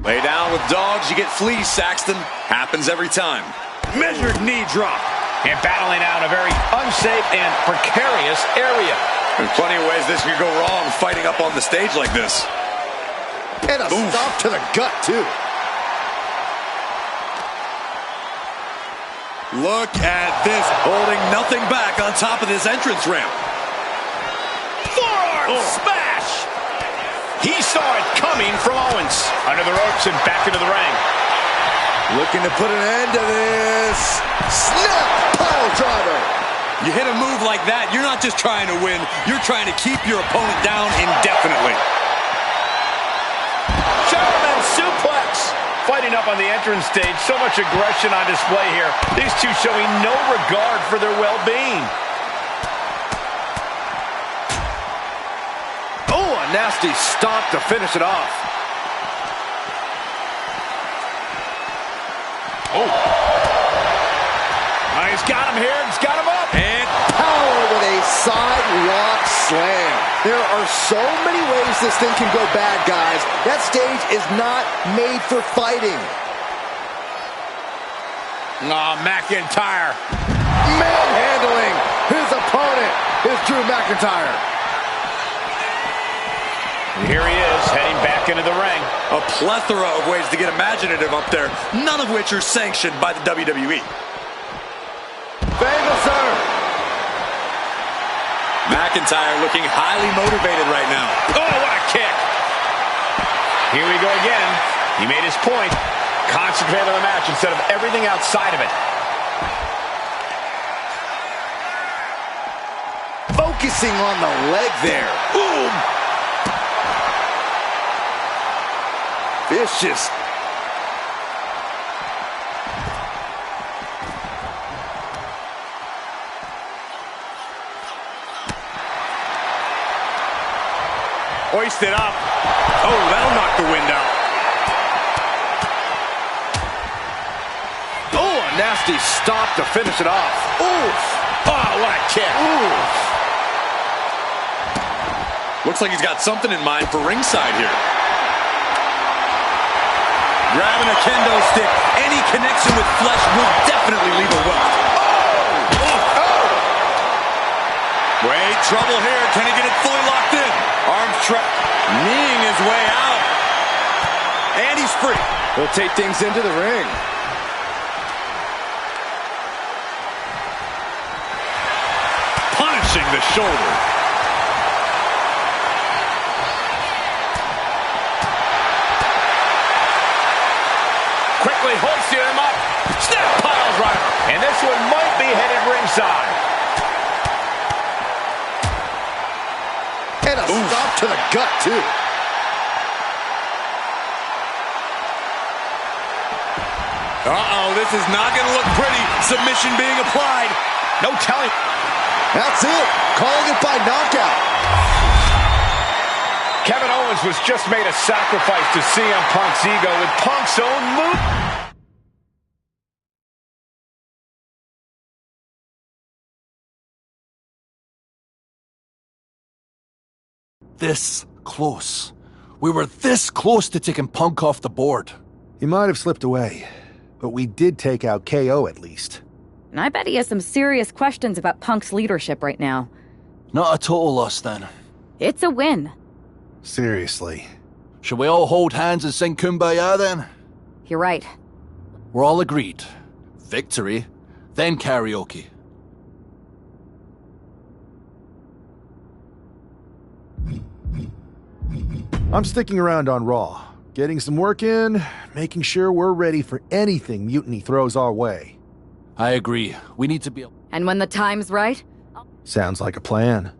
Lay down with dogs, you get fleas, Saxton. Happens every time. Measured knee drop. And battling out a very unsafe and precarious area. There's plenty of ways this could go wrong fighting up on the stage like this. And a stop to the gut, too. Look at this, holding nothing back on top of this entrance ramp. Forearm smash! He saw it coming from Owens. Under the ropes and back into the ring. Looking to put an end to this. Snap pile driver. You hit a move like that, you're not just trying to win, you're trying to keep your opponent down indefinitely. German suplex. Fighting up on the entrance stage, so much aggression on display here. These two showing no regard for their well-being. Oh, a nasty stomp to finish it off. Oh. He's got him here. He's got him up. And power with a sidewalk slam. There are so many ways this thing can go bad, guys. That stage is not made for fighting. Oh, McIntyre. Manhandling his opponent is Drew McIntyre. And here he is, heading back into the ring. A plethora of ways to get imaginative up there, none of which are sanctioned by the WWE. Famouser. McIntyre looking highly motivated right now. Oh, what a kick. Here we go again. He made his point. Concentrate on the match instead of everything outside of it. Focusing on the leg there. Boom. Vicious. Hoisted up. Oh, that'll knock the wind out. Oh, a nasty stop to finish it off. Oof. Oh, what a kick. Ooh. Looks like he's got something in mind for ringside here. Grabbing a kendo stick. Any connection with flesh will definitely leave a welt. Oh! Wait, trouble here. Can he get it fully locked in? Arms trapped. Kneeing his way out. And he's free. He'll take things into the ring. Punishing the shoulder. Quickly hoisting him up. Snap pile driver. And this one might be headed ringside. And a stop to the gut, too. Uh-oh, this is not going to look pretty. Submission being applied. No telling. That's it. Calling it by knockout. Kevin Owens was just made a sacrifice to CM Punk's ego with Punk's own move. This close. We were this close to taking Punk off the board. He might have slipped away, but we did take out KO at least. And I bet he has some serious questions about Punk's leadership right now. Not a total loss, then. It's a win. Seriously. Should we all hold hands and sing Kumbaya, then? You're right. We're all agreed. Victory, then karaoke. I'm sticking around on Raw, getting some work in, making sure we're ready for anything Mutiny throws our way. I agree. We need to be... And when the time's right? Sounds like a plan.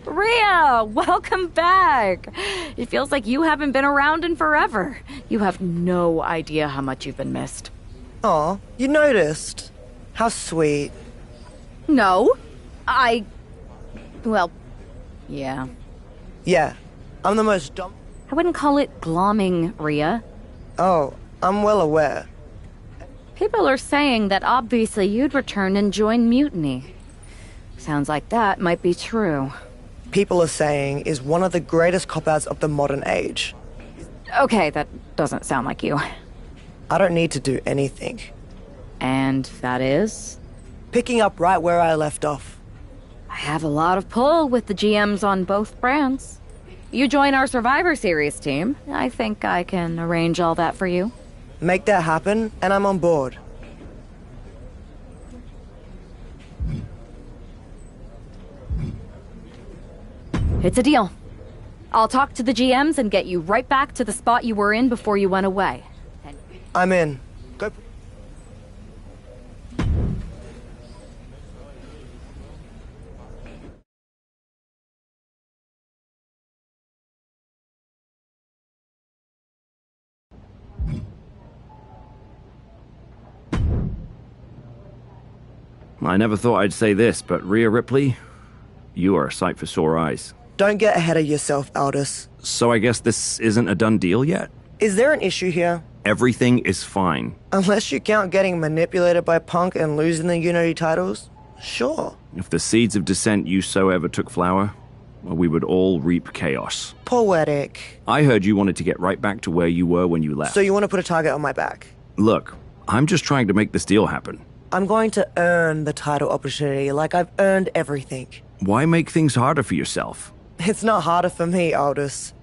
Rhea, welcome back. It feels like you haven't been around in forever. You have no idea how much you've been missed. Aw, you noticed. How sweet. No, well, yeah. Yeah, I'm the most dumb... I wouldn't call it glomming, Rhea. Oh, I'm well aware. People are saying that obviously you'd return and join Mutiny. Sounds like that might be true. People are saying is one of the greatest cop-outs of the modern age. Okay, that doesn't sound like you. I don't need to do anything. And that is? Picking up right where I left off. I have a lot of pull with the GMs on both brands. You join our Survivor Series team. I think I can arrange all that for you. Make that happen, and I'm on board. It's a deal. I'll talk to the GMs and get you right back to the spot you were in before you went away. I'm in. Go. I never thought I'd say this, but Rhea Ripley, you are a sight for sore eyes. Don't get ahead of yourself, Aldous. So I guess this isn't a done deal yet? Is there an issue here? Everything is fine. Unless you count getting manipulated by Punk and losing the Unity titles? Sure. If the seeds of dissent you so ever took flower, well, we would all reap chaos. Poetic. I heard you wanted to get right back to where you were when you left. So you want to put a target on my back? Look, I'm just trying to make this deal happen. I'm going to earn the title opportunity like I've earned everything. Why make things harder for yourself? It's not harder for me, Aldous.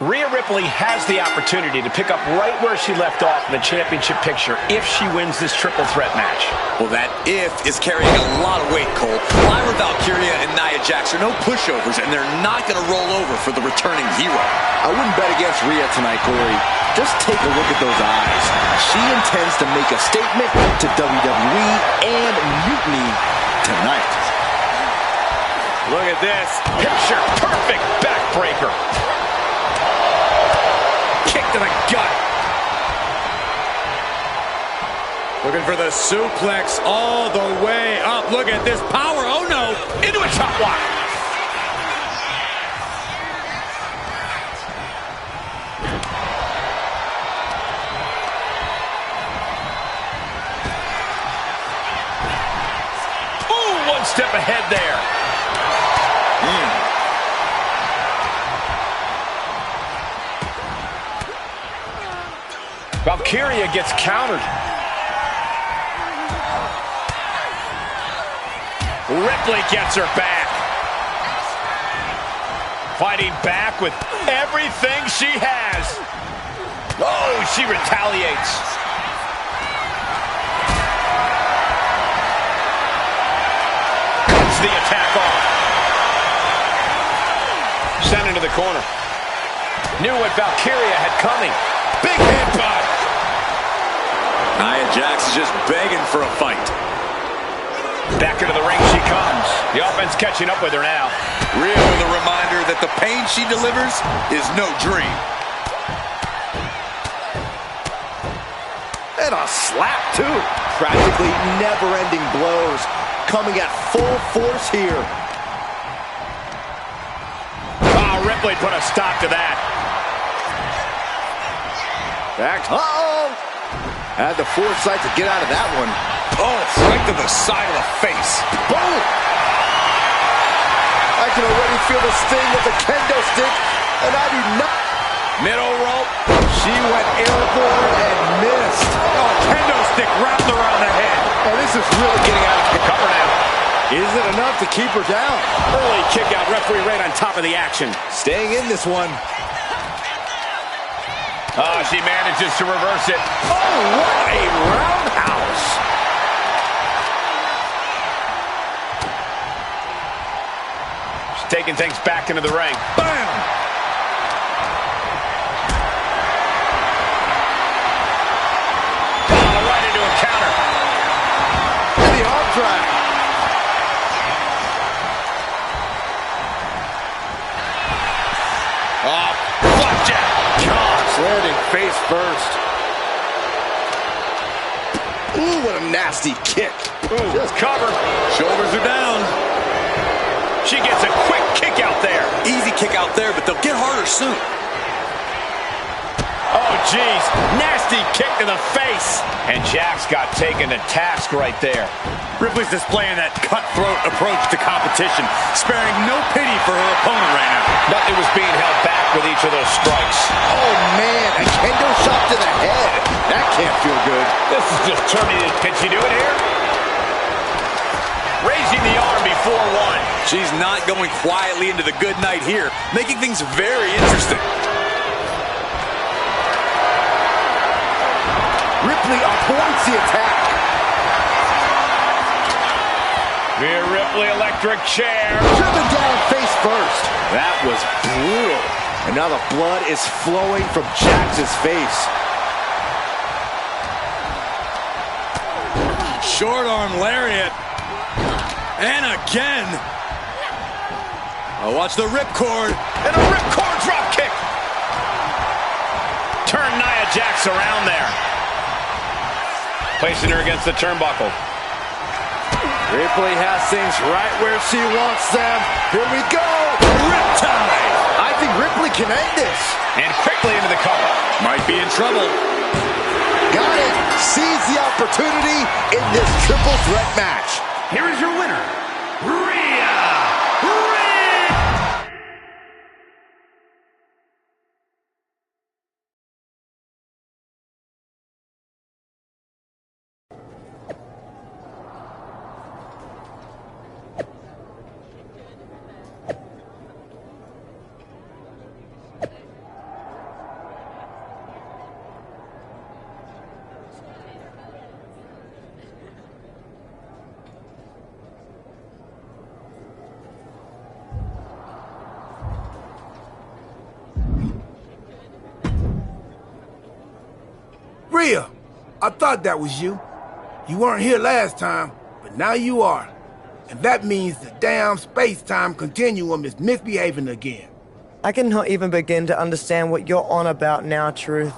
Rhea Ripley has the opportunity to pick up right where she left off in the championship picture if she wins this triple threat match. Well, that if is carrying a lot of weight, Cole. Lyra Valkyria and Nia Jax are no pushovers, and they're not going to roll over for the returning hero. I wouldn't bet against Rhea tonight, Corey. Just take a look at those eyes. She intends to make a statement to WWE and Mutiny tonight. Look at this. Picture perfect backbreaker. Kick to the gut. Looking for the suplex all the way up. Look at this power. Oh, no. Into a chop block. Ooh, one step ahead there. Valkyria gets countered. Ripley gets her back. Fighting back with everything she has. Oh, she retaliates. Cuts the attack off. Sent into the corner. Knew what Valkyria had coming. Big headbutt. Nia Jax is just begging for a fight. Back into the ring she comes. The offense catching up with her now. Rhea with a reminder that the pain she delivers is no dream. And a slap, too. Practically never-ending blows coming at full force here. Oh, Ripley put a stop to that. Back. Uh-oh. Had the foresight to get out of that one. Oh, right to the side of the face. Boom! I can already feel the sting of the kendo stick, and I do not. Middle rope. She went airborne and missed. Oh, kendo stick wrapped around the head. And this is really getting out of the cover now. Is it enough to keep her down? Early kick out. Referee right on top of the action. Staying in this one. Oh, she manages to reverse it. Oh, what a roundhouse. She's taking things back into the ring. Bam! Oh, right into a counter. And the arm drag. Oh, flapjack. Landing face first. Ooh, what a nasty kick. Ooh, just covered. Shoulders are down. She gets a quick kick out there. Easy kick out there, but they'll get harder soon. Oh, jeez. Nasty kick to the face. And Jax got taken to task right there. Ripley's displaying that cutthroat approach to competition, sparing no pity for her opponent right now. Nothing was being held back with each of those strikes. Oh, man, a kendo shot to the head. That can't feel good. This is just turning it. Can she do it here? Raising the arm before one. She's not going quietly into the good night here, making things very interesting. Ripley avoids the attack. Rhea Ripley, electric chair. Driven down face first. That was brutal. And now the blood is flowing from Jax's face. Short arm lariat. And again. Oh, watch the ripcord. And a ripcord drop kick. Turn Nia Jax around there. Placing her against the turnbuckle. Ripley has things right where she wants them. Here we go. Riptide. I think Ripley can end this. And quickly into the cover. Might be in trouble. Got it. Seize the opportunity in this triple threat match. Here is your winner, Rhea Ripley. Rhea, I thought that was you. You weren't here last time, but now you are. And that means the damn space-time continuum is misbehaving again. I cannot even begin to understand what you're on about now, Truth.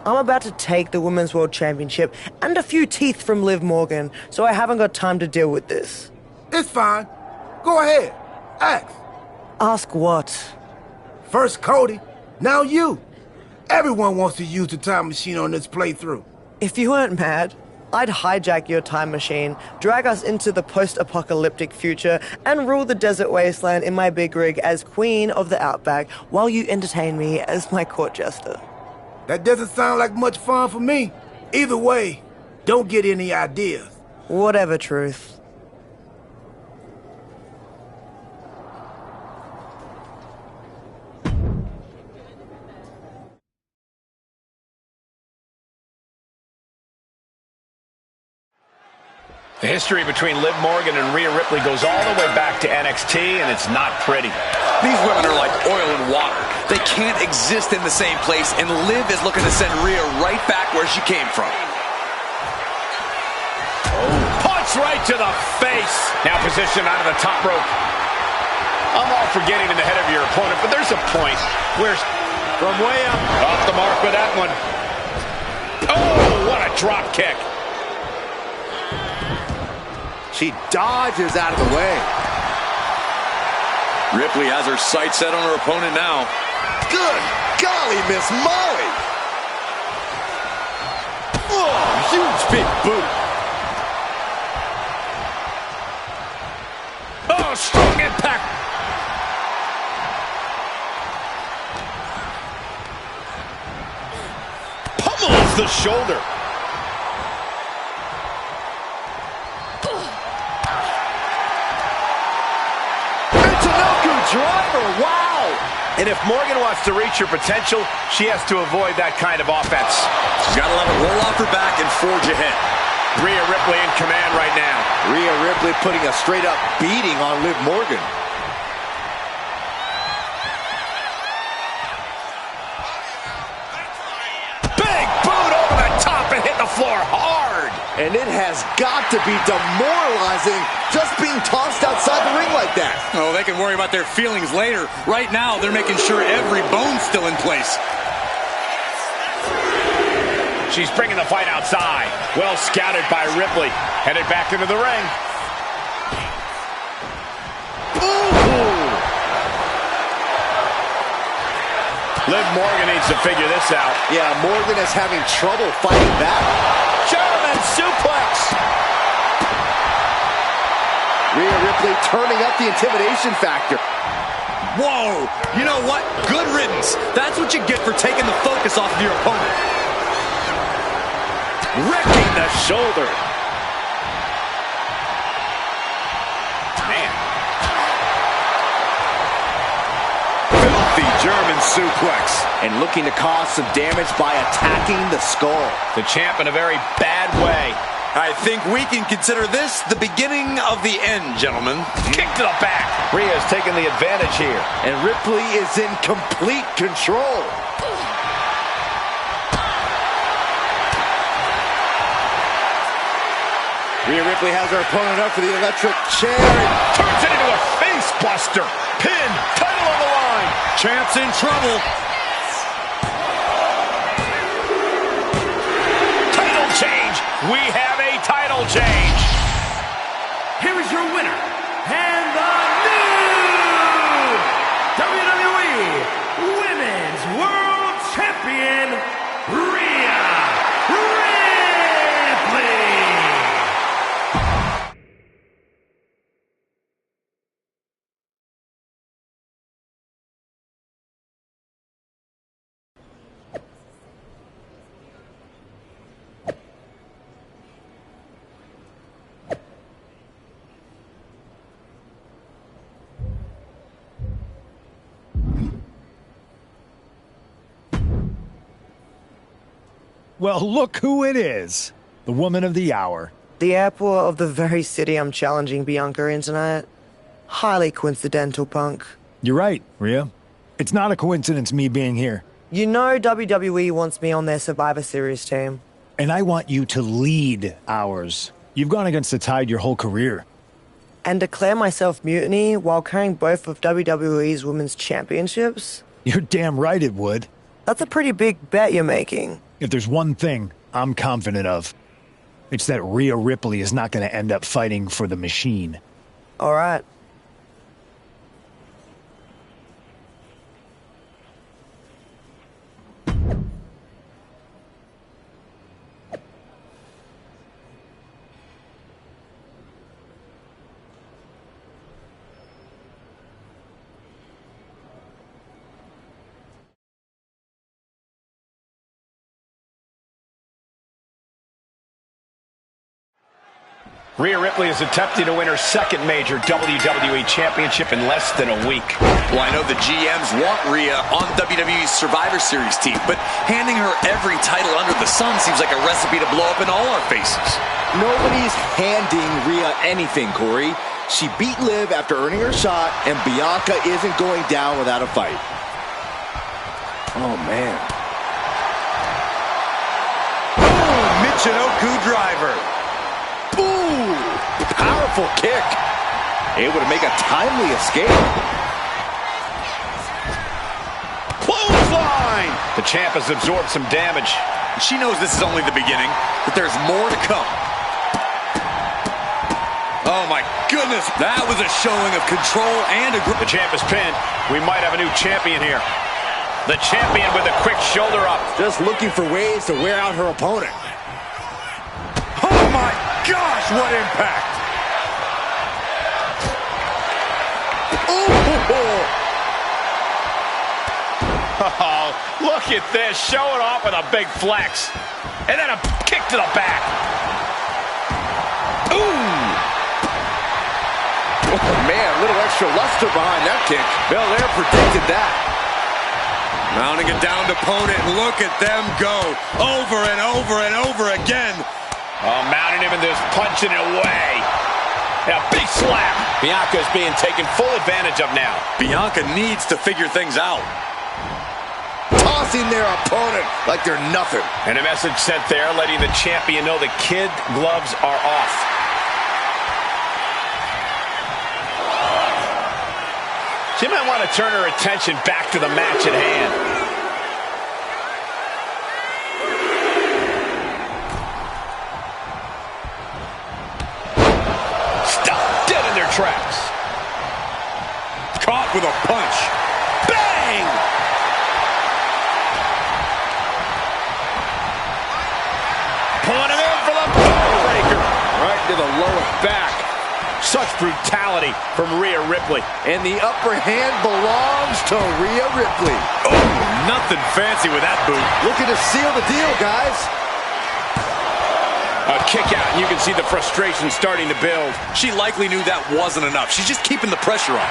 I'm about to take the Women's World Championship and a few teeth from Liv Morgan, so I haven't got time to deal with this. It's fine. Go ahead. Ask. Ask what? First Cody, now you. Everyone wants to use the time machine on this playthrough. If you weren't mad, I'd hijack your time machine, drag us into the post-apocalyptic future, and rule the desert wasteland in my big rig as Queen of the Outback while you entertain me as my court jester. That doesn't sound like much fun for me. Either way, don't get any ideas. Whatever, Truth. The history between Liv Morgan and Rhea Ripley goes all the way back to NXT, and it's not pretty. These women are like oil and water. They can't exist in the same place, and Liv is looking to send Rhea right back where she came from. Punch right to the face. Now positioned onto the top rope. I'm all for getting in the head of your opponent, but there's a point where from way up. Off the mark with that one. Oh, what a drop kick. She dodges out of the way. Ripley has her sights set on her opponent now. Good golly, Miss Molly. Oh, huge big boot. Oh, strong impact. Pummels the shoulder. Driver, wow! And if Morgan wants to reach her potential, she has to avoid that kind of offense. She's got to let it roll off her back and forge ahead. Rhea Ripley in command right now. Rhea Ripley putting a straight-up beating on Liv Morgan. Big boot over the top and hit the floor hard. And it has got to be demoralizing just being tossed outside the ring like that. Oh, they can worry about their feelings later. Right now, they're making sure every bone's still in place. She's bringing the fight outside. Well scouted by Ripley. Headed back into the ring. Ooh. Liv Morgan needs to figure this out. Yeah, Morgan is having trouble fighting back. German suplex. Rhea Ripley turning up the intimidation factor. Whoa! You know what? Good riddance. That's what you get for taking the focus off of your opponent. Wrecking the shoulder. Man. Filthy German suplex. And looking to cause some damage by attacking the skull. The champ in a very bad way. I think we can consider this the beginning of the end, gentlemen. Kick to the back. Rhea's taking the advantage here. And Ripley is in complete control. Rhea Ripley has her opponent up for the electric chair. And turns it into a face buster. Pin, title on the line. Champ's in trouble. We have a title change. Here is your winner, and the new WWE Women's World Champion, Rhea Ripley. Well, look who it is. The woman of the hour. The airport of the very city I'm challenging Bianca in tonight. Highly coincidental, Punk. You're right, Rhea. It's not a coincidence me being here. You know WWE wants me on their Survivor Series team. And I want you to lead ours. You've gone against the tide your whole career. And declare myself mutiny while carrying both of WWE's women's championships? You're damn right it would. That's a pretty big bet you're making. If there's one thing I'm confident of, it's that Rhea Ripley is not going to end up fighting for the machine. All right. Rhea Ripley is attempting to win her second major WWE Championship in less than a week. Well, I know the GMs want Rhea on WWE's Survivor Series team, but handing her every title under the sun seems like a recipe to blow up in all our faces. Nobody's handing Rhea anything, Corey. She beat Liv after earning her shot, and Bianca isn't going down without a fight. Oh, man. Boom! Michinoku driver. Ooh, powerful kick. Able to make a timely escape. Clothesline! The champ has absorbed some damage. She knows this is only the beginning, but there's more to come. Oh my goodness, that was a showing of control and aggression. The champ is pinned. We might have a new champion here. The champion with a quick shoulder up. Just looking for ways to wear out her opponent. Oh my gosh, what impact! Oh, look at this, showing off with a big flex. And then a kick to the back. Ooh! Oh man, a little extra luster behind that kick. Belair predicted that. Mounting a downed opponent, and look at them go. Over and over and over again. Oh, mounting him and just punching it away. And a big slap. Bianca is being taken full advantage of now. Bianca needs to figure things out. Tossing their opponent like they're nothing. And a message sent there letting the champion know the kid gloves are off. She might want to turn her attention back to the match at hand. Tracks. Caught with a punch. Bang! Pulling him in for the breaker. Right to the lower back. Such brutality from Rhea Ripley. And the upper hand belongs to Rhea Ripley. Oh, nothing fancy with that boot. Looking to seal the deal, guys. A kick out, and you can see the frustration starting to build. She likely knew that wasn't enough. She's just keeping the pressure on.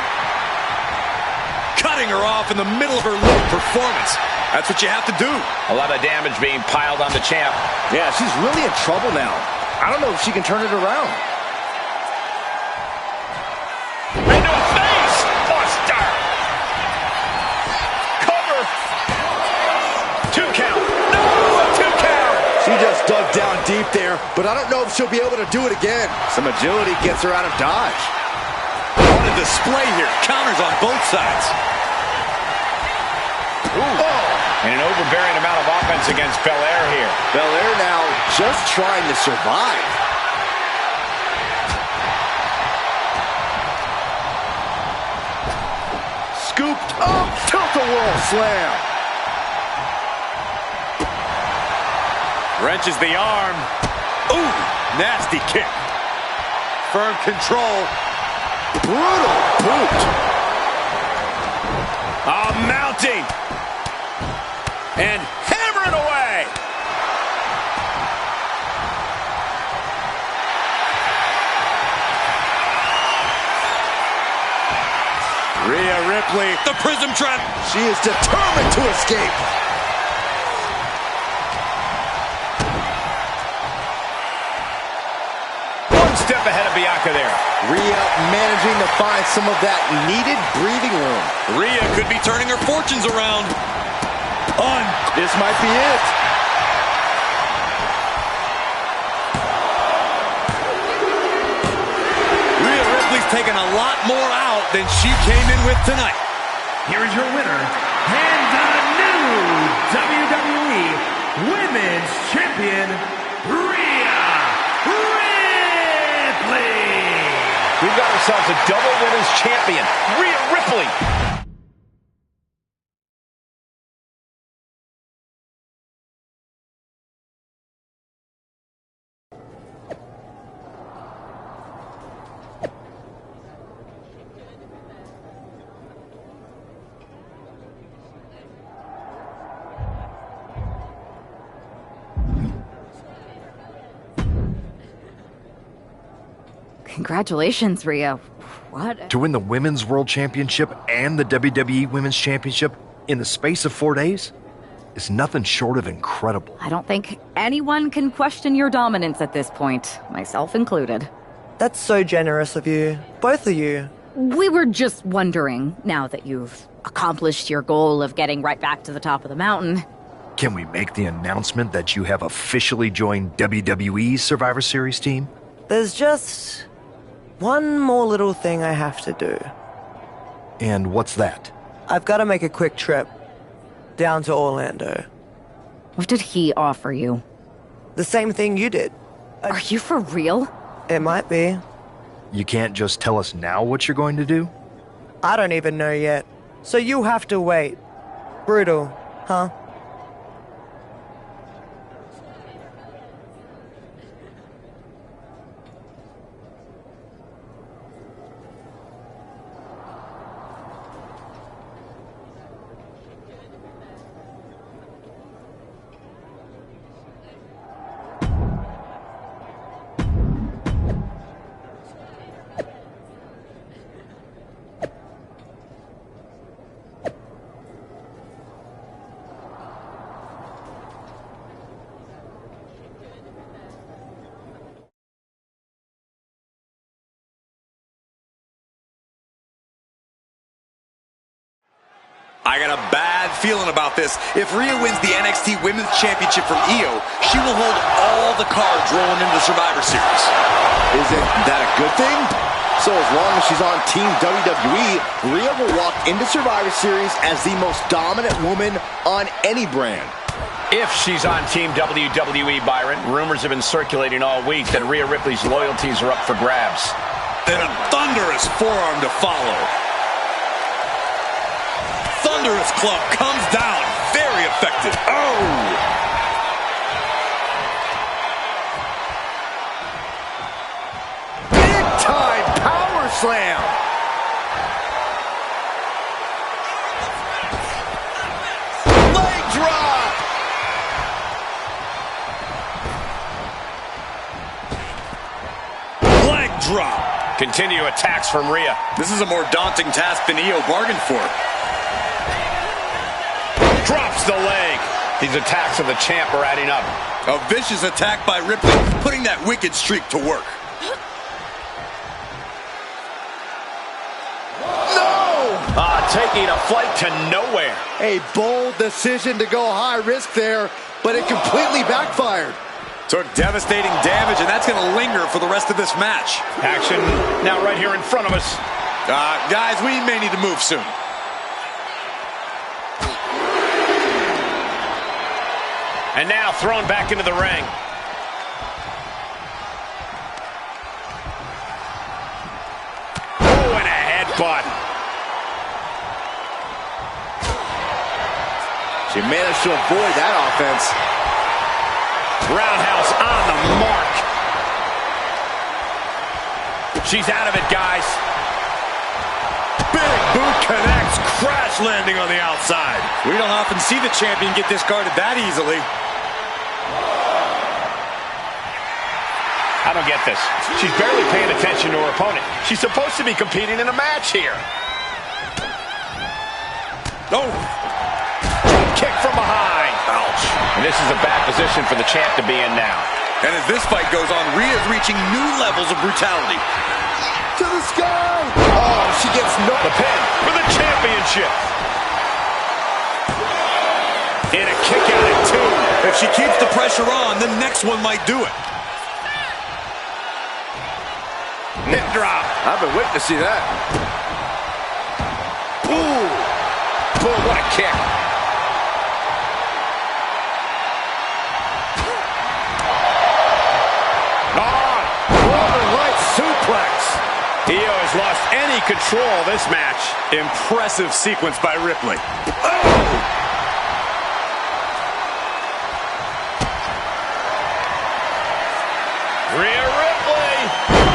Cutting her off in the middle of her little performance. That's what you have to do. A lot of damage being piled on the champ. Yeah, she's really in trouble now. I don't know if she can turn it around. Into a face! Buster! Cover! 2 count. No! A 2 count! She just dug down deep there, but I don't know if she'll be able to do it again. Some agility gets her out of dodge. What a display here. Counters on both sides. Ooh. Oh. And an overbearing amount of offense against Belair here. Belair now just trying to survive. Scooped up, tilt-a-whirl slam. Wrenches the arm. Ooh, nasty kick. Firm control. Brutal boot. Mounting. And hammering away. Rhea Ripley, the prism trap. She is determined to escape. Step ahead of Bianca there. Rhea managing to find some of that needed breathing room. Rhea could be turning her fortunes around. This might be it. taken a lot more out than she came in with tonight. Here is your winner, and the new WWE Women's Champion, Rhea Ripley. We've got ourselves a double women's champion, Rhea Ripley. Congratulations, Rhea. What? To win the Women's World Championship and the WWE Women's Championship in the space of 4 days is nothing short of incredible. I don't think anyone can question your dominance at this point, myself included. That's so generous of you. Both of you. We were just wondering, now that you've accomplished your goal of getting right back to the top of the mountain. Can we make the announcement that you have officially joined WWE's Survivor Series team? There's just one more little thing I have to do. And what's that? I've got to make a quick trip down to Orlando. What did he offer you? The same thing you did. Are you for real? It might be. You can't just tell us now what you're going to do? I don't even know yet. So you have to wait. Brutal, huh? I got a bad feeling about this. If Rhea wins the NXT Women's Championship from Io, she will hold all the cards rolling into the Survivor Series. Isn't that a good thing? So as long as she's on Team WWE, Rhea will walk into Survivor Series as the most dominant woman on any brand. If she's on Team WWE, Byron, rumors have been circulating all week that Rhea Ripley's loyalties are up for grabs. Then a thunderous forearm to follow. Thunderous club comes down. Very effective. Oh! Big time power slam. Leg drop. Leg drop. Continue attacks from Rhea. This is a more daunting task than Io bargained for. Drops the leg. These attacks of the champ are adding up. A vicious attack by Ripley, putting that wicked streak to work. Taking a flight to nowhere. A bold decision to go high risk there, but it completely backfired. Took devastating damage, and that's going to linger for the rest of this match. Action now right here in front of us. Guys, we may need to move soon. And now thrown back into the ring. Oh, and a headbutt. She managed to avoid that offense. Roundhouse on the mark. She's out of it, guys. Big boot connects, crash landing on the outside. We don't often see the champion get discarded that easily. I don't get this. She's barely paying attention to her opponent. She's supposed to be competing in a match here. Oh! Kick from behind. Ouch. And this is a bad position for the champ to be in now. And as this fight goes on, Rhea's reaching new levels of brutality. To the sky! Oh, she gets no... The pin for the championship. And a kick out at two. If she keeps the pressure on, the next one might do it. Hip drop. I've been waiting to see that. Ooh. Boom, what a kick. Northern Lights suplex. Io has lost any control of this match. Impressive sequence by Ripley. Rhea Ripley.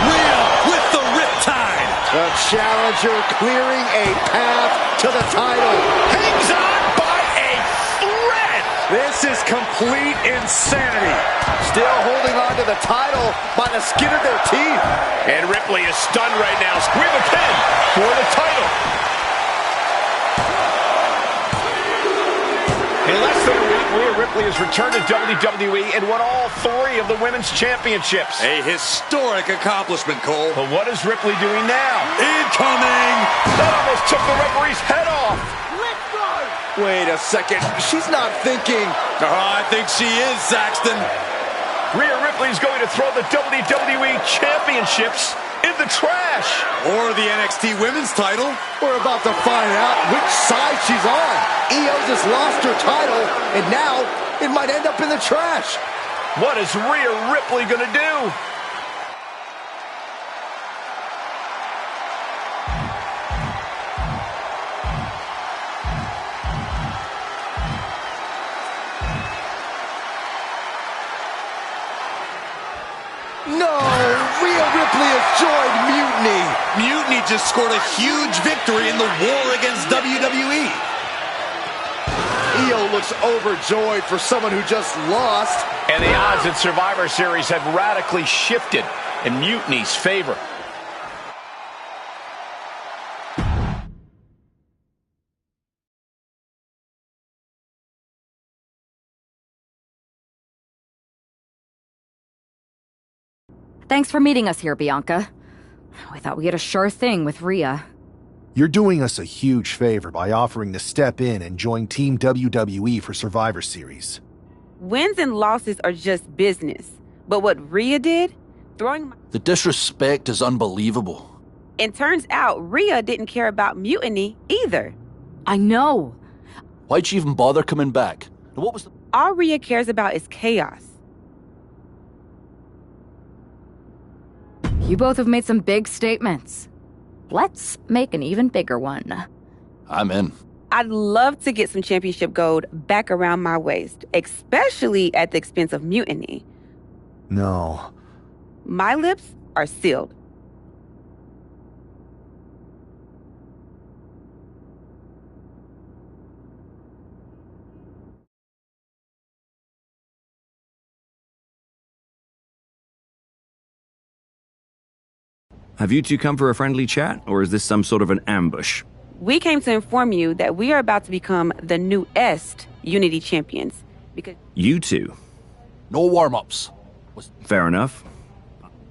Rhea with the riptide. The challenger clearing a path to the title. Hangs on by a thread. This is complete insanity. Still holding on to the title by the skin of their teeth. And Ripley is stunned right now. We have a pin for the title. In less than a week, Rhea Ripley has returned to WWE and won all 3 of the women's championships. A historic accomplishment, Cole. But what is Ripley doing now? Incoming! That almost took the referee's head off. Wait a second. She's not thinking. Oh, I think she is, Saxton. Rhea Ripley is going to throw the WWE championships in the trash. Or the NXT women's title. We're about to find out which side she's on. Io just lost her title, and now it might end up in the trash. What is Rhea Ripley going to do? No, Rhea Ripley has joined Mutiny. Mutiny just scored a huge victory in the war against WWE. Io looks overjoyed for someone who just lost. And the odds at Survivor Series have radically shifted in Mutiny's favor. Thanks for meeting us here, Bianca. We thought we had a sure thing with Rhea. You're doing us a huge favor by offering to step in and join Team WWE for Survivor Series. Wins and losses are just business. But what Rhea did, The disrespect is unbelievable. and turns out Rhea didn't care about Mutiny either. I know. Why'd she even bother coming back? And what was the... All Rhea cares about is chaos. You both have made some big statements. Let's make an even bigger one. I'm in. I'd love to get some championship gold back around my waist, especially at the expense of Mutiny. No. My lips are sealed. Have you two come for a friendly chat, or is this some sort of an ambush? We came to inform you that we are about to become the newest Unity champions. Because You two? No warm-ups. Fair enough.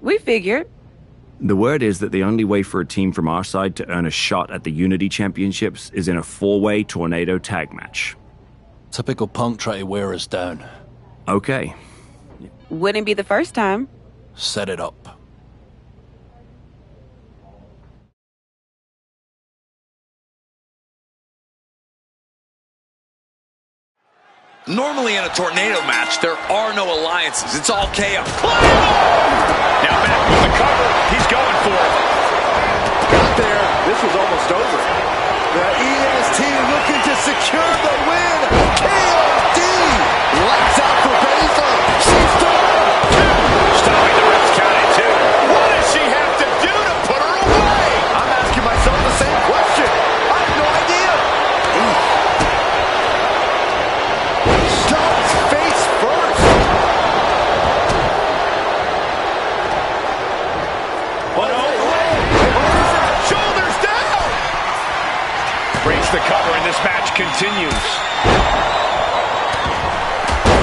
we figured. The word is that the only way for a team from our side to earn a shot at the Unity Championships is in a 4-way tornado tag match. Typical Punk try to wear us down. Okay. Wouldn't be the first time. Set it up. Normally in a tornado match, there are no alliances. It's all chaos. Now back with the cover. He's going for it. Got there. This was almost over. The EST looking to secure the win. KOD. Lights out for Baszler. She's done. Stopping the ref's count at 2. What does she have to do to put her away? I'm asking myself the same question. I have no idea. Shots face first. Shoulders down. Breaks the cover and this match continues.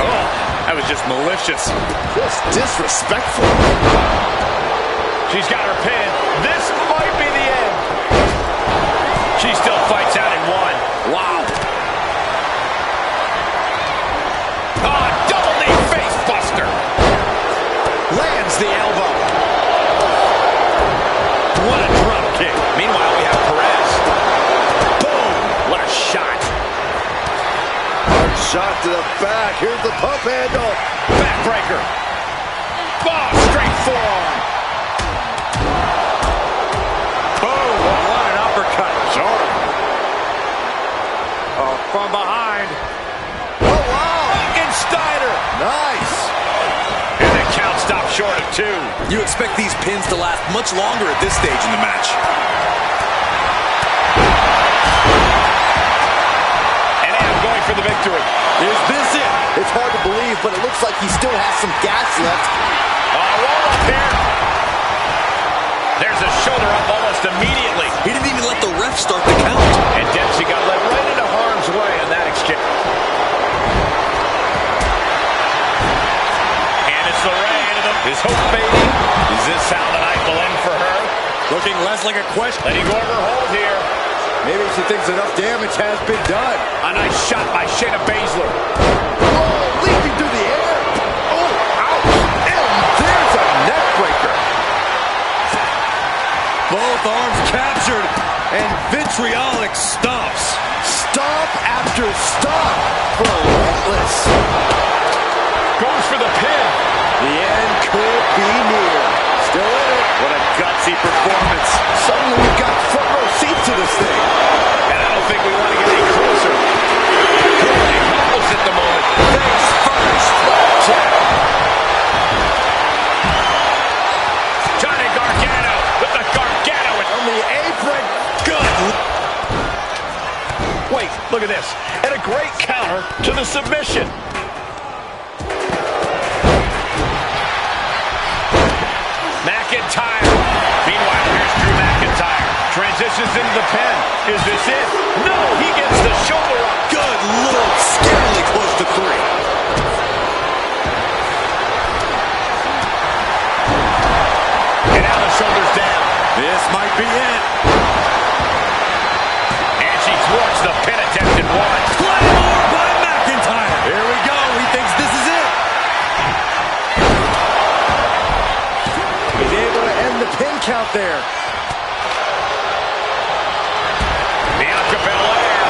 Oh, that was just malicious. Just disrespectful. She's got her pin. This might be the end. She still fights out in 1. Wow. Double knee face buster. Lands the elbow. Shot to the back. Here's the pump handle. Backbreaker. Oh, straight forearm. Boom, what an uppercut. Sure. Oh, from behind. Oh, wow. Frankensteiner. Nice. And the count stopped short of 2. You expect these pins to last much longer at this stage in the match. And I'm going for the victory. Is this it? It's hard to believe, but it looks like he still has some gas left. Roll up here. There's a shoulder up almost immediately. He didn't even let the ref start the count. And Dempsey got led right into harm's way in that exchange. And it's the Ray into them. Is hope fading? Is this how the night will end for her? Looking less like a question. Letting go of her hold here. Maybe she thinks enough damage has been done. A nice shot by Shayna Baszler. Oh, leaping through the air. Oh, ouch. And there's a neck breaker. Both arms captured, and vitriolic stomps. Stomp after stomp. Relentless. Goes for the pin. The end could be near. Still in it. What a gutsy performance. Suddenly we've got front row seat to this thing. And I don't think we want to get any closer. Totally helpless at the moment. Face first. Flapjack. Johnny Gargano with the Gargano On the apron. good. Wait, look at this. And a great counter to the submission. McIntyre. Meanwhile, here's Drew McIntyre. Transitions into the pin. Is this it? No, he gets the shoulder up. Good Lord, scarily close to 3. And now the shoulders down. This might be it. And she thwarts the pin attempt in 1. Claymore by McIntyre. Here we go. He thinks this is it. He's able to end the pin count there. Bianca Belair.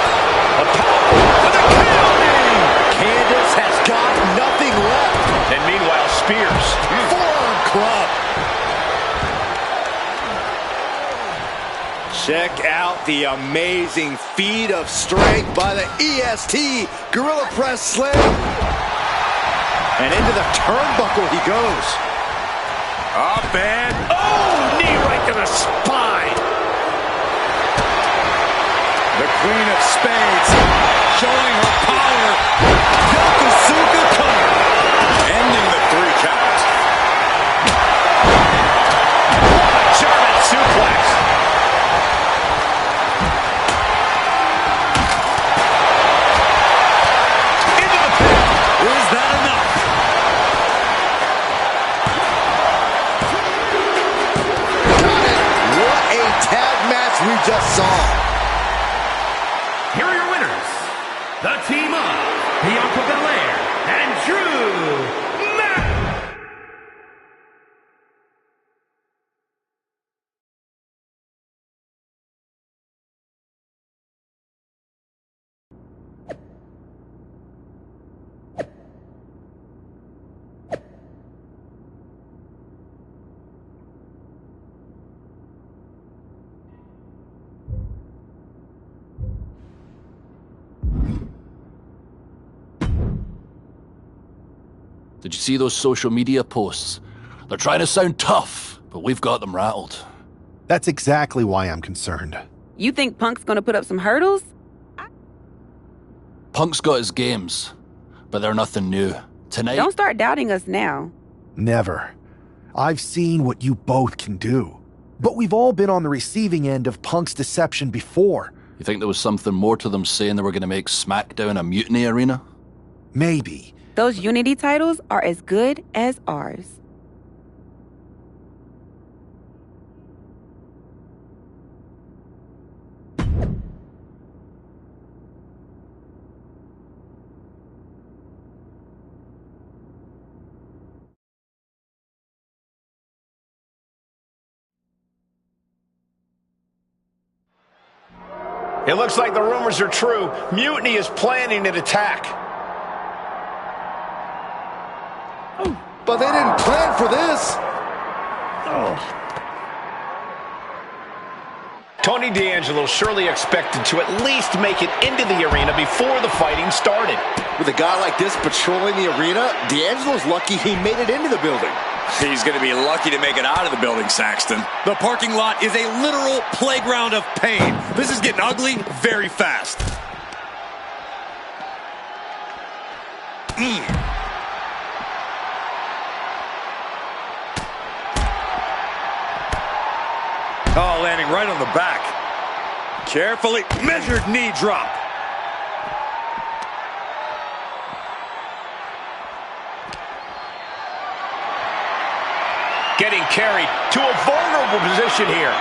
With a counting. Candace has got nothing left. And meanwhile, Spears. Forearm club. Check out the amazing feat of strength by the EST Gorilla Press Slam. And into the turnbuckle he goes. Up and Oh, knee right to the spine. the Queen of Spades showing her power. Yokosuka cover. Ending the 3 count. German suplex. Into the pin. Is that enough? What a tag match we just saw. Here are your winners. The team of Bianca Belair and Drew Mac. Did you see those social media posts? They're trying to sound tough, but we've got them rattled. That's exactly why I'm concerned. You think Punk's gonna put up some hurdles? Punk's got his games, but they're nothing new. Tonight... Don't start doubting us now. Never. I've seen what you both can do. But we've all been on the receiving end of Punk's deception before. You think there was something more to them saying they were going to make SmackDown a mutiny arena? Maybe. Those Unity titles are as good as ours. It looks like the rumors are true. Mutiny is planning an attack. but they didn't plan for this. Tony D'Angelo surely expected to at least make it into the arena before the fighting started. With a guy like this patrolling the arena, D'Angelo's lucky he made it into the building. He's going to be lucky to make it out of the building, Saxton. The parking lot is a literal playground of pain. This is getting ugly very fast. Oh, landing right on the back. Carefully measured knee drop. Getting carried to a vulnerable position here.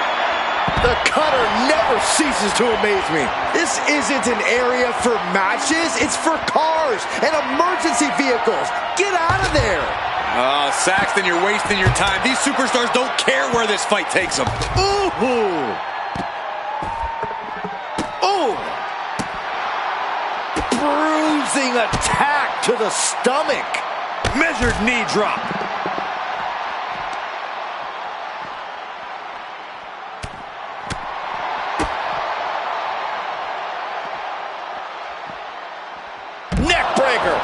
The cutter never ceases to amaze me. This isn't an area for matches. It's for cars and emergency vehicles. Get out of there. Oh, Saxton, you're wasting your time. These superstars don't care where this fight takes them. Ooh. Ooh. Bruising attack to the stomach. Measured knee drop.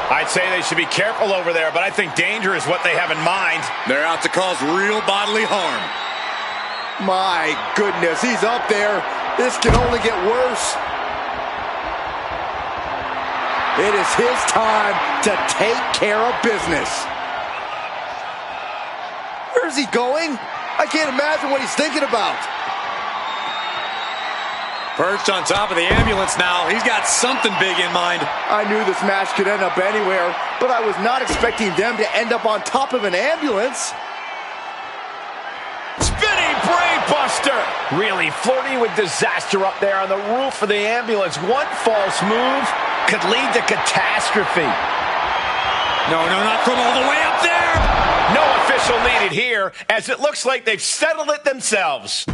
I'd say they should be careful over there, but I think danger is what they have in mind. They're out to cause real bodily harm. My goodness, he's up there. This can only get worse. It is his time to take care of business. Where's he going? I can't imagine what he's thinking about. Perched on top of the ambulance now. He's got something big in mind. I knew this match could end up anywhere, but I was not expecting them to end up on top of an ambulance. Spinning brain buster! Really flirting with disaster up there on the roof of the ambulance. One false move could lead to catastrophe. No, not from all the way up there! No official needed here, as it looks like they've settled it themselves.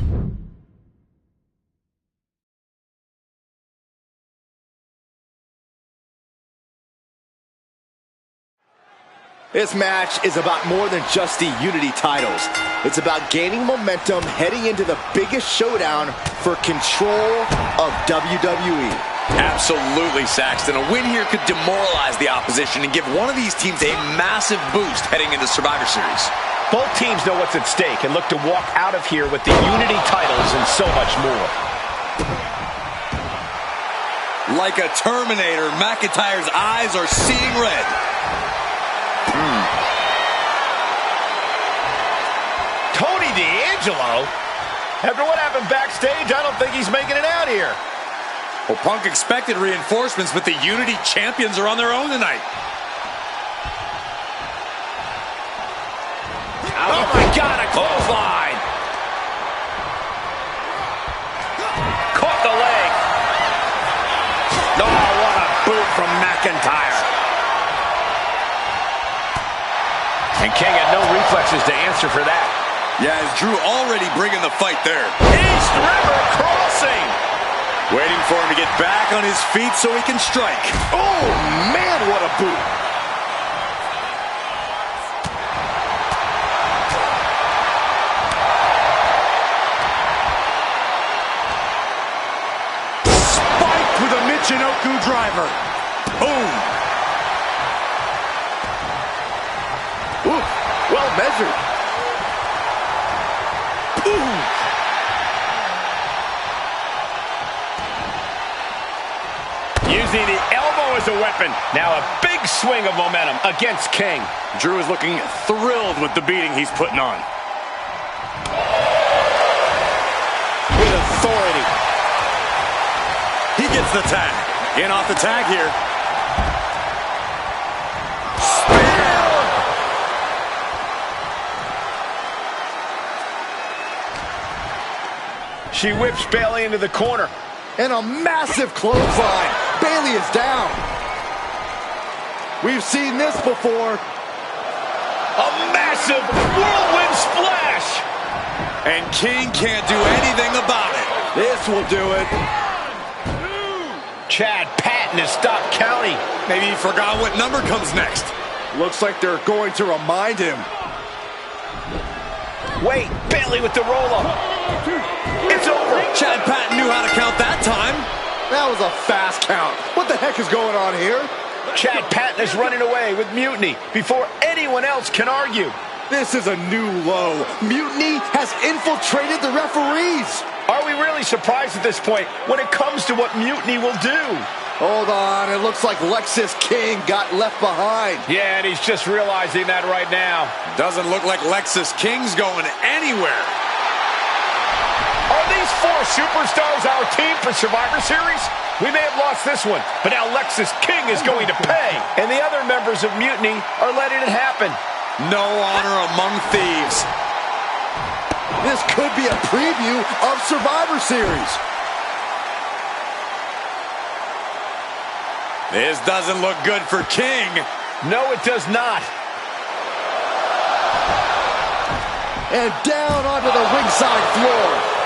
This match is about more than just the Unity titles. It's about gaining momentum heading into the biggest showdown for control of WWE. Absolutely, Saxton. A win here could demoralize the opposition and give one of these teams a massive boost heading into Survivor Series. Both teams know what's at stake and look to walk out of here with the Unity titles and so much more. Like a Terminator, McIntyre's eyes are seeing red. Tony D'Angelo? After what happened backstage, I don't think he's making it out here. Well, Punk expected reinforcements, but the Unity champions are on their own tonight. Oh my God, a clothesline! Caught the leg. Oh, what a boot from McIntyre. And King had no reflexes to answer for that. Yeah, as Drew already bringing the fight there. East River crossing. Waiting for him to get back on his feet so he can strike. Oh, man, what a boot. Spiked with a Michinoku driver. Boom. Ooh, well measured. Ooh. Using the elbow as a weapon. Now a big swing of momentum against King. Drew is looking thrilled with the beating he's putting on. With authority. He gets the tag. In off the tag here. She whips Bayley into the corner. And a massive clothesline. Bayley is down. We've seen this before. A massive whirlwind splash. And King can't do anything about it. This will do it. Chad Patton has stopped counting. Maybe he forgot what number comes next. Looks like they're going to remind him. Wait, Bailey with the roll-up. It's over. Chad Patton knew how to count that time. That was a fast count. What the heck is going on here? Chad Patton is running away with Mutiny before anyone else can argue. This is a new low. Mutiny has infiltrated the referees. Are we really surprised at this point when it comes to what Mutiny will do? Hold on, it looks like Lexis King got left behind. Yeah, and he's just realizing that right now. Doesn't look like Lexis King's going anywhere. Are these four superstars our team for Survivor Series? We may have lost this one, but now Lexis King is going to pay. And the other members of Mutiny are letting it happen. No honor among thieves. This could be a preview of Survivor Series. This doesn't look good for King. No, it does not. And down onto the ringside floor.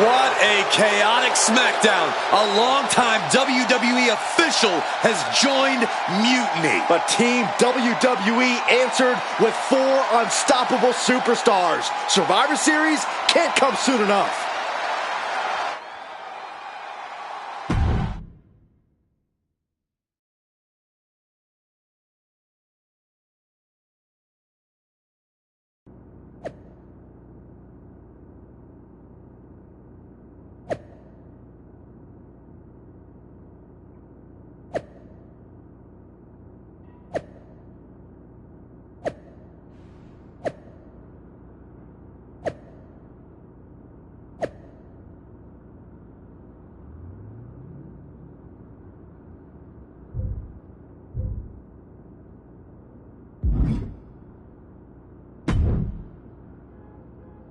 What a chaotic SmackDown. A longtime WWE official has joined Mutiny. But Team WWE answered with 4 unstoppable superstars. Survivor Series can't come soon enough.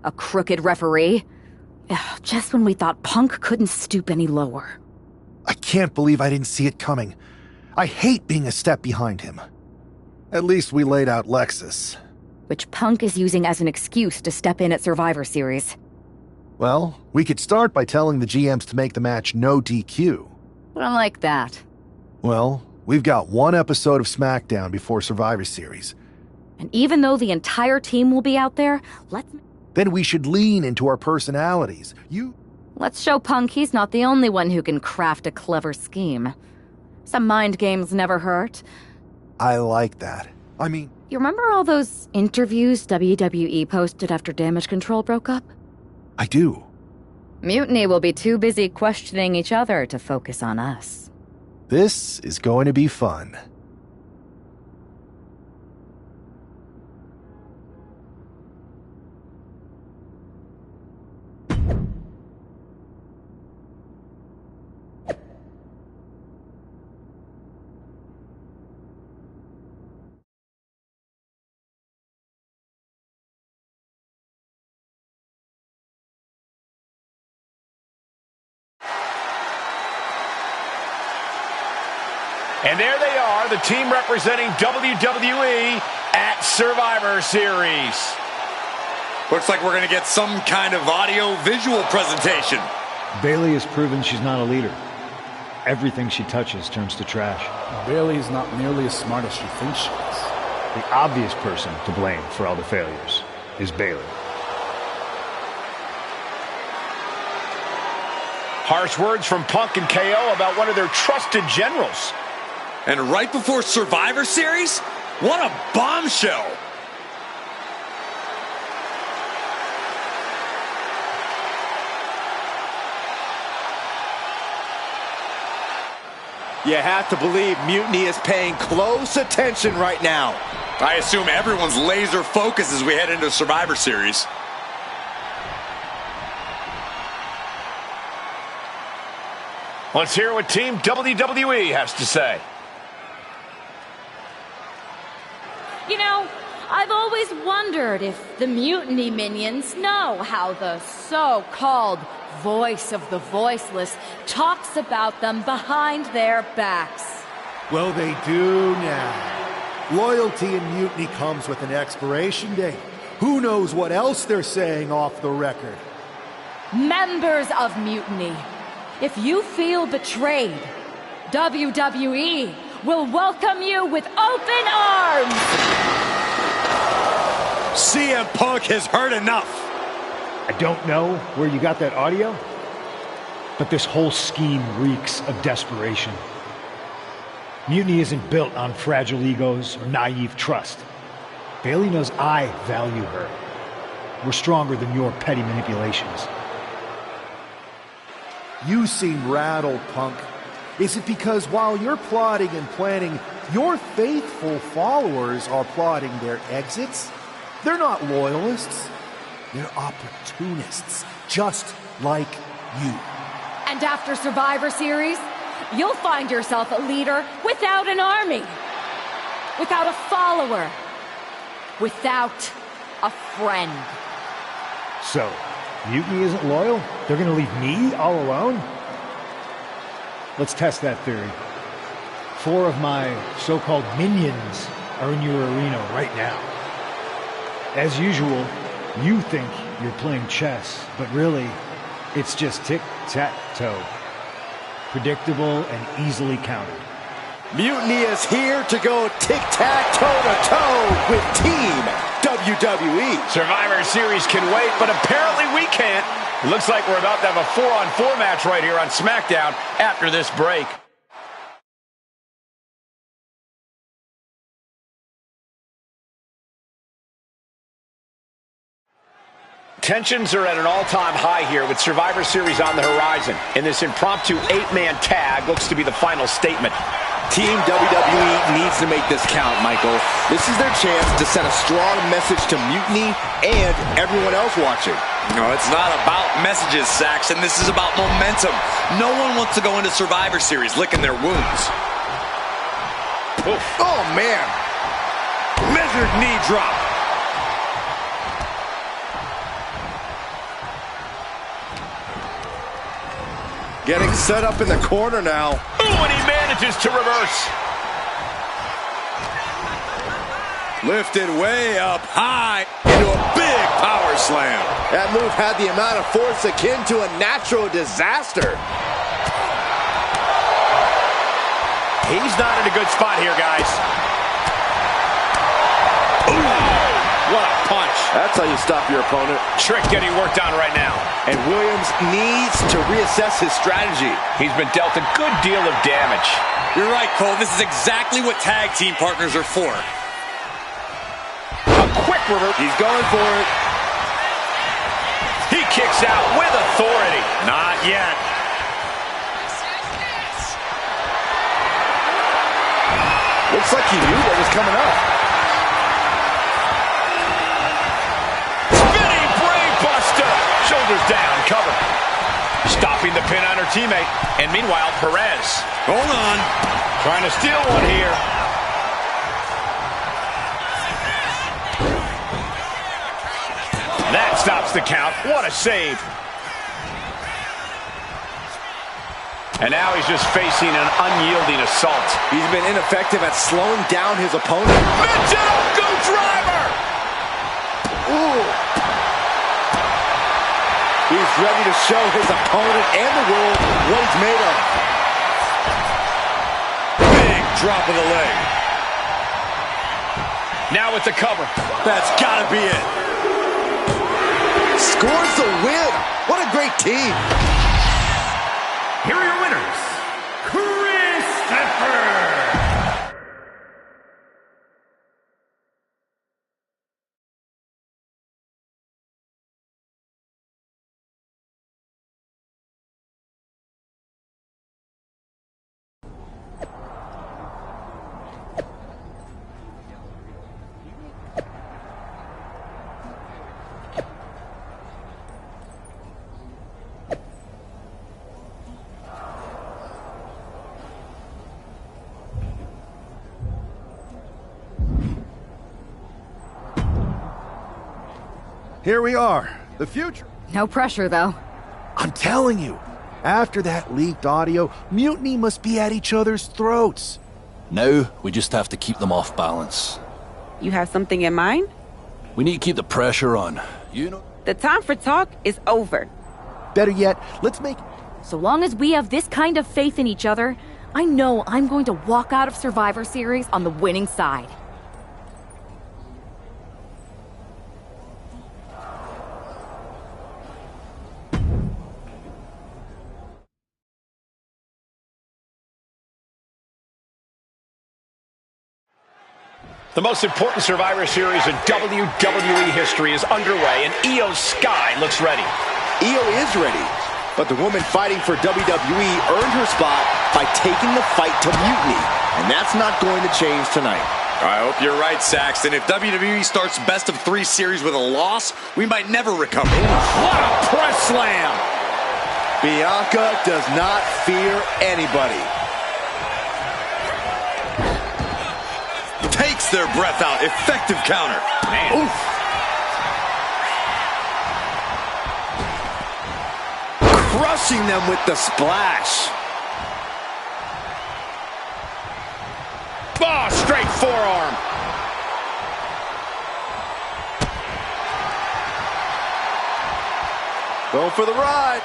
A crooked referee? Ugh, just when we thought Punk couldn't stoop any lower. I can't believe I didn't see it coming. I hate being a step behind him. At least we laid out Lexus. Which Punk is using as an excuse to step in at Survivor Series. Well, we could start by telling the GMs to make the match no DQ. I like that. Well, we've got one episode of SmackDown before Survivor Series. And even though the entire team will be out there, Then we should lean into our personalities. Let's show Punk he's not the only one who can craft a clever scheme. Some mind games never hurt. I like that. I mean... You remember all those interviews WWE posted after Damage Control broke up? I do. Mutiny will be too busy questioning each other to focus on us. This is going to be fun. And there they are, the team representing WWE at Survivor Series. Looks like we're going to get some kind of audio-visual presentation. Bailey has proven she's not a leader. Everything she touches turns to trash. Bailey's not nearly as smart as she thinks she is. The obvious person to blame for all the failures is Bailey. Harsh words from Punk and KO about one of their trusted generals. And right before Survivor Series? What a bombshell! You have to believe Mutiny is paying close attention right now. I assume everyone's laser focused as we head into Survivor Series. Let's hear what Team WWE has to say. You know, I've always wondered if the Mutiny minions know how the so-called voice of the voiceless talks about them behind their backs. Well, they do now. Loyalty in Mutiny comes with an expiration date. Who knows what else they're saying off the record? Members of Mutiny, if you feel betrayed, WWE will welcome you with open arms. CM Punk has heard enough. I don't know where you got that audio, but this whole scheme reeks of desperation. Mutiny isn't built on fragile egos or naive trust. Bailey knows I value her. We're stronger than your petty manipulations. You seem rattled, Punk. Is it because while you're plotting and planning, your faithful followers are plotting their exits? They're not loyalists. They're opportunists, just like you. And after Survivor Series, you'll find yourself a leader without an army, without a follower, without a friend. So, Mutiny isn't loyal? They're gonna leave me all alone? Let's test that theory. 4 of my so-called minions are in your arena right now. As usual, you think you're playing chess, but really, it's just tic-tac-toe. Predictable and easily countered. Mutiny is here to go tic-tac-toe-to-toe with Team WWE. Survivor Series can wait, but apparently we can't. It looks like we're about to have a 4-on-4 match right here on SmackDown after this break. Tensions are at an all-time high here with Survivor Series on the horizon. And this impromptu 8-man tag looks to be the final statement. Team WWE needs to make this count, Michael. This is their chance to send a strong message to Mutiny and everyone else watching. No, it's not about messages, Saxon. This is about momentum. No one wants to go into Survivor Series licking their wounds. Oof. Oh, man. Measured knee drop. Getting set up in the corner now. Ooh, and he manages to reverse. Lifted way up high into a big power slam. That move had the amount of force akin to a natural disaster. He's not in a good spot here, guys. Ooh, what a punch. That's how you stop your opponent. Trick getting worked on right now. And Williams needs to reassess his strategy. He's been dealt a good deal of damage. You're right, Cole. This is exactly what tag team partners are for. A quick reverse. He's going for it. He kicks out with authority. Not yet. Looks like he knew what was coming up. Spinning brainbuster. Shoulders down, cover. Stopping the pin on her teammate. And meanwhile, Perez. Hold on. Trying to steal one here. That stops the count. What a save. And now he's just facing an unyielding assault. He's been ineffective at slowing down his opponent. Michinoku driver! Ooh. He's ready to show his opponent and the world what he's made of. Big drop of the leg. Now with the cover. That's gotta be it. Scores the win. What a great team. Here are your winners, Christopher. Here we are, the future. No pressure, though. I'm telling you, after that leaked audio, Mutiny must be at each other's throats. Now, we just have to keep them off balance. You have something in mind? We need to keep the pressure on. You know? The time for talk is over. Better yet, let's make... So long as we have this kind of faith in each other, I know I'm going to walk out of Survivor Series on the winning side. The most important Survivor Series in WWE history is underway, and Io Sky looks ready. Io is ready, but the woman fighting for WWE earned her spot by taking the fight to Mutiny, and that's not going to change tonight. I hope you're right, Saxton. If WWE starts best of 3 series with a loss, we might never recover. What a press slam! Bianca does not fear anybody. Takes their breath out. Effective counter. Man. Oof. Crushing them with the splash. Oh, straight forearm. Going for the ride.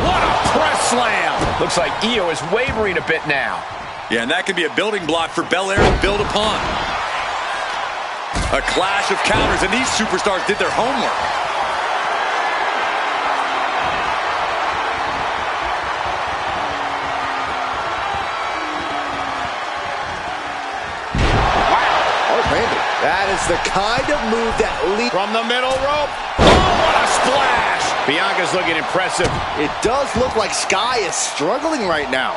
What a press slam. Looks like Io is wavering a bit now. Yeah, and that could be a building block for Belair to build upon. A clash of counters, and these superstars did their homework. That is the kind of move that leads from the middle rope. Oh, what a splash! Bianca's looking impressive. It does look like Sky is struggling right now.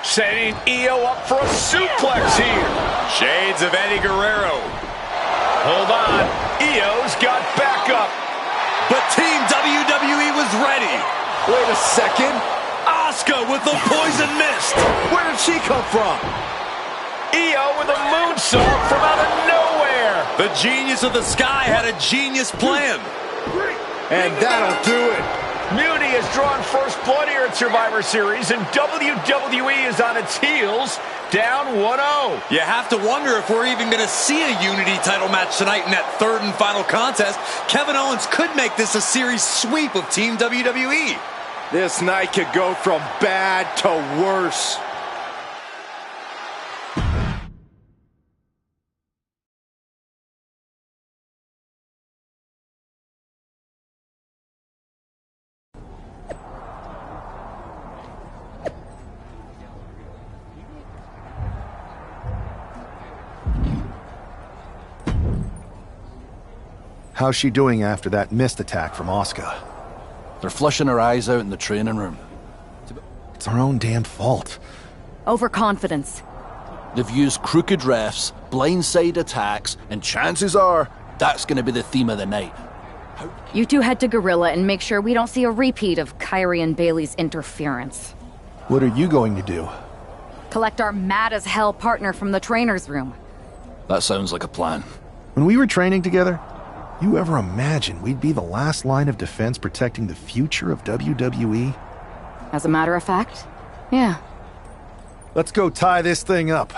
Setting Io up for a suplex here. Shades of Eddie Guerrero. Hold on. Io's got backup. But Team WWE was ready. Wait a second. Asuka with the poison mist. Where did she come from? Io with a moonsault from out of nowhere. The genius of the Sky had a genius plan. And that'll do it. Mutiny has drawn first blood here at Survivor Series, and WWE is on its heels, down 1-0. You have to wonder if we're even going to see a Unity title match tonight in that third and final contest. Kevin Owens could make this a series sweep of Team WWE. This night could go from bad to worse. How's she doing after that missed attack from Asuka? They're flushing her eyes out in the training room. It's our own damn fault. Overconfidence. They've used crooked refs, blindside attacks, and chances are that's going to be the theme of the night. You two head to Gorilla and make sure we don't see a repeat of Kyrie and Bailey's interference. What are you going to do? Collect our mad-as-hell partner from the trainer's room. That sounds like a plan. When we were training together, you ever imagine we'd be the last line of defense protecting the future of WWE? As a matter of fact, yeah. Let's go tie this thing up.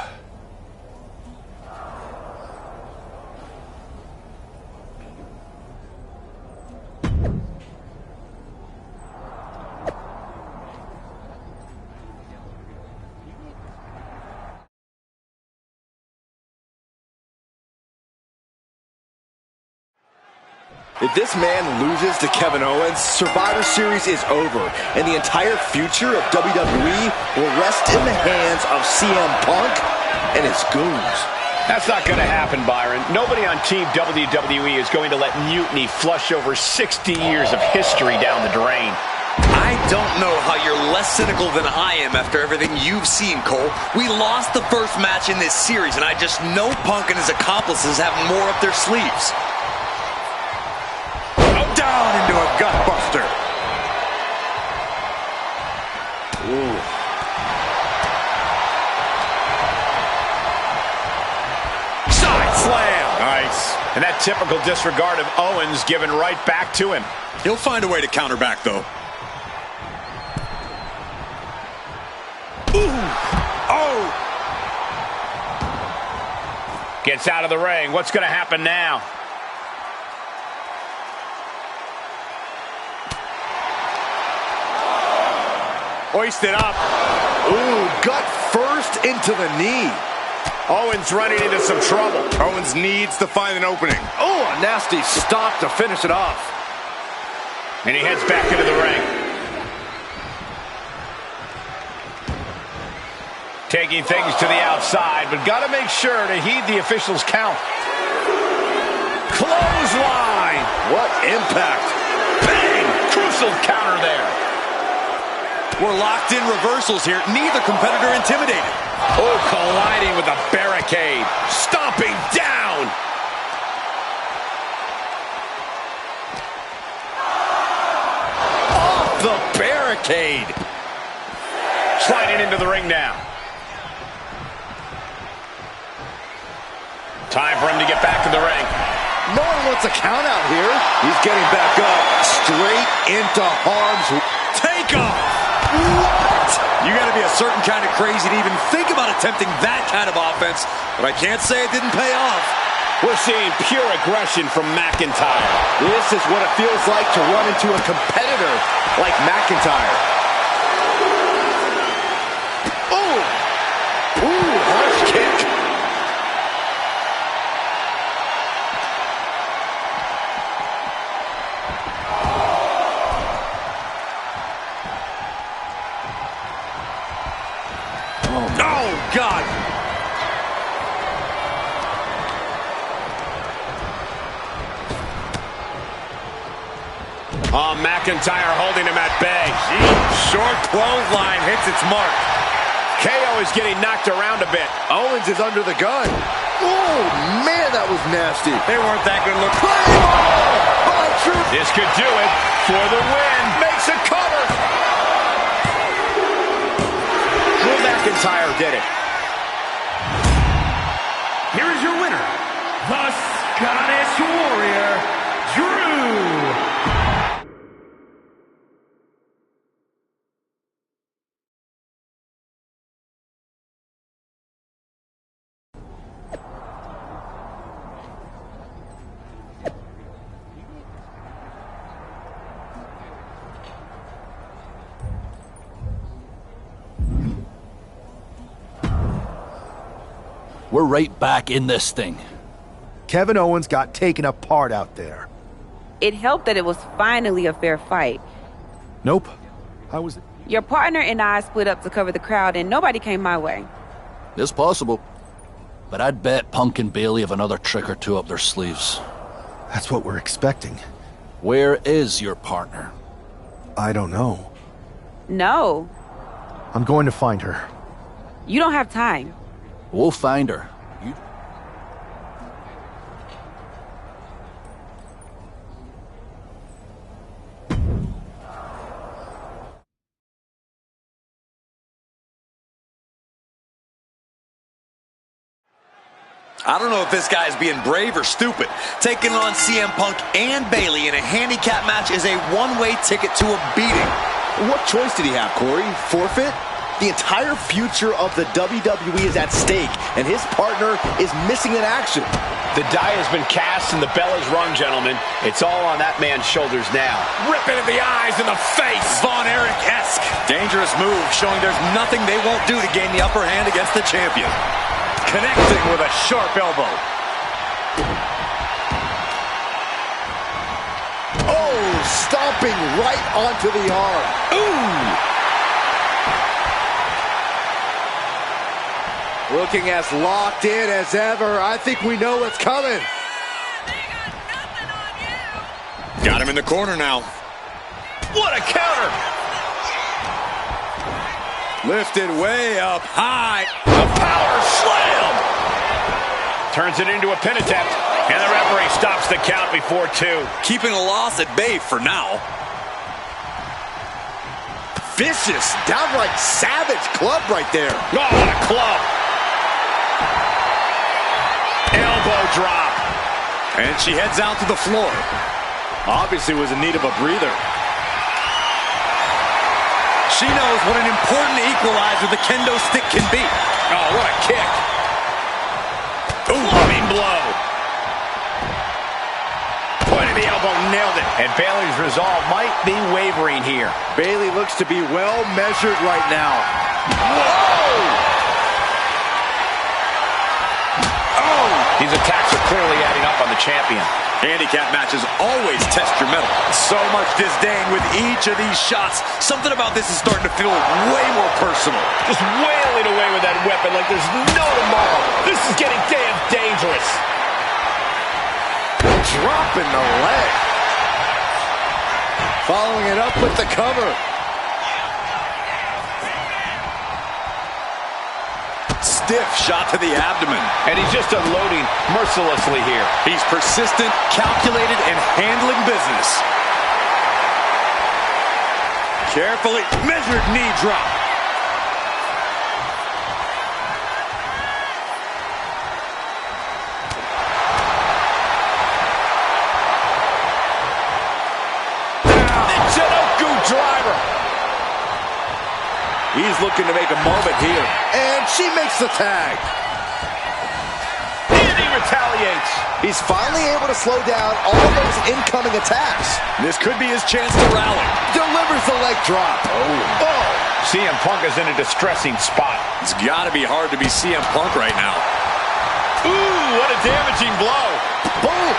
If this man loses to Kevin Owens, Survivor Series is over, and the entire future of WWE will rest in the hands of CM Punk and his goons. That's not going to happen, Byron. Nobody on Team WWE is going to let Mutiny flush over 60 years of history down the drain. I don't know how you're less cynical than I am after everything you've seen, Cole. We lost the first match in this series, and I just know Punk and his accomplices have more up their sleeves. Down into a gutbuster. Ooh. Side slam. Nice. And that typical disregard of Owens given right back to him. He'll find a way to counter back, though. Ooh. Oh. Gets out of the ring. What's going to happen now? Hoisted up. Ooh, gut first into the knee. Owens running into some trouble. Owens needs to find an opening. Oh, a nasty stop to finish it off. And he heads back into the ring. Taking things to the outside, but got to make sure to heed the official's count. Clothesline. What impact. Bang! Crucial counter there. We're locked in reversals here. Neither competitor intimidated. Oh, colliding with a barricade. Stomping down. Off the barricade. Sliding into the ring now. Time for him to get back in the ring. No one wants a count out here. He's getting back up. Straight into harm's way. Take off. What? You got to be a certain kind of crazy to even think about attempting that kind of offense, but I can't say it didn't pay off. We're seeing pure aggression from McIntyre. This is what it feels like to run into a competitor like McIntyre. Ooh! Ooh, harsh kick. Oh, God. Oh, McIntyre holding him at bay. Short clothesline hits its mark. KO is getting knocked around a bit. Owens is under the gun. Oh, man, that was nasty. They weren't that good look. This could do it for the win. Makes a cover. Drew McIntyre did it. Here is your winner, the Scottish Warrior, Drew. We're right back in this thing. Kevin Owens got taken apart out there. It helped that it was finally a fair fight. Nope. I was... Your partner and I split up to cover the crowd, and nobody came my way. It's possible. But I'd bet Punk and Bailey have another trick or two up their sleeves. That's what we're expecting. Where is your partner? I don't know. No. I'm going to find her. You don't have time. We'll find her. I don't know if this guy's being brave or stupid. Taking on CM Punk and Bailey in a handicap match is a one-way ticket to a beating. What choice did he have, Corey? Forfeit? The entire future of the WWE is at stake, and his partner is missing in action. The die has been cast and the bell is rung, gentlemen. It's all on that man's shoulders now. Rip it in the eyes and the face. Von Erich-esque. Dangerous move, showing there's nothing they won't do to gain the upper hand against the champion. Connecting with a sharp elbow. Oh, stomping right onto the arm. Ooh! Looking as locked in as ever. I think we know what's coming. Got him in the corner now. What a counter! Lifted way up high. A power slam! Turns it into a pin attempt. And the referee stops the count before 2. Keeping a loss at bay for now. Vicious, downright savage club right there. Oh, what a club! Elbow drop. And she heads out to the floor. Obviously was in need of a breather. She knows what an important equalizer the kendo stick can be. Oh, what a kick. Ooh, loving blow. Put the elbow, nailed it. And Bayley's resolve might be wavering here. Bayley looks to be well measured right now. Whoa! Oh! These attacks are clearly adding up on the champion. Handicap matches always test your mettle. So much disdain with each of these shots. Something about this is starting to feel way more personal. Just wailing away with that weapon like there's no tomorrow. This is getting damn dangerous. Dropping the leg. Following it up with the cover. Stiff shot to the abdomen. And he's just unloading mercilessly here. He's persistent, calculated, and handling business. Carefully measured knee drop. Driver. He's looking to make a moment here. And she makes the tag. And he retaliates. He's finally able to slow down all those incoming attacks. This could be his chance to rally. Delivers the leg drop. Oh. CM Punk is in a distressing spot. It's got to be hard to be CM Punk right now. Ooh, what a damaging blow. Boom.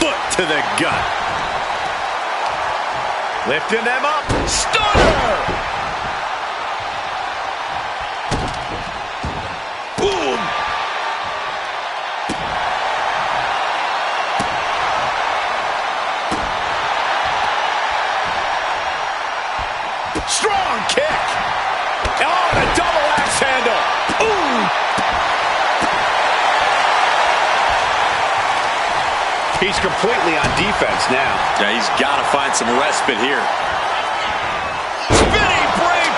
Foot to the gut. Lifting them up. Stunner! Boom! Strong kick! Oh, and a double axe handle! Ooh! He's completely on defense now. Yeah, he's got to find some respite here. Spinning break!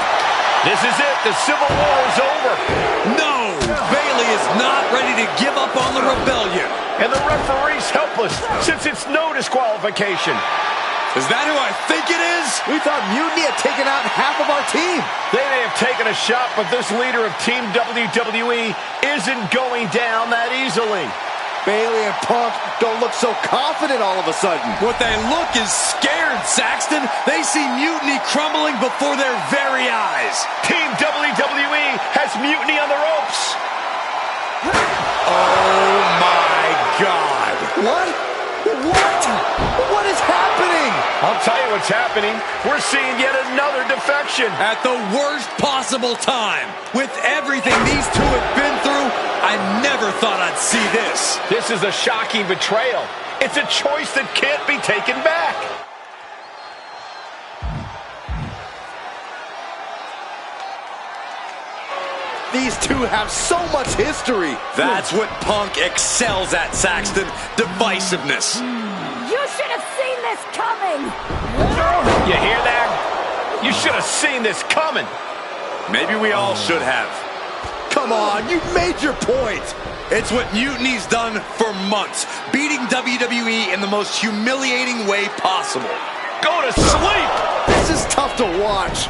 This is it. The Civil War is over. No! Bayley is not ready to give up on the rebellion. And the referee's helpless since it's no disqualification. Is that who I think it is? We thought Mutiny had taken out half of our team. They may have taken a shot, but this leader of Team WWE isn't going down that easily. Bayley and Punk don't look so confident all of a sudden. What they look is scared, Saxton. They see Mutiny crumbling before their very eyes. Team WWE has Mutiny on the ropes. Oh, my God. What? What is happening? I'll tell you what's happening. We're seeing yet another defection. At the worst possible time. With everything these two have been through, I never thought I'd see this. This is a shocking betrayal. It's a choice that can't be taken back. These two have so much history. That's what Punk excels at, Saxton. Divisiveness. You should have seen this coming. You hear that? You should have seen this coming. Maybe we all should have. Come on, you made your point. It's what Mutiny's done for months, beating WWE in the most humiliating way possible. Go to sleep. This is tough to watch.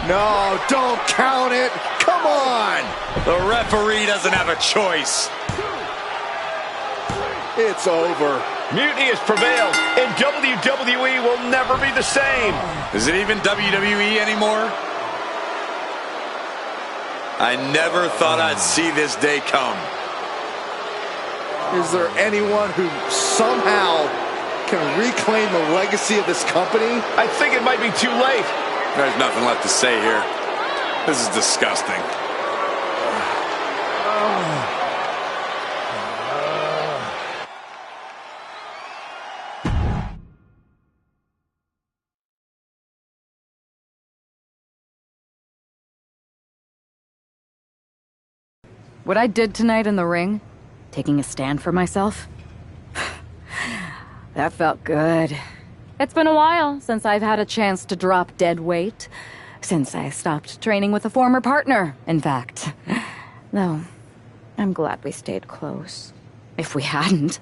No, don't count it. Come on. The referee doesn't have a choice. It's over. Mutiny has prevailed, and WWE will never be the same. Is it even WWE anymore? I never thought I'd see this day come. Is there anyone who somehow can reclaim the legacy of this company? I think it might be too late. There's nothing left to say here. This is disgusting. What I did tonight in the ring, taking a stand for myself, that felt good. It's been a while since I've had a chance to drop dead weight. Since I stopped training with a former partner, in fact. Though, I'm glad we stayed close. If we hadn't,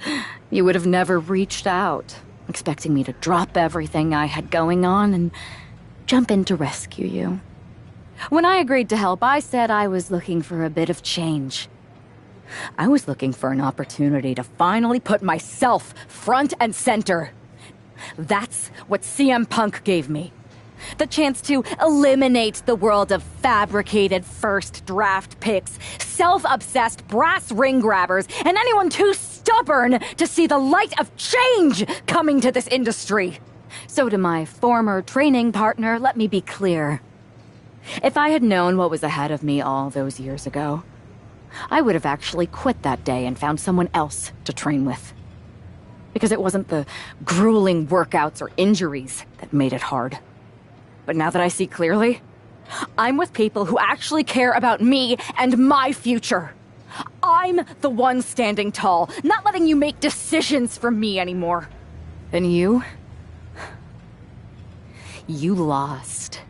you would have never reached out, expecting me to drop everything I had going on and jump in to rescue you. When I agreed to help, I said I was looking for a bit of change. I was looking for an opportunity to finally put myself front and center. That's what CM Punk gave me. The chance to eliminate the world of fabricated first draft picks, self-obsessed brass ring grabbers, and anyone too stubborn to see the light of change coming to this industry. So to my former training partner, let me be clear. If I had known what was ahead of me all those years ago, I would have actually quit that day and found someone else to train with. Because it wasn't the grueling workouts or injuries that made it hard. But now that I see clearly, I'm with people who actually care about me and my future. I'm the one standing tall, not letting you make decisions for me anymore. And you lost.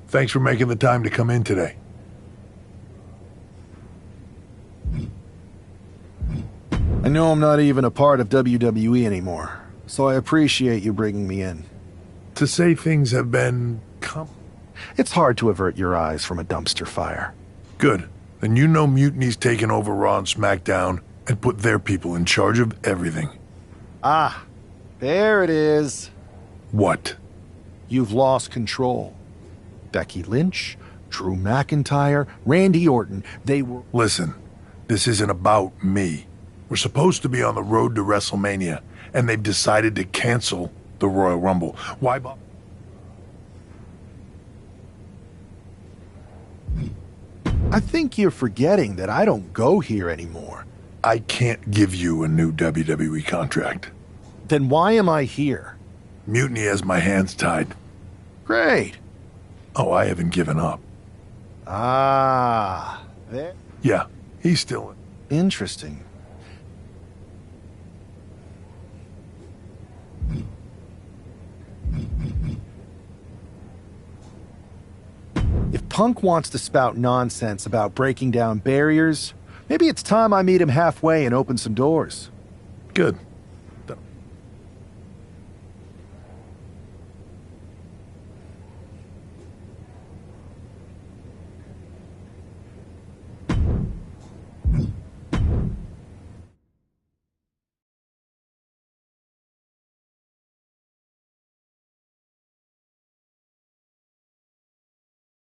Thanks for making the time to come in today. I know I'm not even a part of WWE anymore, so I appreciate you bringing me in. To say things have been... It's hard to avert your eyes from a dumpster fire. Good. Then you know Mutiny's taken over Raw and SmackDown and put their people in charge of everything. Ah, there it is. What? You've lost control. Becky Lynch, Drew McIntyre, Randy Orton, they were... Listen, this isn't about me. We're supposed to be on the road to WrestleMania, and they've decided to cancel the Royal Rumble. Why bother? I think you're forgetting that I don't go here anymore. I can't give you a new WWE contract. Then why am I here? Mutiny has my hands tied. Great. Oh, I haven't given up. Ah, there. Yeah, he's still... Interesting. If Punk wants to spout nonsense about breaking down barriers, maybe it's time I meet him halfway and open some doors. Good.